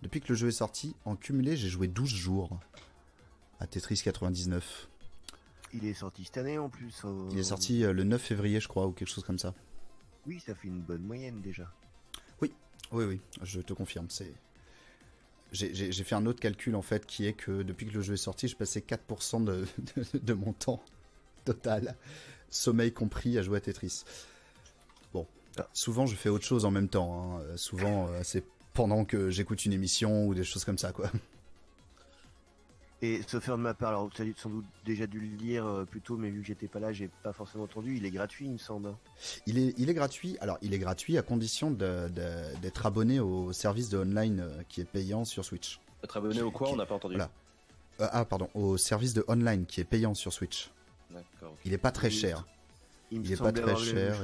Depuis que le jeu est sorti, en cumulé, j'ai joué 12 jours à Tetris 99. Il est sorti cette année en plus. Il est sorti le 9 février, je crois, ou quelque chose comme ça. Oui, ça fait une bonne moyenne déjà. Oui, je te confirme. J'ai fait un autre calcul, en fait, qui est que depuis que le jeu est sorti, je passais 4% de mon temps total, sommeil compris, à jouer à Tetris. Bon, souvent je fais autre chose en même temps. Hein. Souvent, c'est pendant que j'écoute une émission ou des choses comme ça, quoi. Et sauf faire de ma part, alors tu as sans doute déjà dû le lire plus tôt, mais vu que j'étais pas là, j'ai pas forcément entendu. Il est gratuit, il me semble. Il est gratuit. Alors, il est gratuit à condition d'être abonné au service de online qui est payant sur Switch. Être abonné au quoi? On n'a pas entendu. Voilà. Pardon, au service de online qui est payant sur Switch. D'accord. Il est pas très cher. Il est pas très cher.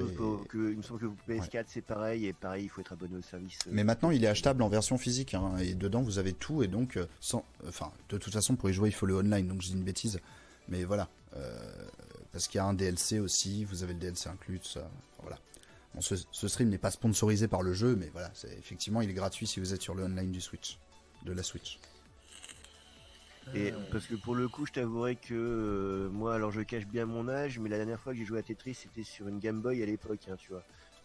Il me semble que pour PS4 c'est pareil, et pareil, il faut être abonné au service. Mais maintenant, il est achetable en version physique, hein, et dedans vous avez tout, et donc, de toute façon, pour y jouer, il faut le online, donc je dis une bêtise, mais voilà, parce qu'il y a un DLC aussi, vous avez le DLC inclus, tout ça, voilà. Bon, ce stream n'est pas sponsorisé par le jeu, mais voilà, effectivement, il est gratuit si vous êtes sur le online du Switch, de la Switch. Et parce que pour le coup, je t'avouerai que moi, alors je cache bien mon âge, mais la dernière fois que j'ai joué à Tetris, c'était sur une Game Boy à l'époque, hein, tu vois.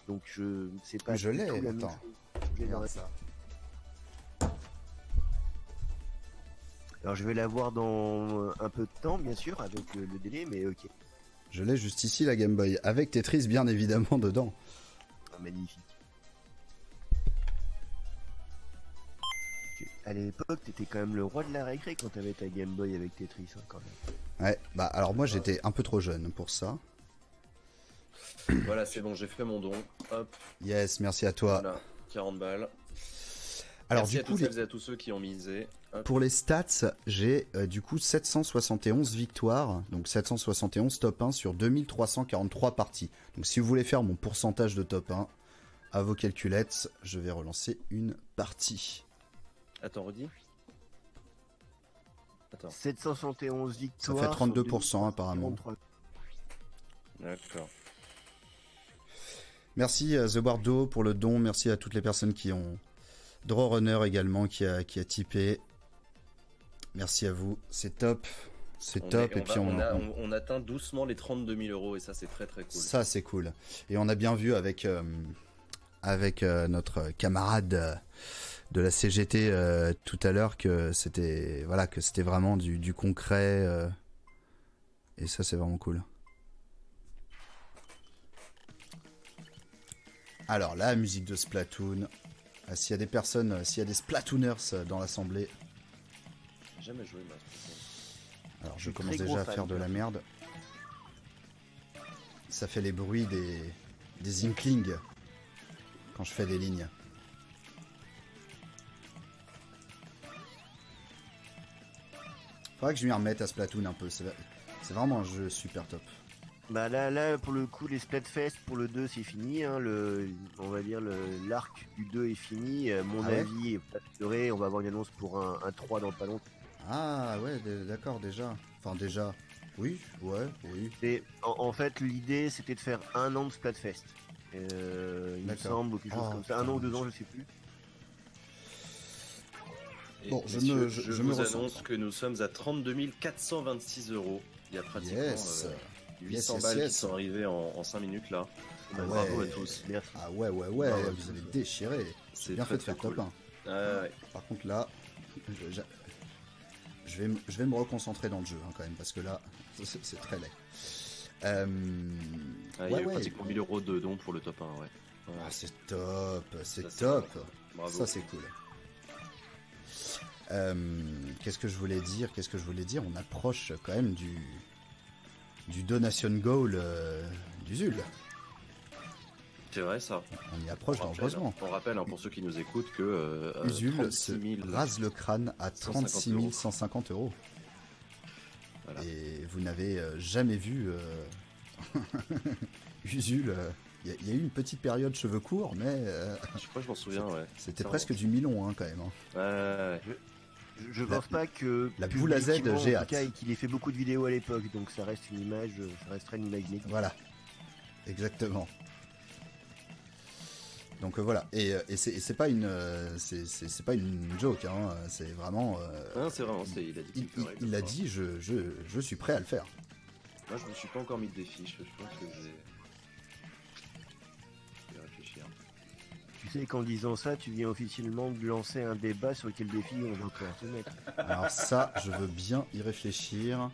Donc je sais pas. Je du l'ai, tout la même attends. chose. Je l'ai dans Regarde la- ça. Alors je vais la voir dans un peu de temps, bien sûr, avec le délai, mais ok. Je l'ai juste ici, la Game Boy, avec Tetris bien évidemment dedans. Ah, magnifique. À l'époque, t'étais quand même le roi de la récré quand t'avais ta Game Boy avec Tetris, hein, quand même. Ouais, bah alors moi j'étais un peu trop jeune pour ça. Voilà, c'est bon, j'ai fait mon don. Hop, Yes, merci à toi. voilà, 40 balles. Alors Merci du à coup, toutes celles et à tous ceux qui ont misé. Hop. pour les stats, j'ai du coup 771 victoires, donc 771 top 1 sur 2343 parties. Donc si vous voulez faire mon pourcentage de top 1, à vos calculettes, je vais relancer une partie. Attends, redis. Attends, 771 Ça victoires. fait 32% sur apparemment. 43. d'accord. Merci The Bardo pour le don, merci à toutes les personnes qui ont... Draw Runner également qui a typé. Merci à vous, c'est top. C'est top. Et puis on atteint doucement les 32 000 euros et ça c'est très très cool. Ça c'est cool. Et on a bien vu avec notre camarade de la CGT tout à l'heure que c'était vraiment du concret. Et ça c'est vraiment cool. Alors la musique de Splatoon. Ah, s'il y a des personnes, s'il y a des Splatooners dans l'assemblée. J'ai jamais joué moi. Alors je suis commence très déjà gros à faire fan, de la perso. merde. Ça fait les bruits des inklings quand je fais des lignes. Faudrait que je m'y remette à Splatoon un peu. C'est vraiment un jeu super top. Bah là, pour le coup, les Splatfest pour le 2 c'est fini, hein, on va dire l'arc du 2 est fini, mon Ah ouais avis est pas assuré, on va avoir une annonce pour un 3 dans pas longtemps. Ah ouais, d'accord déjà. Enfin déjà. Oui, ouais, oui. Et en fait, l'idée c'était de faire un an de Splatfest. Il me D'accord. semble, ou quelque chose Oh, comme ça, un putain, an ou 2 ans, je sais plus. Et Bon, je messieurs, me je me vous ressens. annonce que nous sommes à 32 426 euros. Il y a pratiquement Yes. 800 Yes, balles yes. qui sont arrivées en 5 minutes là. Ah Donc, ouais. bravo à tous. Merci. Ah ouais, Bravo vous à avez tous. déchiré. C'est C'est bien très, fait de faire très top cool. 1. Ouais. Par contre là, je vais me reconcentrer dans le jeu hein, quand même parce que là, c'est très laid. Ah, il y a Ouais, eu ouais. pratiquement 1000 euros de dons pour le top 1, ouais. Ouais. Ah, c'est top, c'est Ça, c'est top. vraiment cool. Bravo. Ça c'est cool. Qu'est-ce que je voulais dire On approche quand même du donation goal du Zul. C'est vrai ça. On y approche dangereusement. On rappelle hein, pour ceux qui nous écoutent que Usul 36 000... se rase le crâne à 150 36 150 euros. Voilà. Et vous n'avez jamais vu Usul. Il y a eu une petite période cheveux courts, mais Je crois que je m'en souviens, ouais. c'était Ça presque remonte. du milon hein, quand même. Hein. Ouais. Je pense pas que la boule à Z, publiquement, j'ai en tout hâte. cas, et qu'il ait fait beaucoup de vidéos à l'époque, donc ça reste une image, ça restera une image négative. Voilà, exactement. Donc voilà, et c'est pas une c'est pas une joke, hein. C'est vraiment. Non, c'est vraiment, il a dit qu'il ferait, il je a crois. dit, je suis prêt à le faire. Moi, je me suis pas encore mis de défi. Je pense que je vais réfléchir. Tu sais qu'en disant ça, tu viens officiellement de lancer un débat sur quel défi on va pouvoir te mettre. Alors ça, je veux bien y réfléchir.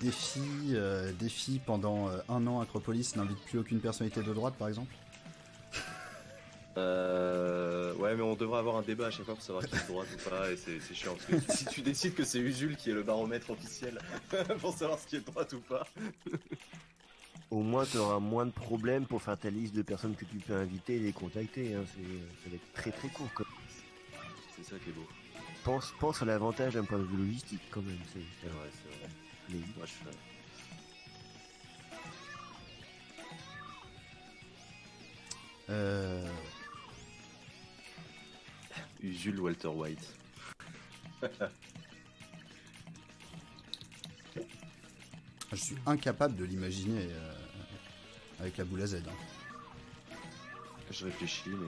Défi pendant un an, Acropolis n'invite plus aucune personnalité de droite, par exemple. Ouais, mais on devrait avoir un débat à chaque fois pour savoir qui est de droite ou pas, et c'est chiant parce que si tu décides que c'est Usul qui est le baromètre officiel pour savoir ce qui est de droite ou pas. Au moins, tu auras moins de problèmes pour faire ta liste de personnes que tu peux inviter et les contacter. Hein. Ça va être très très court. C'est ça qui est beau. Pense à l'avantage d'un point de vue logistique quand même. C'est vrai, c'est vrai. Mais Moi, je suis... Usul Walter White. Je suis incapable de l'imaginer avec la boule à Z. Hein. Je réfléchis, mais...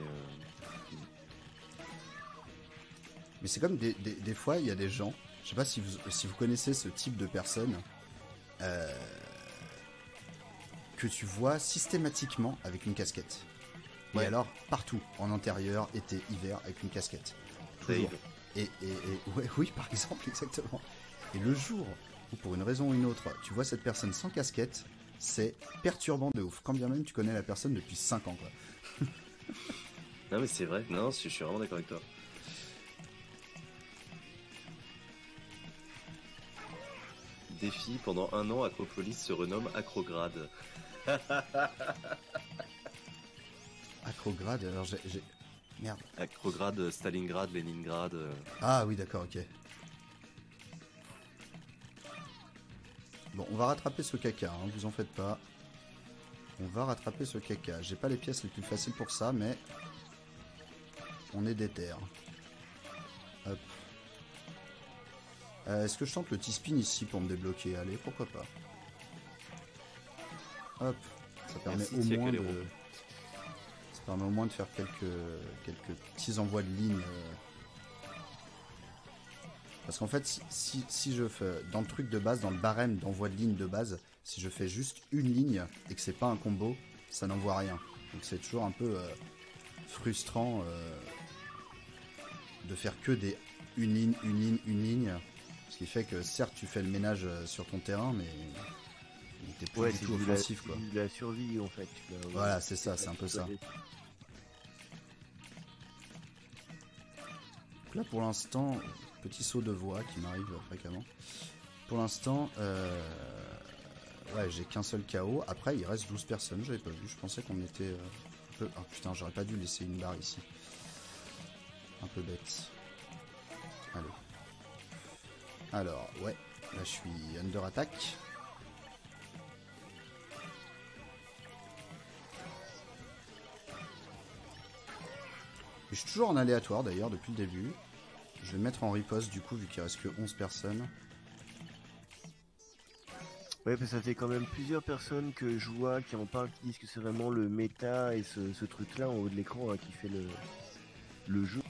Mais c'est comme des fois, il y a des gens, je sais pas si vous connaissez ce type de personnes, que tu vois systématiquement avec une casquette. Ouais. Et alors, partout, en intérieur, été, hiver, avec une casquette. Toujours. Dave. Ouais, oui, par exemple, exactement. Et le jour où, pour une raison ou une autre, tu vois cette personne sans casquette, c'est perturbant de ouf. Quand bien même tu connais la personne depuis 5 ans, quoi. Non mais c'est vrai, non, je suis vraiment d'accord avec toi. Défi, pendant 1 an, Acropolis se renomme Acrograd. Acrograd, alors j'ai... Merde. Acrograd, Stalingrad, Leningrad. Ah oui, d'accord, ok. Bon, on va rattraper ce caca, hein, vous en faites pas. On va rattraper ce caca. J'ai pas les pièces les plus faciles pour ça, mais... On est déter. Hop. Est-ce que je tente le T-spin ici pour me débloquer? Allez, pourquoi pas. Hop. Ça permet Merci, au Tia moins de... Calero. Ça permet au moins de faire quelques petits envois de ligne. Parce qu'en fait, si je fais dans le truc de base, dans le barème d'envoi de ligne de base, si je fais juste une ligne et que c'est pas un combo, ça n'envoie rien. Donc c'est toujours un peu frustrant de faire que des une ligne. Ce qui fait que certes tu fais le ménage sur ton terrain, mais t'es plus du tout offensif, quoi. C'est de la survie en fait. Voilà, c'est ça, c'est un peu ça. Donc là pour l'instant, petit saut de voix qui m'arrive fréquemment. Pour l'instant, ouais, j'ai qu'un seul KO. Après, il reste 12 personnes, j'avais pas vu. Je pensais qu'on était un peu... Oh putain, j'aurais pas dû laisser une barre ici. Un peu bête. Allez. Alors, ouais, là je suis under attack. Je suis toujours en aléatoire d'ailleurs depuis le début. Je vais mettre en riposte du coup vu qu'il reste que 11 personnes. Ouais, parce que ça fait quand même plusieurs personnes que je vois qui en parlent, qui disent que c'est vraiment le méta et ce truc-là en haut de l'écran hein, qui fait le jeu.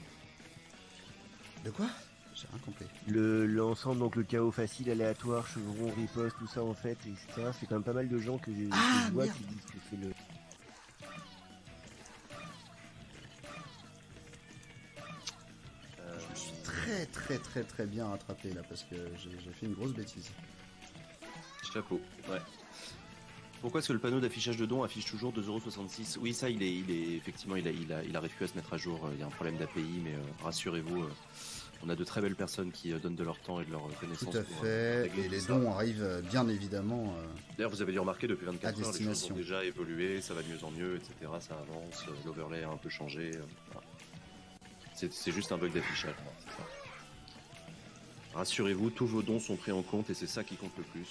De quoi? J'ai rien compris. L'ensemble, donc le chaos facile, aléatoire, chevron, riposte, tout ça en fait, etc. C'est quand même pas mal de gens que je vois merde. qui disent que c'est le... Je me suis très bien rattrapé là parce que j'ai fait une grosse bêtise. Chapeau, ouais. Pourquoi est-ce que le panneau d'affichage de dons affiche toujours 2,66 €? Oui, ça, il est effectivement, il arrive plus à se mettre à jour. Il y a un problème d'API, mais rassurez-vous, on a de très belles personnes qui donnent de leur temps et de leur connaissance. Tout à fait, et les dons arrivent bien évidemment. D'ailleurs, vous avez dû remarquer depuis 24 heures, les choses destination. ont déjà évolué, ça va de mieux en mieux, etc. Ça avance, l'overlay a un peu changé. Voilà. C'est juste un bug d'affichage, c'est ça. Rassurez-vous, tous vos dons sont pris en compte et c'est ça qui compte le plus.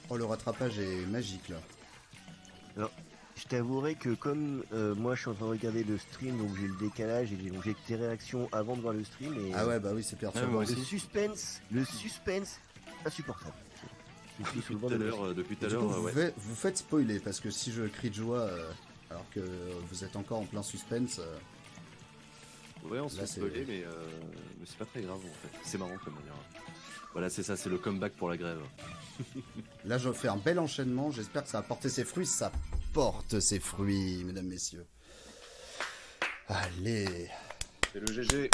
Oh, le rattrapage est magique là. Alors, je t'avouerai que comme moi je suis en train de regarder le stream, donc j'ai le décalage et donc j'ai tes réactions avant de voir le stream. Et Ah ouais, bah oui, c'est perturbant ouais, aussi. le suspense, insupportable. Depuis tout à l'heure, ouais. Vous faites spoiler parce que si je crie de joie alors que vous êtes encore en plein suspense. Ouais, on se là, fait spoiler, mais c'est pas très grave en fait. C'est marrant comme manière. Voilà, c'est ça, c'est le comeback pour la grève. Là, je fais un bel enchaînement. J'espère que ça va porter ses fruits. Ça porte ses fruits, mesdames, messieurs. Allez. C'est le GG.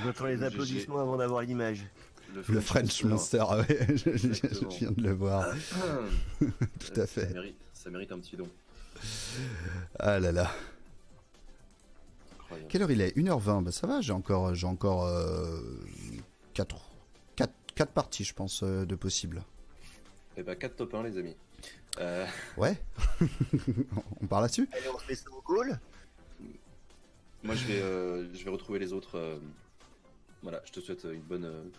J'entends les applaudissements avant d'avoir l'image. Le French Monster, ah ouais, je viens de le voir. Tout à fait. Ça mérite un petit don. Ah là là. Incroyable. Quelle heure il est? 1h20, bah ça va, j'ai encore 4 parties, je pense, de possibles. Et bah 4 top 1 les amis. Ouais. On part là-dessus? Allez, on se fait ça au goal. Moi je vais retrouver les autres. Voilà, je te souhaite une bonne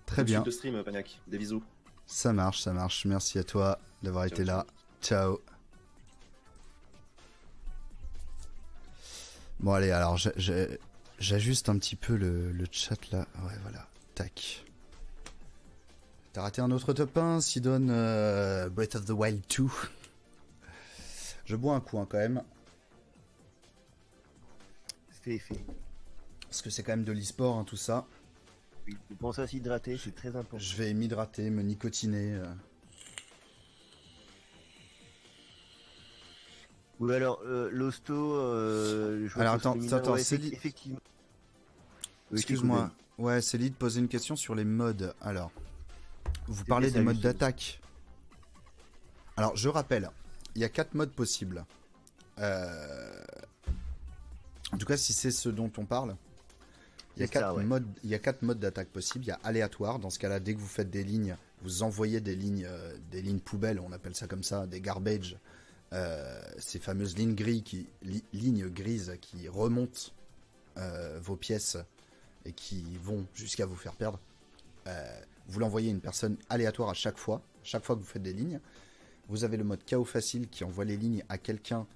Très bien. suite de stream, Pagnac. Des bisous. Ça marche. Merci à toi d'avoir été là. Ciao. Bon allez, alors j'ajuste un petit peu le chat là. Ouais, voilà. Tac. T'as raté un autre top 1, Sidon Breath of the Wild 2. Je bois un coup hein, quand même. C'est fait. Parce que c'est quand même de l'e-sport, hein, tout ça. Oui, vous pensez à s'hydrater, c'est très important. Je vais m'hydrater, me nicotiner. Oui, alors, l'hosto... Alors attends, Céline... effectivement. Oui, Excuse-moi. Ouais, Céline, poser une question sur les modes. Alors, vous parlez ça, des modes Lucille. d'attaque. Alors, je rappelle, il y a 4 modes possibles. En tout cas, si c'est ce dont on parle, il y a C'est ça, 4 ouais. modes, il y a 4 modes d'attaque possibles. Il y a aléatoire. Dans ce cas-là, dès que vous faites des lignes, vous envoyez des lignes poubelles, on appelle ça comme ça, des garbage. Ces fameuses lignes grises qui remontent vos pièces et qui vont jusqu'à vous faire perdre. Vous l'envoyez à une personne aléatoire à chaque fois que vous faites des lignes. Vous avez le mode chaos facile qui envoie les lignes à quelqu'un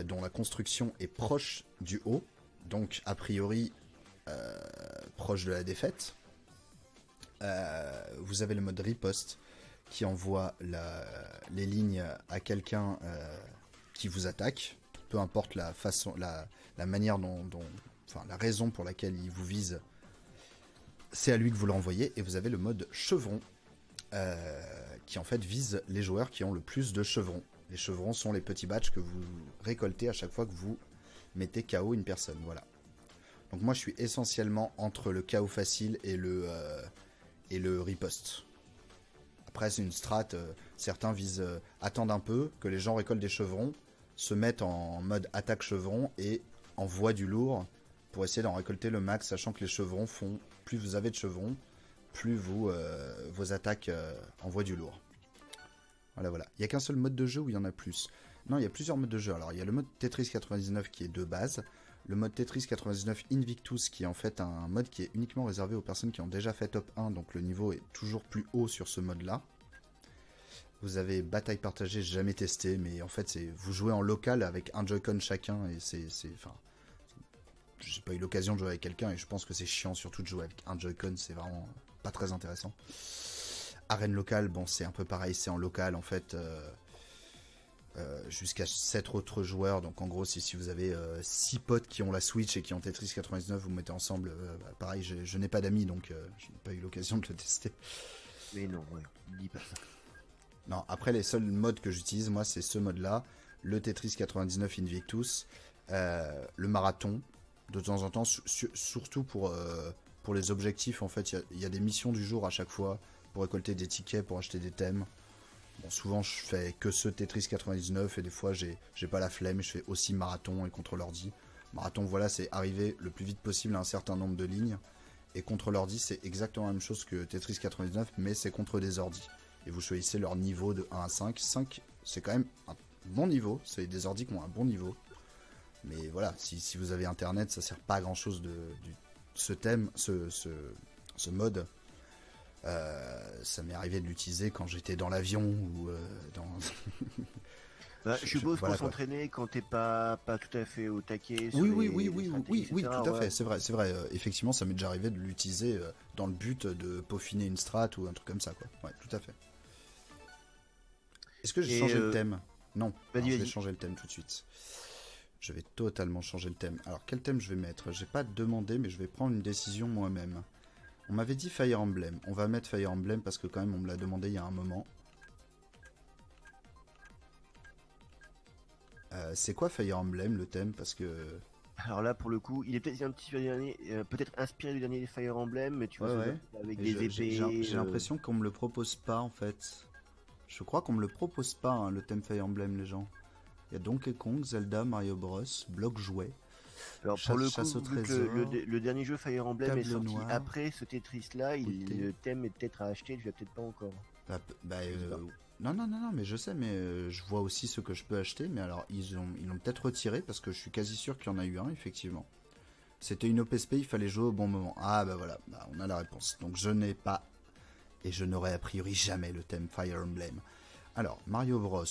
dont la construction est proche du haut, donc a priori proche de la défaite. Vous avez le mode riposte qui envoie les lignes à quelqu'un qui vous attaque, peu importe la façon, la manière enfin la raison pour laquelle il vous vise, c'est à lui que vous l'envoyez. Et vous avez le mode chevron qui en fait vise les joueurs qui ont le plus de chevrons. Les chevrons sont les petits badges que vous récoltez à chaque fois que vous mettez KO une personne. Voilà. Donc moi je suis essentiellement entre le KO facile et le riposte. Après c'est une strat, certains visent attendent un peu que les gens récoltent des chevrons, se mettent en mode attaque chevron et envoient du lourd pour essayer d'en récolter le max, sachant que les chevrons font, plus vous avez de chevrons, plus vos attaques envoient du lourd. Voilà. Il n'y a qu'un seul mode de jeu où il y en a plus. Non, il y a plusieurs modes de jeu. Alors il y a le mode Tetris 99 qui est de base, le mode Tetris 99 Invictus qui est en fait un mode qui est uniquement réservé aux personnes qui ont déjà fait top 1, donc le niveau est toujours plus haut sur ce mode-là. Vous avez Bataille partagée, jamais testé, mais en fait vous jouez en local avec un Joy-Con chacun et enfin, j'ai pas eu l'occasion de jouer avec quelqu'un et je pense que c'est chiant surtout de jouer avec un Joy-Con, c'est vraiment pas très intéressant. Arène locale, bon c'est un peu pareil, c'est en local en fait, jusqu'à 7 autres joueurs, donc en gros si vous avez 6 potes qui ont la Switch et qui ont Tetris 99, vous mettez ensemble, pareil je n'ai pas d'amis donc je n'ai pas eu l'occasion de le tester. Mais non, ouais, dis pas ça. Non, après les seuls modes que j'utilise, moi, c'est ce mode-là, le Tetris 99 Invictus, le marathon, de temps en temps, surtout pour les objectifs, en fait, il y a des missions du jour à chaque fois, pour récolter des tickets, pour acheter des thèmes. Bon, souvent, je fais que ce Tetris 99, et des fois, j'ai pas la flemme, je fais aussi marathon et contre l'ordi. Marathon, voilà, c'est arriver le plus vite possible à un certain nombre de lignes, et contre l'ordi, c'est exactement la même chose que Tetris 99, mais c'est contre des ordis. Et vous choisissez leur niveau de 1 à 5. 5, c'est quand même un bon niveau. C'est des ordi qui ont un bon niveau. Mais voilà, si vous avez internet, ça sert pas à grand chose de ce thème, ce mode. Ça m'est arrivé de l'utiliser quand j'étais dans l'avion ou dans. Je suppose voilà, pour s'entraîner quand t'es pas tout à fait au taquet. Oui, tout à fait, c'est vrai. Effectivement, ça m'est déjà arrivé de l'utiliser dans le but de peaufiner une strat ou un truc comme ça, quoi. Ouais, tout à fait. Est-ce que j'ai changé le thème? Non, je vais changer le thème tout de suite. Je vais totalement changer le thème. Alors, quel thème je vais mettre? J'ai pas demandé, mais je vais prendre une décision moi-même. On m'avait dit Fire Emblem. On va mettre Fire Emblem parce que quand même, on me l'a demandé il y a un moment. C'est quoi Fire Emblem, le thème? Parce que... Alors là, pour le coup, il est peut-être un petit peu peut-être inspiré du dernier Fire Emblem, mais tu vois, ouais. avec des épées. J'ai l'impression qu'on me le propose pas, en fait. Je crois qu'on me le propose pas, hein, le thème Fire Emblem, les gens. Il y a Donkey Kong, Zelda, Mario Bros, Bloc Jouet. Alors pour le coup, vu que le dernier jeu Fire Emblem est sorti noir, après ce Tetris-là, le thème est peut-être à acheter, je l'ai peut-être pas encore. Non, mais je sais, mais je vois aussi ce que je peux acheter, mais alors ils l'ont peut-être retiré parce que je suis quasi sûr qu'il y en a eu un, effectivement. C'était une OPSP, il fallait jouer au bon moment. Ah bah voilà, on a la réponse. Donc je n'ai pas, et je n'aurai a priori jamais le thème Fire Emblem. Alors, Mario Bros.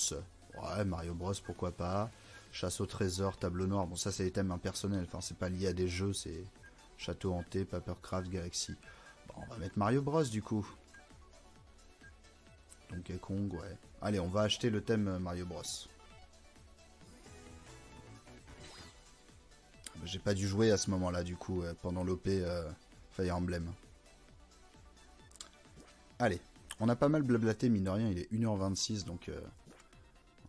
Ouais, Mario Bros, pourquoi pas. Chasse au trésor, tableau noir, bon ça c'est des thèmes impersonnels, enfin c'est pas lié à des jeux, c'est Château hanté, Papercraft, Galaxy. Bon, on va mettre Mario Bros du coup. Donkey Kong, ouais. Allez, on va acheter le thème Mario Bros. j'ai pas dû jouer à ce moment-là, du coup, pendant l'OP Fire Emblem. Allez, on a pas mal blablaté, mine de rien, il est 1h26, donc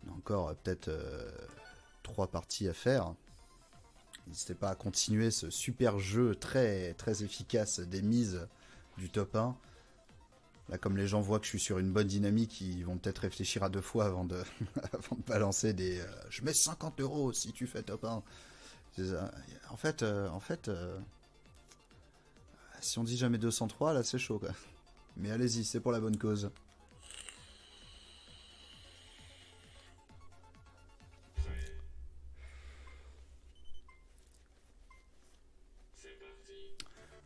on a encore peut-être 3 parties à faire. N'hésitez pas à continuer ce super jeu très, très efficace des mises du top 1. Là, comme les gens voient que je suis sur une bonne dynamique, ils vont peut-être réfléchir à 2 fois avant de, avant de balancer des... je mets 50 € si tu fais top 1. En fait, si on dit jamais 203, là c'est chaud quoi. Mais allez-y, c'est pour la bonne cause.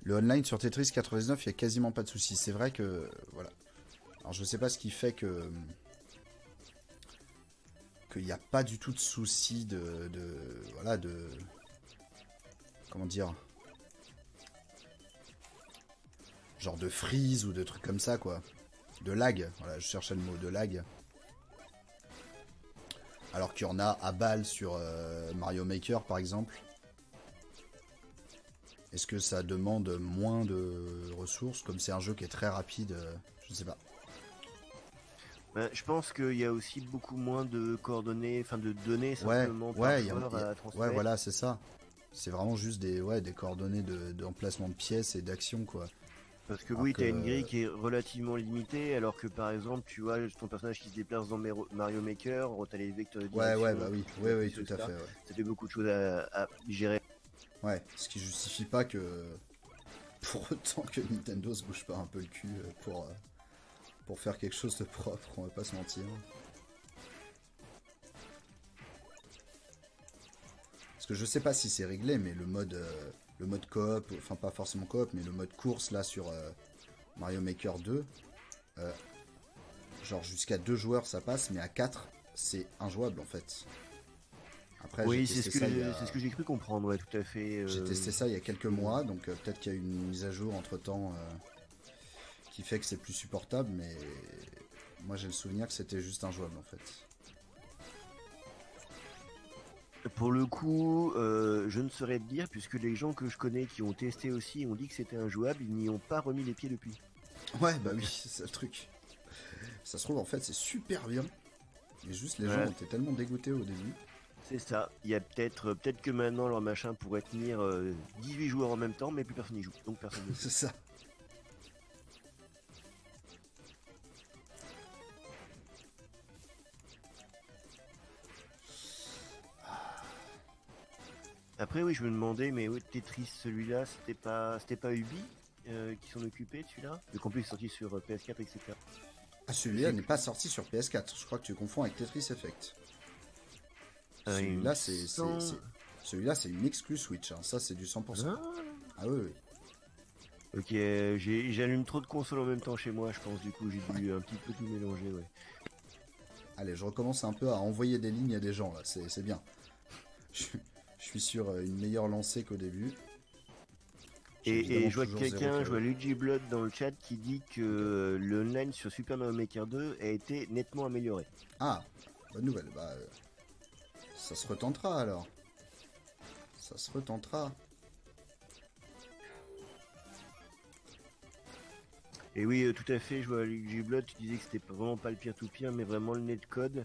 Le online sur Tetris 99, il n'y a quasiment pas de soucis. C'est vrai que... Voilà. Alors je sais pas ce qui fait que... qu'il n'y a pas du tout de soucis voilà, de... Comment dire, genre de freeze ou de trucs comme ça, quoi. De lag. Voilà, je cherchais le mot de lag. Alors qu'il y en a à balle sur Mario Maker, par exemple. Est-ce que ça demande moins de ressources, comme c'est un jeu qui est très rapide, je ne sais pas. Bah, je pense qu'il y a aussi beaucoup moins de coordonnées, enfin de données simplement par joueur à transférer. Ouais, voilà, c'est ça. C'est vraiment juste des coordonnées d'emplacement de pièces et d'action, quoi. Parce que oui, t'as une grille qui est relativement limitée, alors que par exemple, tu vois, ton personnage qui se déplace dans Mario Maker, t'as les vecteurs de direction. Ouais, bah oui, tout à fait. Ouais. Ça fait beaucoup de choses à gérer. Ouais, ce qui justifie pas que... Pour autant que Nintendo se bouge pas un peu le cul pour faire quelque chose de propre, on va pas se mentir. Parce que je sais pas si c'est réglé, mais le mode coop, enfin pas forcément coop, mais le mode course là sur Mario Maker 2, genre jusqu'à 2 joueurs ça passe, mais à 4 c'est injouable en fait. Après, oui, c'est ce que j'ai cru comprendre, ouais, tout à fait. J'ai testé ça il y a quelques mois, donc peut-être qu'il y a eu une mise à jour entre temps qui fait que c'est plus supportable, mais moi j'ai le souvenir que c'était juste injouable en fait. Pour le coup, je ne saurais te dire, puisque les gens que je connais qui ont testé aussi ont dit que c'était injouable, ils n'y ont pas remis les pieds depuis. Ouais, bah oui, c'est le truc. Ça se trouve, en fait, c'est super bien. Mais juste, les gens étaient tellement dégoûtés au début. C'est ça. Il y a peut-être que maintenant, leur machin pourrait tenir 18 joueurs en même temps, mais plus personne n'y joue. Donc personne ne C'est ça. Après, oui, je me demandais, mais oui, Tetris, celui-là, c'était pas Ubi qui s'en occupait de celui-là? Le complet est sorti sur PS4, etc. Ah, celui-là n'est pas sorti sur PS4. Je crois que tu confonds avec Tetris Effect. Celui-là, c'est une exclue Switch. Hein. Ça, c'est du 100%. Ah oui, oui. Ok, j'allume trop de consoles en même temps chez moi, je pense. Du coup, j'ai dû un petit peu tout mélanger, ouais. Allez, je recommence un peu à envoyer des lignes à des gens, là. C'est bien. Je suis sur une meilleure lancée qu'au début. Et je vois quelqu'un, je vois Luigi Blood dans le chat qui dit que le online sur Super Mario Maker 2 a été nettement amélioré. Ah, bonne nouvelle. Bah, ça se retentera alors. Ça se retentera. Et oui, tout à fait, je vois Luigi Blood, tu disais que c'était vraiment pas le peer-to-peer, mais vraiment le netcode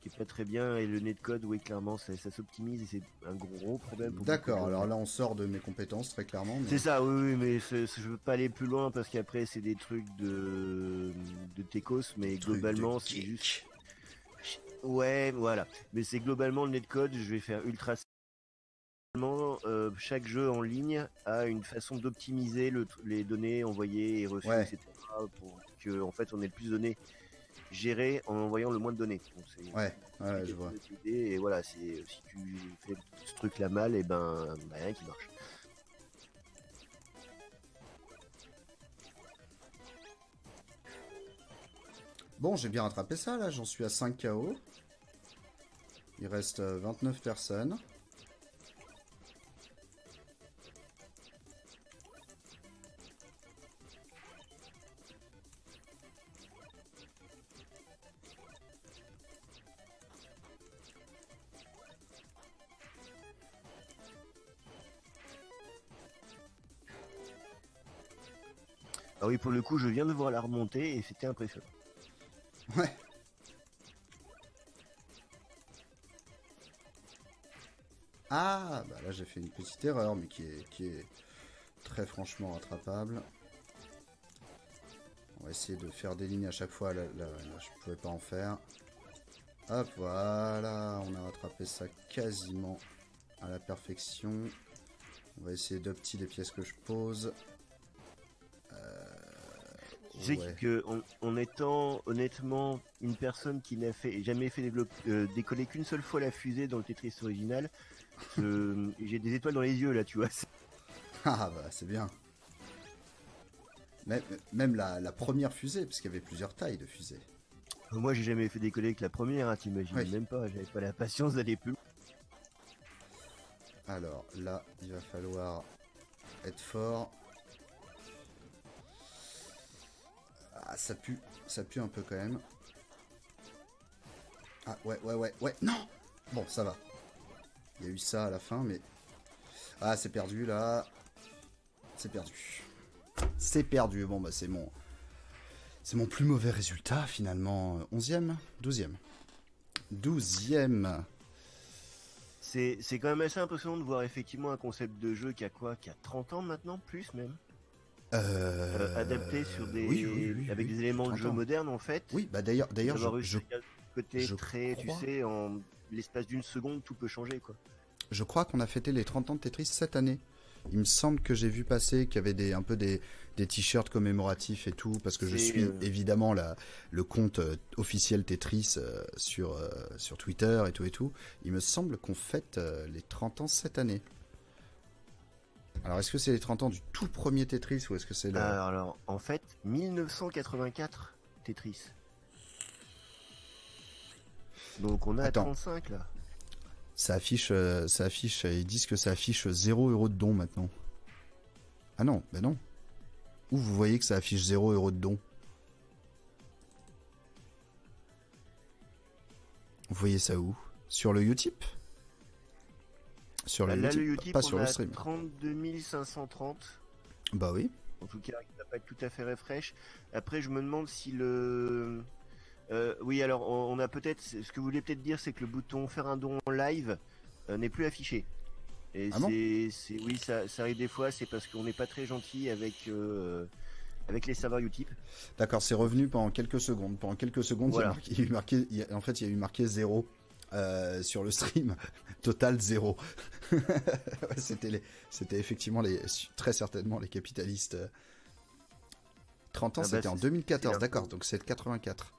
qui est pas très bien, et le netcode, oui, clairement, ça s'optimise et c'est un gros problème. D'accord, alors là on sort de mes compétences très clairement. Mais... C'est ça, oui, mais je veux pas aller plus loin parce qu'après c'est des trucs de Techos, mais globalement c'est juste... Ouais, voilà, mais c'est globalement le netcode, je vais faire ultra... chaque jeu en ligne a une façon d'optimiser les données envoyées et reçues, etc. pour que en fait on ait le plus de données gérées en envoyant le moins de données. Donc, je vois. Et voilà, si tu fais ce truc là mal, et ben rien qui marche. Bon, j'ai bien rattrapé ça là, j'en suis à 5 KO. Il reste 29 personnes. Ah oui, pour le coup, je viens de voir la remontée et c'était impressionnant. Ouais. Ah, bah là j'ai fait une petite erreur, mais qui est très franchement rattrapable. On va essayer de faire des lignes à chaque fois. Là, je pouvais pas en faire. Hop, voilà. On a rattrapé ça quasiment à la perfection. On va essayer d'opti les pièces que je pose. Tu sais que en étant honnêtement une personne qui n'a jamais fait décoller qu'une seule fois la fusée dans le Tetris original, j'ai des étoiles dans les yeux là, tu vois. Ah bah c'est bien. Même la première fusée, parce qu'il y avait plusieurs tailles de fusées. Moi j'ai jamais fait décoller que la première, hein, t'imagines même pas, j'avais pas la patience d'aller plus loin. Alors là, il va falloir être fort. Ah, ça pue un peu quand même. Ah ouais, non. Bon, ça va. Il y a eu ça à la fin, mais... Ah, c'est perdu, là. C'est perdu. C'est perdu. Bon, bah, c'est mon plus mauvais résultat, finalement. 11e 12e 12e. C'est quand même assez impressionnant de voir effectivement un concept de jeu qui a 30 ans maintenant, plus même. Adapté sur avec des éléments de jeu modernes en fait. Oui, bah d'ailleurs, côté très, tu sais, en l'espace d'une seconde, tout peut changer quoi. Je crois qu'on a fêté les 30 ans de Tetris cette année. Il me semble que j'ai vu passer qu'il y avait un peu des t-shirts commémoratifs et tout, parce que je suis évidemment le compte officiel Tetris sur Twitter et tout. Il me semble qu'on fête les 30 ans cette année. Alors, est-ce que c'est les 30 ans du tout premier Tetris ou est-ce que c'est le... Alors, en fait, 1984 Tetris. Donc on a 35 là. Ça affiche, ils disent que ça affiche 0 € de don maintenant. Ah non, ben non. Où vous voyez que ça affiche 0 € de don? Vous voyez ça où? Sur le Utip? Sur le là, Utip, le Utip, pas sur le stream. 32 530. Bah oui. En tout cas, il va pas être tout à fait refresh. Après, je me demande si le... oui, alors on a peut-être... Ce que vous voulez peut-être dire, c'est que le bouton faire un don en live n'est plus affiché. Et oui, ça arrive des fois, c'est parce qu'on n'est pas très gentil avec les serveurs Utip. D'accord, c'est revenu pendant quelques secondes. Pendant quelques secondes, voilà. il y a eu marqué 0 sur le stream. Total 0. C'était effectivement très certainement les capitalistes. 30 ans, c'était en 2014, d'accord, donc c'est 84.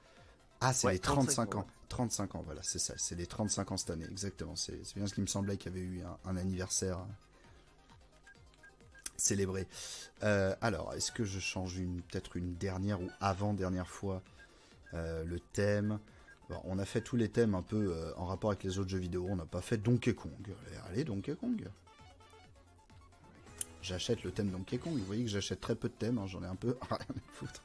Ah, c'est les 35 ans. 35 ans, voilà, c'est ça. C'est les 35 ans cette année, exactement. C'est bien ce qui me semblait qu'il y avait eu un anniversaire célébré. Alors, est-ce que je change peut-être une dernière ou avant-dernière fois le thème? Bon, on a fait tous les thèmes un peu en rapport avec les autres jeux vidéo. On n'a pas fait Donkey Kong. Allez, Donkey Kong. J'achète le thème Donkey Kong. Vous voyez que j'achète très peu de thèmes. Hein, j'en ai un peu rien à foutre.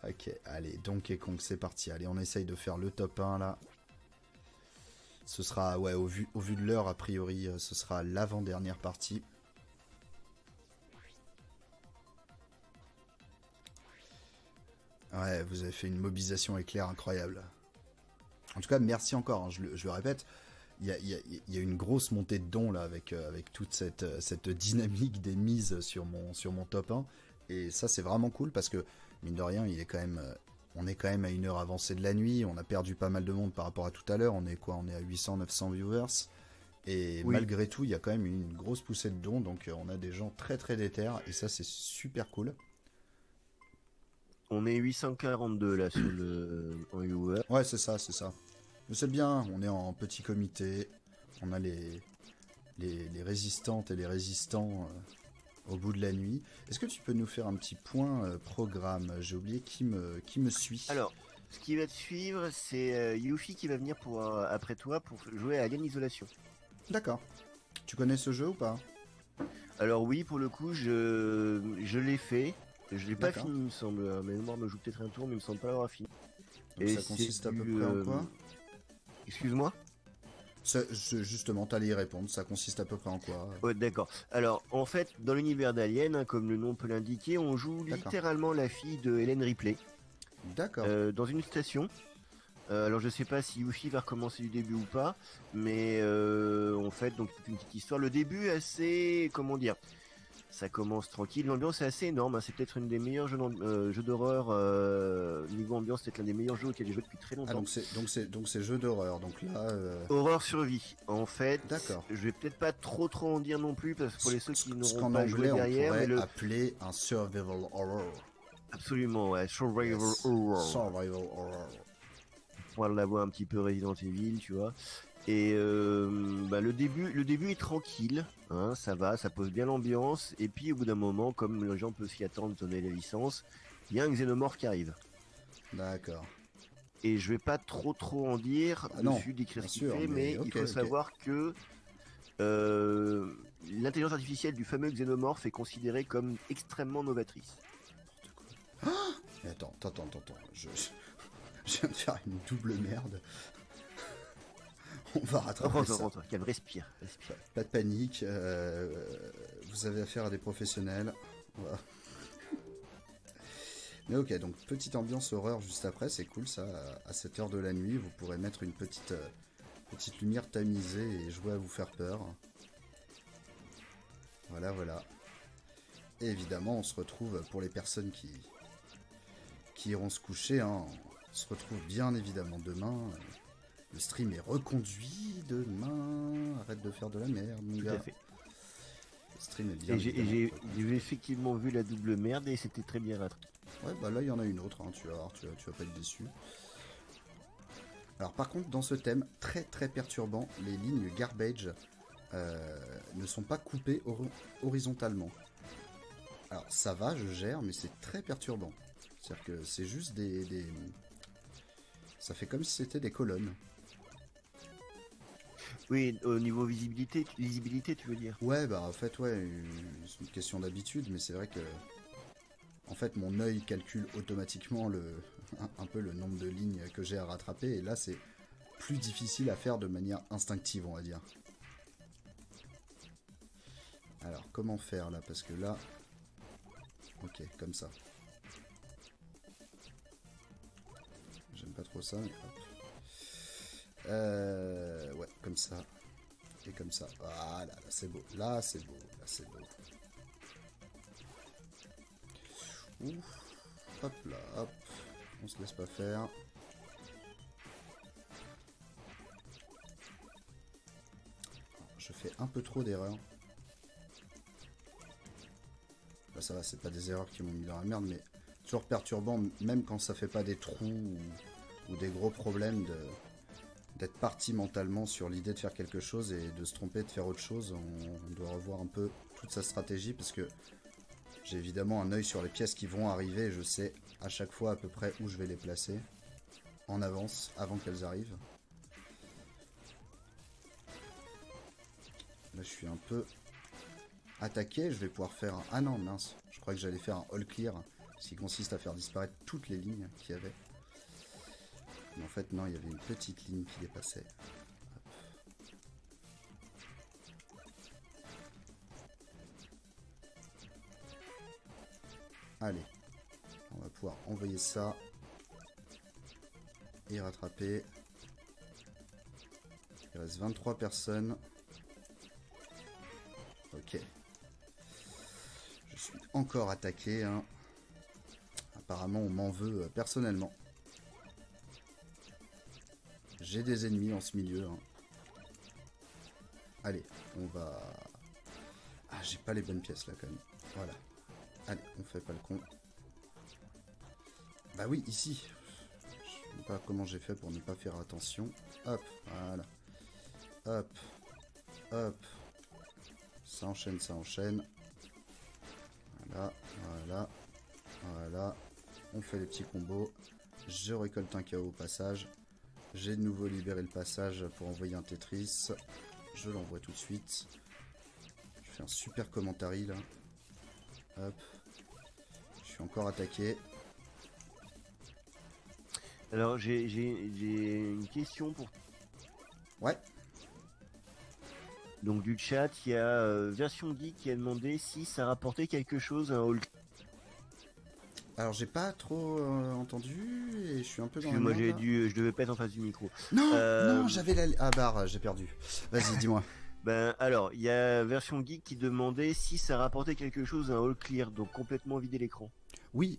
Ok, allez, Donkey Kong, c'est parti. Allez, on essaye de faire le top 1 là. Ce sera, ouais, au vu de l'heure, a priori, ce sera l'avant-dernière partie. Ouais, vous avez fait une mobilisation éclair incroyable. En tout cas, merci encore, hein, je le répète. Il y a une grosse montée de dons là avec toute cette dynamique des mises sur mon top 1. Et ça, c'est vraiment cool parce que, mine de rien, on est quand même à une heure avancée de la nuit. On a perdu pas mal de monde par rapport à tout à l'heure. On est à 800-900 viewers. Et oui, malgré tout, il y a quand même une grosse poussée de dons. Donc, on a des gens très très déter. Et ça, c'est super cool. On est 842 là sur le viewer. Ouais, c'est ça. Mais c'est bien, on est en petit comité. On a les résistantes et les résistants au bout de la nuit. Est-ce que tu peux nous faire un petit point programme? J'ai oublié qui me suit. Alors, ce qui va te suivre, c'est Yuffie qui va venir après toi pour jouer à Alien Isolation. D'accord. Tu connais ce jeu ou pas? Alors oui, pour le coup, je l'ai fait. Je l'ai pas fini, il me semble. Ma mémoire me joue peut-être un tour, mais il me semble pas l'avoir fini. Donc et ça consiste à peu près en quoi? Excuse-moi? Justement, t'allais y répondre, ça consiste à peu près en quoi? Ouais, d'accord. Alors, en fait, dans l'univers d'Alien, hein, comme le nom peut l'indiquer, on joue D'accord. littéralement la fille de Hélène Ripley D'accord. dans une station. Alors, je sais pas si Yuffie va recommencer du début ou pas, mais en fait, donc toute une petite histoire. Le début est assez, comment dire, ça commence tranquille. L'ambiance est assez énorme. Hein. C'est peut-être une des meilleurs jeux d'horreur niveau ambiance, c'est l'un des meilleurs jeux auxquels j'ai joué depuis très Ah, longtemps. donc c'est jeu d'horreur. Donc là. Horreur survie. En fait, D'accord. je vais peut-être pas trop en dire non plus parce que pour les ceux qui Ce n'auront qu'en pas joué anglais on derrière, pourrait mais appeler un survival horror. absolument, ouais, survival Yes. horror. Survival horror. Pour l'avoir un petit peu Resident Evil, tu vois. Et le début est tranquille, hein, ça va, ça pose bien l'ambiance. Et puis au bout d'un moment, comme les gens peuvent s'y attendre, donner la licence, il y a un xénomorphe qui arrive. D'accord. Et je vais pas trop en dire dessus, décrire bien ce qu'il sûr, fait, mais ok, il faut savoir que l'intelligence artificielle du fameux xénomorphe est considérée comme extrêmement novatrice. Mais attends. Je viens de faire une double merde. On va rattraper ça. Rentre, calme, respire. Pas de panique. Vous avez affaire à des professionnels. Voilà. Mais ok, donc petite ambiance horreur juste après, c'est cool ça. À cette heure de la nuit, vous pourrez mettre une petite lumière tamisée et jouer à vous faire peur. Voilà. Et évidemment, on se retrouve pour les personnes qui iront se coucher. Hein, on se retrouve bien évidemment demain. Le stream est reconduit demain. Arrête de faire de la merde, mon gars. Tout à fait. Le stream est bien. Et j'ai effectivement vu la double merde et c'était très bien rattrapé. Ouais, bah là il y en a une autre, hein, tu vas voir, tu vas pas être déçu. Alors par contre, dans ce thème très perturbant, les lignes garbage ne sont pas coupées horizontalement. Alors ça va, je gère, mais c'est très perturbant. C'est-à-dire que c'est juste des... Ça fait comme si c'était des colonnes. Oui, au niveau lisibilité, tu veux dire? Ouais, bah en fait, ouais, c'est une question d'habitude, mais c'est vrai que... En fait, mon œil calcule automatiquement un peu le nombre de lignes que j'ai à rattraper, et là, c'est plus difficile à faire de manière instinctive, on va dire. Alors, comment faire, là? Parce que là... Ok, comme ça. J'aime pas trop ça, mais hop. Ouais, comme ça. Et comme ça. Voilà, là, c'est beau. Là, c'est beau. Ouf. Hop là, hop. On se laisse pas faire. Je fais un peu trop d'erreurs. Là ça va, c'est pas des erreurs qui m'ont mis dans la merde, mais toujours perturbant, même quand ça fait pas des trous ou des gros problèmes d'être parti mentalement sur l'idée de faire quelque chose et de se tromper, de faire autre chose. On doit revoir un peu toute sa stratégie parce que j'ai évidemment un œil sur les pièces qui vont arriver et je sais à chaque fois à peu près où je vais les placer en avance avant qu'elles arrivent. Là je suis un peu attaqué, je vais pouvoir faire un... Ah non mince, je crois que j'allais faire un all clear, ce qui consiste à faire disparaître toutes les lignes qu'il y avait. Mais en fait non, il y avait une petite ligne qui dépassait. Allez, on va pouvoir envoyer ça et rattraper. Il reste 23 personnes. Ok. Je suis encore attaqué. Hein. Apparemment, on m'en veut personnellement. J'ai des ennemis en ce milieu. Hein. Allez, on va... Ah, j'ai pas les bonnes pièces là quand même. Voilà. Allez, on fait pas le con. Bah oui, ici. Je sais pas comment j'ai fait pour ne pas faire attention. Hop, voilà. Hop, hop. Ça enchaîne, ça enchaîne. Voilà. On fait les petits combos. Je récolte un KO au passage. J'ai de nouveau libéré le passage pour envoyer un Tetris. Je l'envoie tout de suite. Je fais un super commentary là. Hop. Je suis encore attaqué. Alors j'ai une question pour... Ouais. Donc du chat, il y a Version Geek qui a demandé si ça rapportait quelque chose à un haul. Alors j'ai pas trop entendu et je suis un peu dans la Excuse-moi, merde, là. je devais pas être en face du micro. Non, Euh, non, j'avais la... Ah bah, j'ai perdu. Vas-y, dis-moi. Ben alors, il y a Version Geek qui demandait si ça rapportait quelque chose à un all clear, donc complètement vider l'écran. Oui,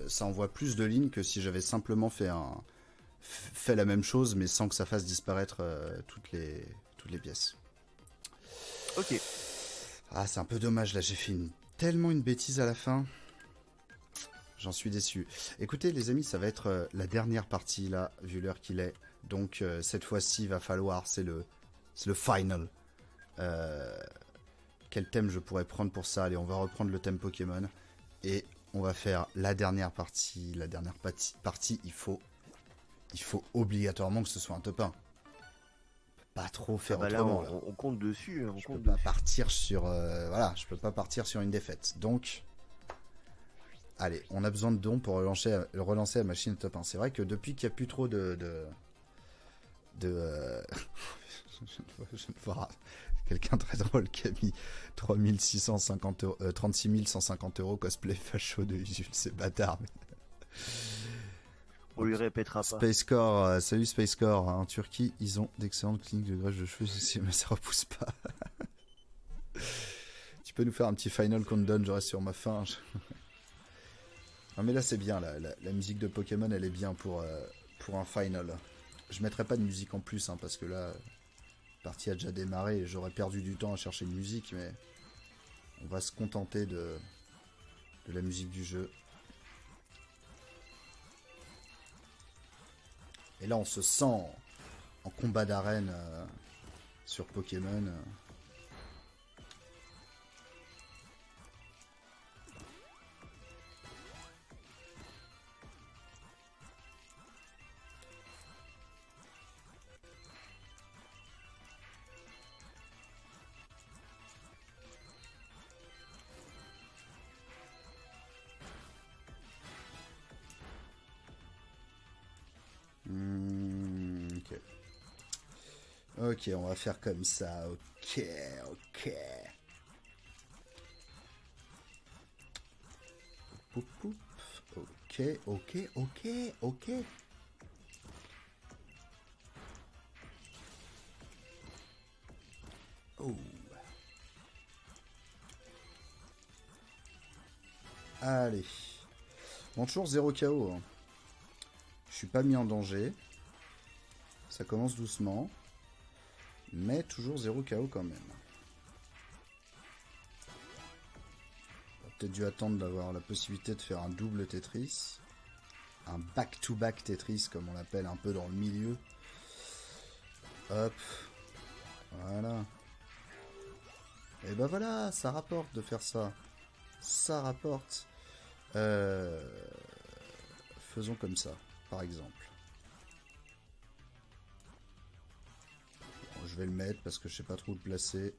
ça envoie plus de lignes que si j'avais simplement fait la même chose, mais sans que ça fasse disparaître toutes les pièces. Ok. Ah, c'est un peu dommage, là, j'ai fait tellement une bêtise à la fin. J'en suis déçu. Écoutez, les amis, ça va être la dernière partie, là, vu l'heure qu'il est. Donc, cette fois-ci, il va falloir, c'est le final. Quel thème je pourrais prendre pour ça? Allez, on va reprendre le thème Pokémon. Et on va faire la dernière partie. La dernière partie, il faut obligatoirement que ce soit un top 1. Pas trop faire Là, autrement. Là. on compte dessus. Je peux pas partir sur voilà, je peux pas partir sur une défaite. Donc allez, on a besoin de dons pour relancer la machine top 1. C'est vrai que depuis qu'il n'y a plus trop de je ne vois quelqu'un très drôle qui a mis 3650 euros, 36 150 euros cosplay facho de Usul, c'est bâtard. Mais... On lui répétera pas. Spacecore, salut Spacecore. En Turquie, ils ont d'excellentes cliniques de greffe de cheveux ici, mais ça repousse pas. Tu peux nous faire un petit final countdown, je reste sur ma faim. Non mais là c'est bien, la musique de Pokémon elle est bien pour un final. Je mettrai pas de musique en plus, hein, parce que là, la partie a déjà démarré et j'aurais perdu du temps à chercher une musique, mais on va se contenter de la musique du jeu. Et là on se sent en combat d'arène sur Pokémon. Ok. Ok, on va faire comme ça. Ok, ok. Poup, poup. Ok, ok, ok, ok. Oh. Allez. Bon, toujours 0 KO. Hein. Je suis pas mis en danger. Ça commence doucement. Mais toujours 0 KO quand même. On a peut-être dû attendre d'avoir la possibilité de faire un double Tetris. Un back-to-back Tetris comme on l'appelle un peu dans le milieu. Hop. Voilà. Et ben voilà, ça rapporte de faire ça. Ça rapporte. Faisons comme ça, par exemple. Bon, je vais le mettre parce que je sais pas trop où le placer.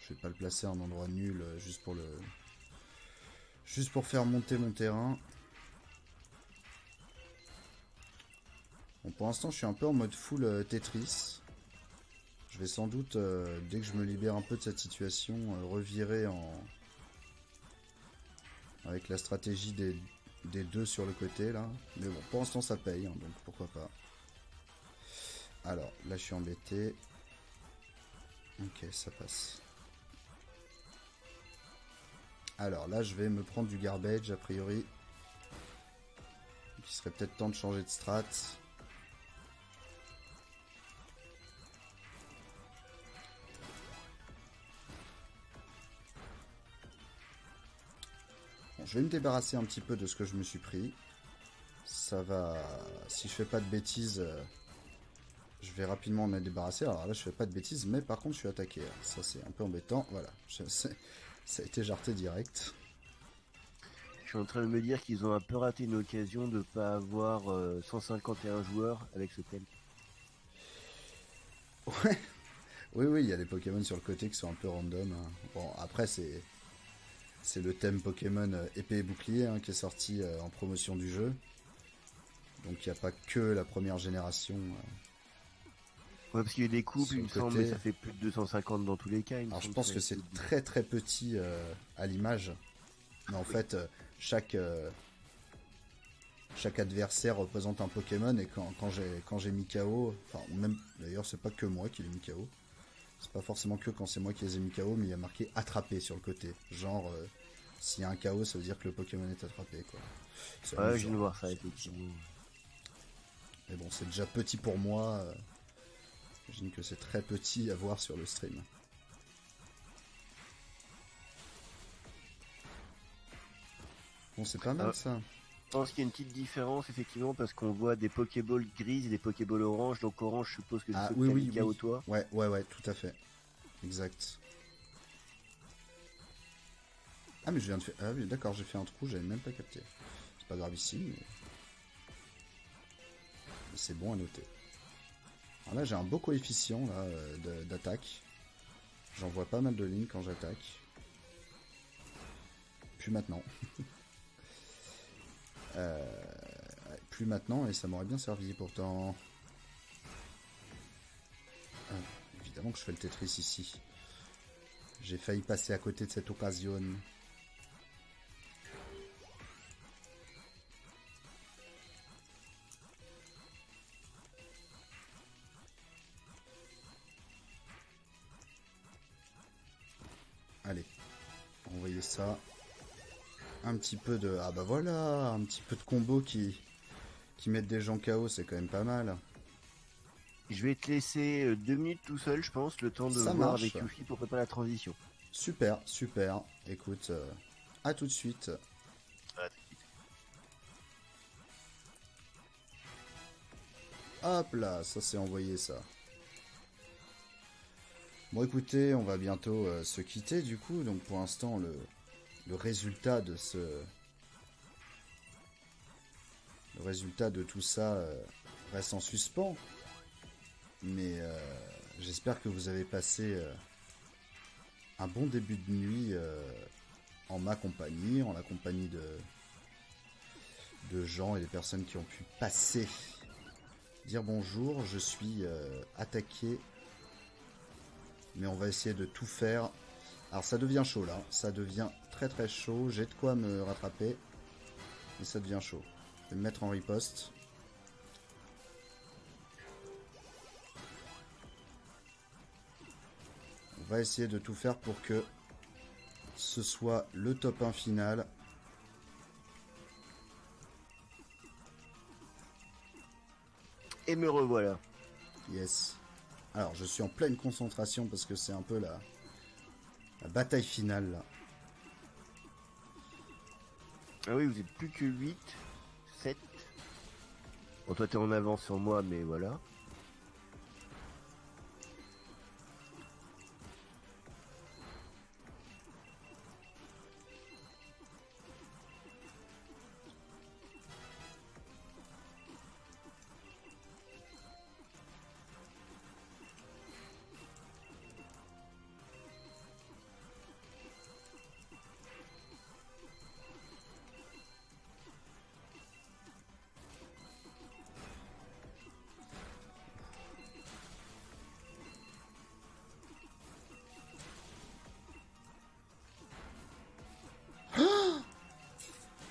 Je vais pas le placer à un endroit nul juste pour faire monter mon terrain. Bon, pour l'instant, je suis un peu en mode full Tetris. Je vais sans doute, dès que je me libère un peu de cette situation, revirer avec la stratégie des deux sur le côté là. Mais bon, pour l'instant ça paye, hein, donc pourquoi pas. Alors, là je suis embêté. Ok, ça passe. Alors là je vais me prendre du garbage a priori. Il serait peut-être temps de changer de strat. Bon, je vais me débarrasser un petit peu de ce que je me suis pris. Ça va... Si je fais pas de bêtises, je vais rapidement m'en débarrasser. Alors là, je fais pas de bêtises, mais par contre, je suis attaqué. Ça, c'est un peu embêtant. Voilà. Ça a été jarté direct. Je suis en train de me dire qu'ils ont un peu raté une occasion de pas avoir 151 joueurs avec ce thème. Ouais. Oui, il y a les Pokémon sur le côté qui sont un peu random. Hein. Bon, après, c'est le thème Pokémon épée et bouclier hein, qui est sorti en promotion du jeu. Donc il n'y a pas que la première génération Ouais, parce qu'il y a des coupes, Sur il le me semble, côté. mais ça fait plus de 250 dans tous les cas. Il me Alors je semble, pense ça que va c'est être- très très petit à l'image. Mais en fait, chaque, chaque adversaire représente un Pokémon et quand j'ai mis KO, enfin même d'ailleurs c'est pas que moi qui l'ai mis KO. C'est pas forcément que quand c'est moi qui les ai mis KO, mais il y a marqué attrapé sur le côté. Genre s'il y a un KO, ça veut dire que le Pokémon est attrapé quoi. C'est Ouais, je amusant, viens de voir ça, c'est effectivement. amusant. Mais bon, c'est déjà petit pour moi. J'imagine que c'est très petit à voir sur le stream. Bon, c'est pas mal Ah. ça. Je pense qu'il y a une petite différence, effectivement, parce qu'on voit des Pokéballs grises et des Pokéballs orange. Donc orange, je suppose que c'est Ah ceux oui, que t'as oui, mis KO oui. toi. Ouais, tout à fait. Exact. Ah mais je viens de faire... Ah oui, d'accord, j'ai fait un trou, j'avais même pas capté. C'est pas grave ici, mais c'est bon à noter. Alors là, j'ai un beau coefficient là d'attaque. J'envoie pas mal de lignes quand j'attaque. Plus maintenant. Plus maintenant, et ça m'aurait bien servi pourtant. Ah, évidemment que je fais le Tetris ici. J'ai failli passer à côté de cette occasion. Allez, envoyer ça. Un petit peu de... Ah bah voilà, un petit peu de combo qui mettent des gens KO, c'est quand même pas mal. Je vais te laisser 2 minutes tout seul, je pense, le temps de Ça voir marche. avec Yuffie pour préparer la transition. Super, super. Écoute, à tout de suite. Hop là, ça c'est envoyé ça. Bon écoutez, on va bientôt se quitter du coup, donc pour l'instant le résultat de ce... Le résultat de tout ça reste en suspens. Mais j'espère que vous avez passé un bon début de nuit en ma compagnie, en la compagnie de gens et des personnes qui ont pu passer. Dire bonjour, je suis attaqué. Mais on va essayer de tout faire. Alors ça devient chaud là, ça devient très très chaud. J'ai de quoi me rattraper. Mais ça devient chaud. Je vais me mettre en riposte. On va essayer de tout faire pour que ce soit le top 1 final. Et me revoilà. Yes. Alors je suis en pleine concentration parce que c'est un peu la bataille finale là. Ah oui, vous êtes plus que 8, 7. Bon, toi t'es en avance sur moi, mais voilà.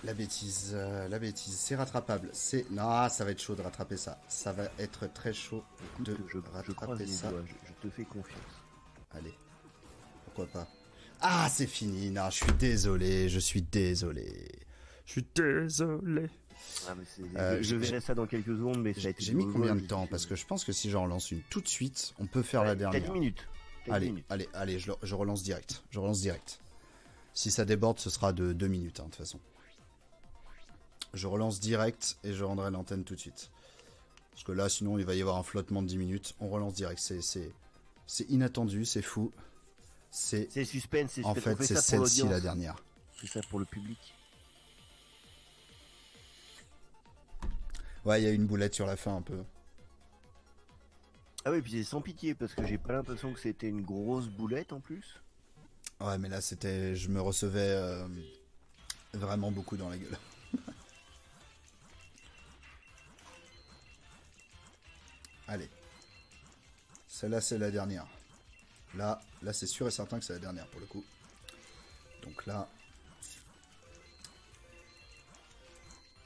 La bêtise, c'est rattrapable. C'est non, ça va être chaud de rattraper ça. Ça va être très chaud de Écoute, je croise rattraper les ça. doigts, je te fais confiance. Allez, pourquoi pas. Ah, c'est fini. Non, je suis désolé. Je suis désolé. Ah, mais Euh, je verrai ça dans quelques secondes, mais ça a été J'ai mis douloureux, combien de je temps? suis Parce sûr. que je pense que si j'en relance une tout de suite, on peut faire la Ouais, T'as dernière. 10 minutes. T'as 10 Allez, minutes. allez, je relance direct. Je relance direct. Si ça déborde, ce sera de 2 minutes, hein, de toute façon. Je relance direct et je rendrai l'antenne tout de suite. Parce que là, sinon, il va y avoir un flottement de 10 minutes. On relance direct. C'est inattendu, c'est fou. C'est C'est suspense, c'est En suspense. On fait, fait c'est ça pour celle-ci l'audience. la dernière. C'est ça pour le public. Ouais, il y a une boulette sur la fin un peu. Ah oui, puis c'est sans pitié, parce que j'ai pas l'impression que c'était une grosse boulette en plus. Ouais, mais là, c'était... Je me recevais vraiment beaucoup dans la gueule. Allez. celle-là c'est la dernière. Là c'est sûr et certain que c'est la dernière pour le coup. Donc là,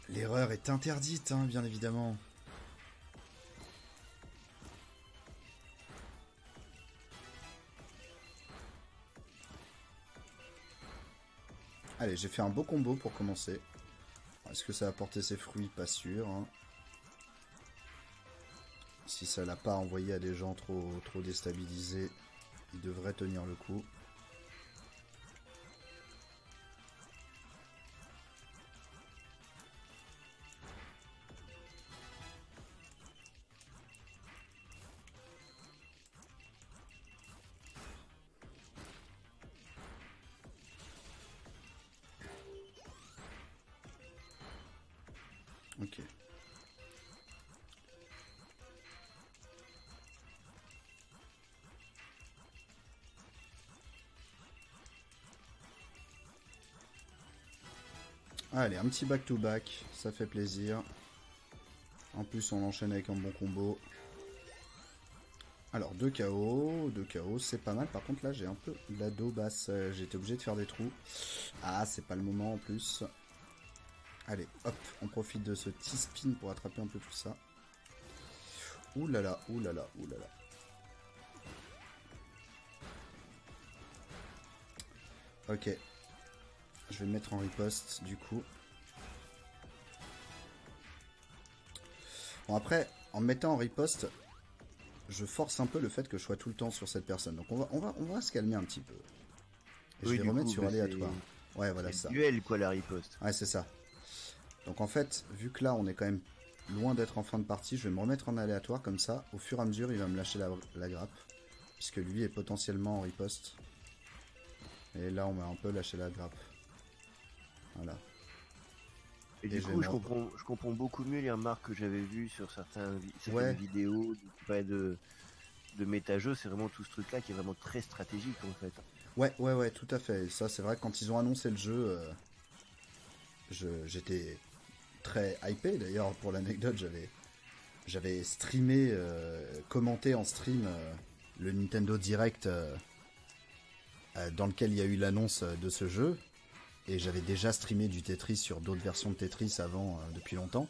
l'erreur est interdite, hein, bien évidemment. Allez, j'ai fait un beau combo pour commencer. Est-ce que ça va porter ses fruits? Pas sûr. Hein. Si ça l'a pas envoyé à des gens trop déstabilisés, il devrait tenir le coup. Ok. Allez, un petit back-to-back, ça fait plaisir. En plus, on enchaîne avec un bon combo. Alors, 2 KO, c'est pas mal. Par contre, là, j'ai un peu la dos basse. J'étais obligé de faire des trous. Ah, c'est pas le moment en plus. Allez, hop, on profite de ce T-spin pour attraper un peu tout ça. Ouh là là, ouh là là, ouh là là. Ok. Je vais me mettre en riposte, du coup. Bon, après, en me mettant en riposte, je force un peu le fait que je sois tout le temps sur cette personne. Donc on va se calmer un petit peu. Et Oui, je vais remettre sur aléatoire. Ouais, voilà ça. Duel, quoi, la riposte. Ouais, c'est ça. Donc en fait, vu que là, on est quand même loin d'être en fin de partie, je vais me remettre en aléatoire comme ça. Au fur et à mesure, il va me lâcher la grappe. Puisque lui est potentiellement en riposte. Et là, on m'a un peu lâché la grappe. Voilà. Et du coup, je comprends beaucoup mieux les remarques que j'avais vues sur certaines vidéos de méta-jeu. C'est vraiment tout ce truc-là qui est vraiment très stratégique, en fait. Ouais, tout à fait. Et ça, c'est vrai que quand ils ont annoncé le jeu, j'étais très hypé. D'ailleurs, pour l'anecdote, j'avais streamé, commenté en stream le Nintendo Direct dans lequel il y a eu l'annonce de ce jeu. Et j'avais déjà streamé du Tetris sur d'autres versions de Tetris avant, depuis longtemps.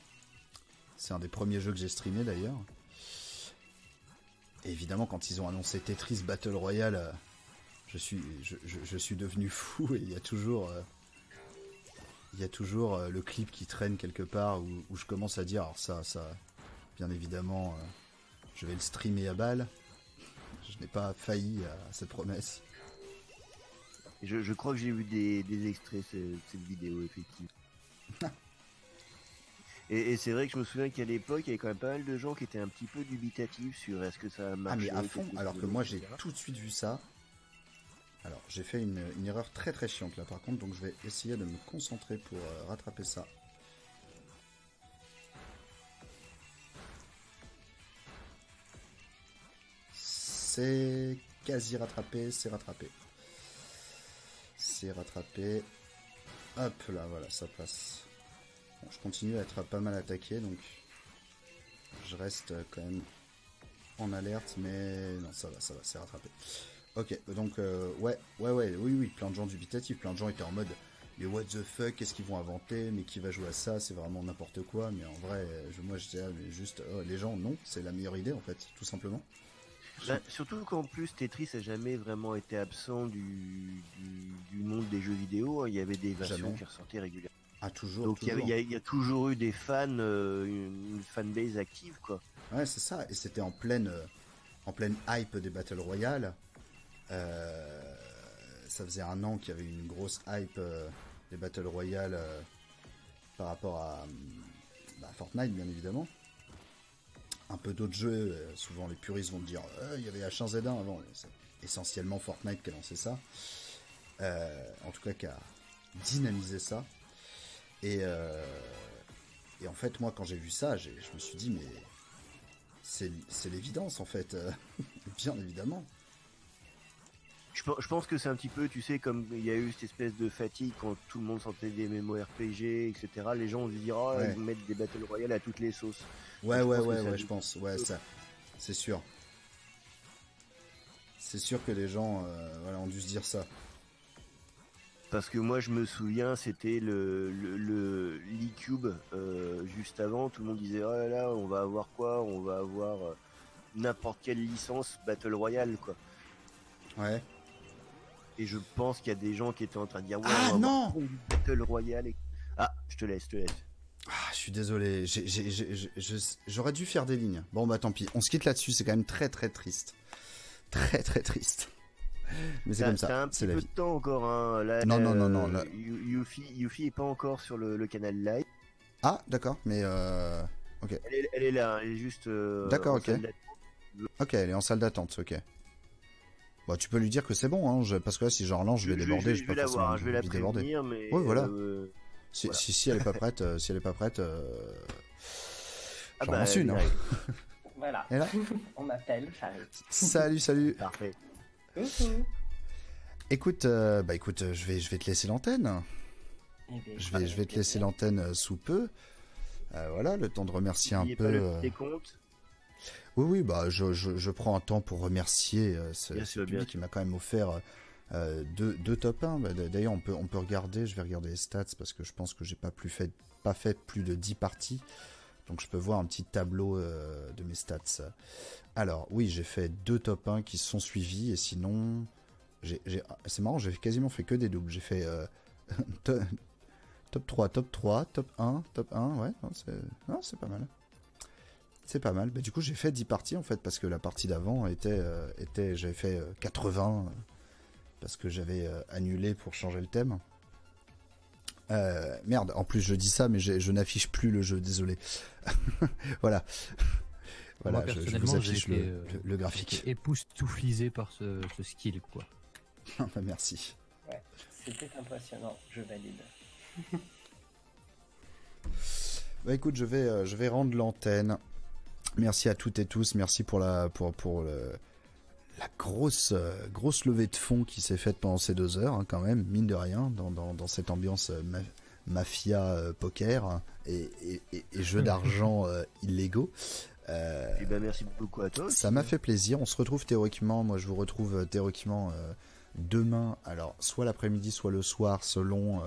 C'est un des premiers jeux que j'ai streamé d'ailleurs. Et évidemment, quand ils ont annoncé Tetris Battle Royale, je suis devenu fou. Et il y a toujours le clip qui traîne quelque part où je commence à dire, alors ça, bien évidemment, je vais le streamer à balle. Je n'ai pas failli à cette promesse. Je crois que j'ai vu des extraits de cette vidéo, effectivement. et c'est vrai que je me souviens qu'à l'époque, il y avait quand même pas mal de gens qui étaient un petit peu dubitatifs sur est-ce que ça marche. Ah mais à fond, alors que moi j'ai tout de suite vu ça. Alors j'ai fait une erreur très très chiante là par contre, donc je vais essayer de me concentrer pour rattraper ça. C'est quasi rattrapé, c'est rattrapé. C'est rattrapé. Hop là, voilà, ça passe. Bon, je continue à être pas mal attaqué, donc je reste quand même en alerte, mais non, ça va, c'est rattrapé. Ok, donc oui, plein de gens dubitatifs, plein de gens étaient en mode mais what the fuck, qu'est-ce qu'ils vont inventer, mais qui va jouer à ça, c'est vraiment n'importe quoi, mais en vrai, moi je disais, mais juste, les gens, non, c'est la meilleure idée en fait, tout simplement. Bah, surtout qu'en plus Tetris a jamais vraiment été absent du monde des jeux vidéo. Il y avait des versions qui ressortaient régulièrement. Ah toujours. Donc il y a toujours eu des fans, une fanbase active quoi. Ouais c'est ça. Et c'était en pleine hype des Battle Royale. Ça faisait un an qu'il y avait une grosse hype des Battle Royale par rapport à Fortnite bien évidemment. Un peu d'autres jeux, souvent les puristes vont te dire il y avait H1Z1 avant, c'est essentiellement Fortnite qui a lancé ça, en tout cas qui a dynamisé ça, et en fait moi quand j'ai vu ça, je me suis dit mais c'est l'évidence en fait, bien évidemment. Je pense que c'est un petit peu, tu sais, comme il y a eu cette espèce de fatigue quand tout le monde sortait des MMORPG, etc. Les gens vont se dire, ils vont mettre des Battle Royale à toutes les sauces. Ouais, je pense, ouais, ça, c'est sûr. C'est sûr que les gens voilà, ont dû se dire ça. Parce que moi je me souviens, c'était le l'e-cube juste avant, tout le monde disait oh là là, on va avoir quoi? On va avoir n'importe quelle licence Battle Royale quoi. Ouais. Et je pense qu'il y a des gens qui étaient en train de dire ouais, Ah on va non avoir du Battle Royale. Ah, je te laisse. Ah, je suis désolé, j'aurais dû faire des lignes. Bon bah tant pis, on se quitte là-dessus, c'est quand même très très triste. Très très triste. Mais c'est comme ça, t'as un c'est petit la peu vie. de temps encore hein. Là, Non, là... Yuffie est pas encore sur le canal live. Ah d'accord, mais ok. Elle est là, elle est juste D'accord, en ok. salle d'attente. Ok, elle est en salle d'attente, ok. Bon, tu peux lui dire que c'est bon, hein, parce que là, si je relance, je vais déborder, je vais la voir, je vais la prévenir, mais... Ouais, voilà. Voilà. Si elle est pas prête, Ah j'en bah, lance une. Hein. Voilà. Et là On m'appelle, j'arrive. Salut. Parfait. Écoute, je vais te laisser l'antenne. Eh bien, Je vais te laisser l'antenne sous peu. Voilà, le temps de remercier un N'oubliez peu. pas le petit compte. Oui, bah je prends un temps pour remercier ce public qui m'a quand même offert deux top 1. Bah, d'ailleurs, on peut regarder, je vais regarder les stats parce que je pense que j'ai pas fait plus de 10 parties. Donc je peux voir un petit tableau de mes stats. Alors, oui, j'ai fait 2 top 1 qui sont suivis et sinon, c'est marrant, j'ai quasiment fait que des doubles. J'ai fait top 3, top 1, ouais, c'est pas mal. C'est pas mal. Bah, du coup, j'ai fait 10 parties en fait, parce que la partie d'avant j'avais fait 80, parce que j'avais annulé pour changer le thème. Merde, en plus je dis ça, mais je n'affiche plus le jeu, désolé. Voilà. Voilà, Moi, je vous affiche le graphique. Époustouflisé par ce skill, quoi. Merci. Ouais, c'était impressionnant, je valide. Bah écoute, je vais rendre l'antenne. Merci à toutes et tous, merci pour la grosse levée de fonds qui s'est faite pendant ces 2 heures, hein, quand même, mine de rien, dans cette ambiance mafia poker et jeux d'argent illégaux. Et ben merci beaucoup à toi. Ça m'a fait plaisir. On se retrouve théoriquement. Moi, je vous retrouve théoriquement demain. Alors, soit l'après-midi, soit le soir, selon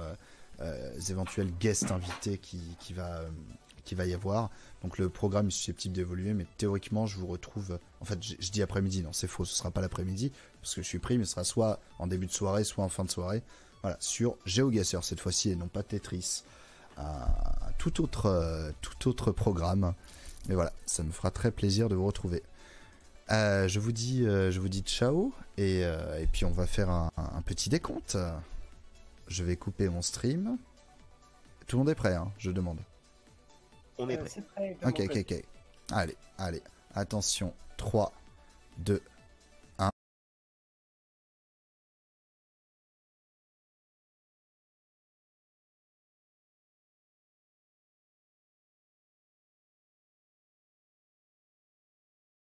les éventuels guests invités qui va y avoir. Donc, le programme est susceptible d'évoluer, mais théoriquement, je vous retrouve. En fait, je dis après-midi. Non, c'est faux. Ce sera pas l'après-midi parce que je suis pris, mais ce sera soit en début de soirée, soit en fin de soirée. Voilà, sur GeoGuessr cette fois-ci et non pas Tetris. Tout autre programme. Mais voilà, ça me fera très plaisir de vous retrouver. Je vous dis ciao et puis on va faire un petit décompte. Je vais couper mon stream. Tout le monde est prêt, hein, je demande. On est prêt. C'est prêt. Ok. Allez. Attention. 3, 2,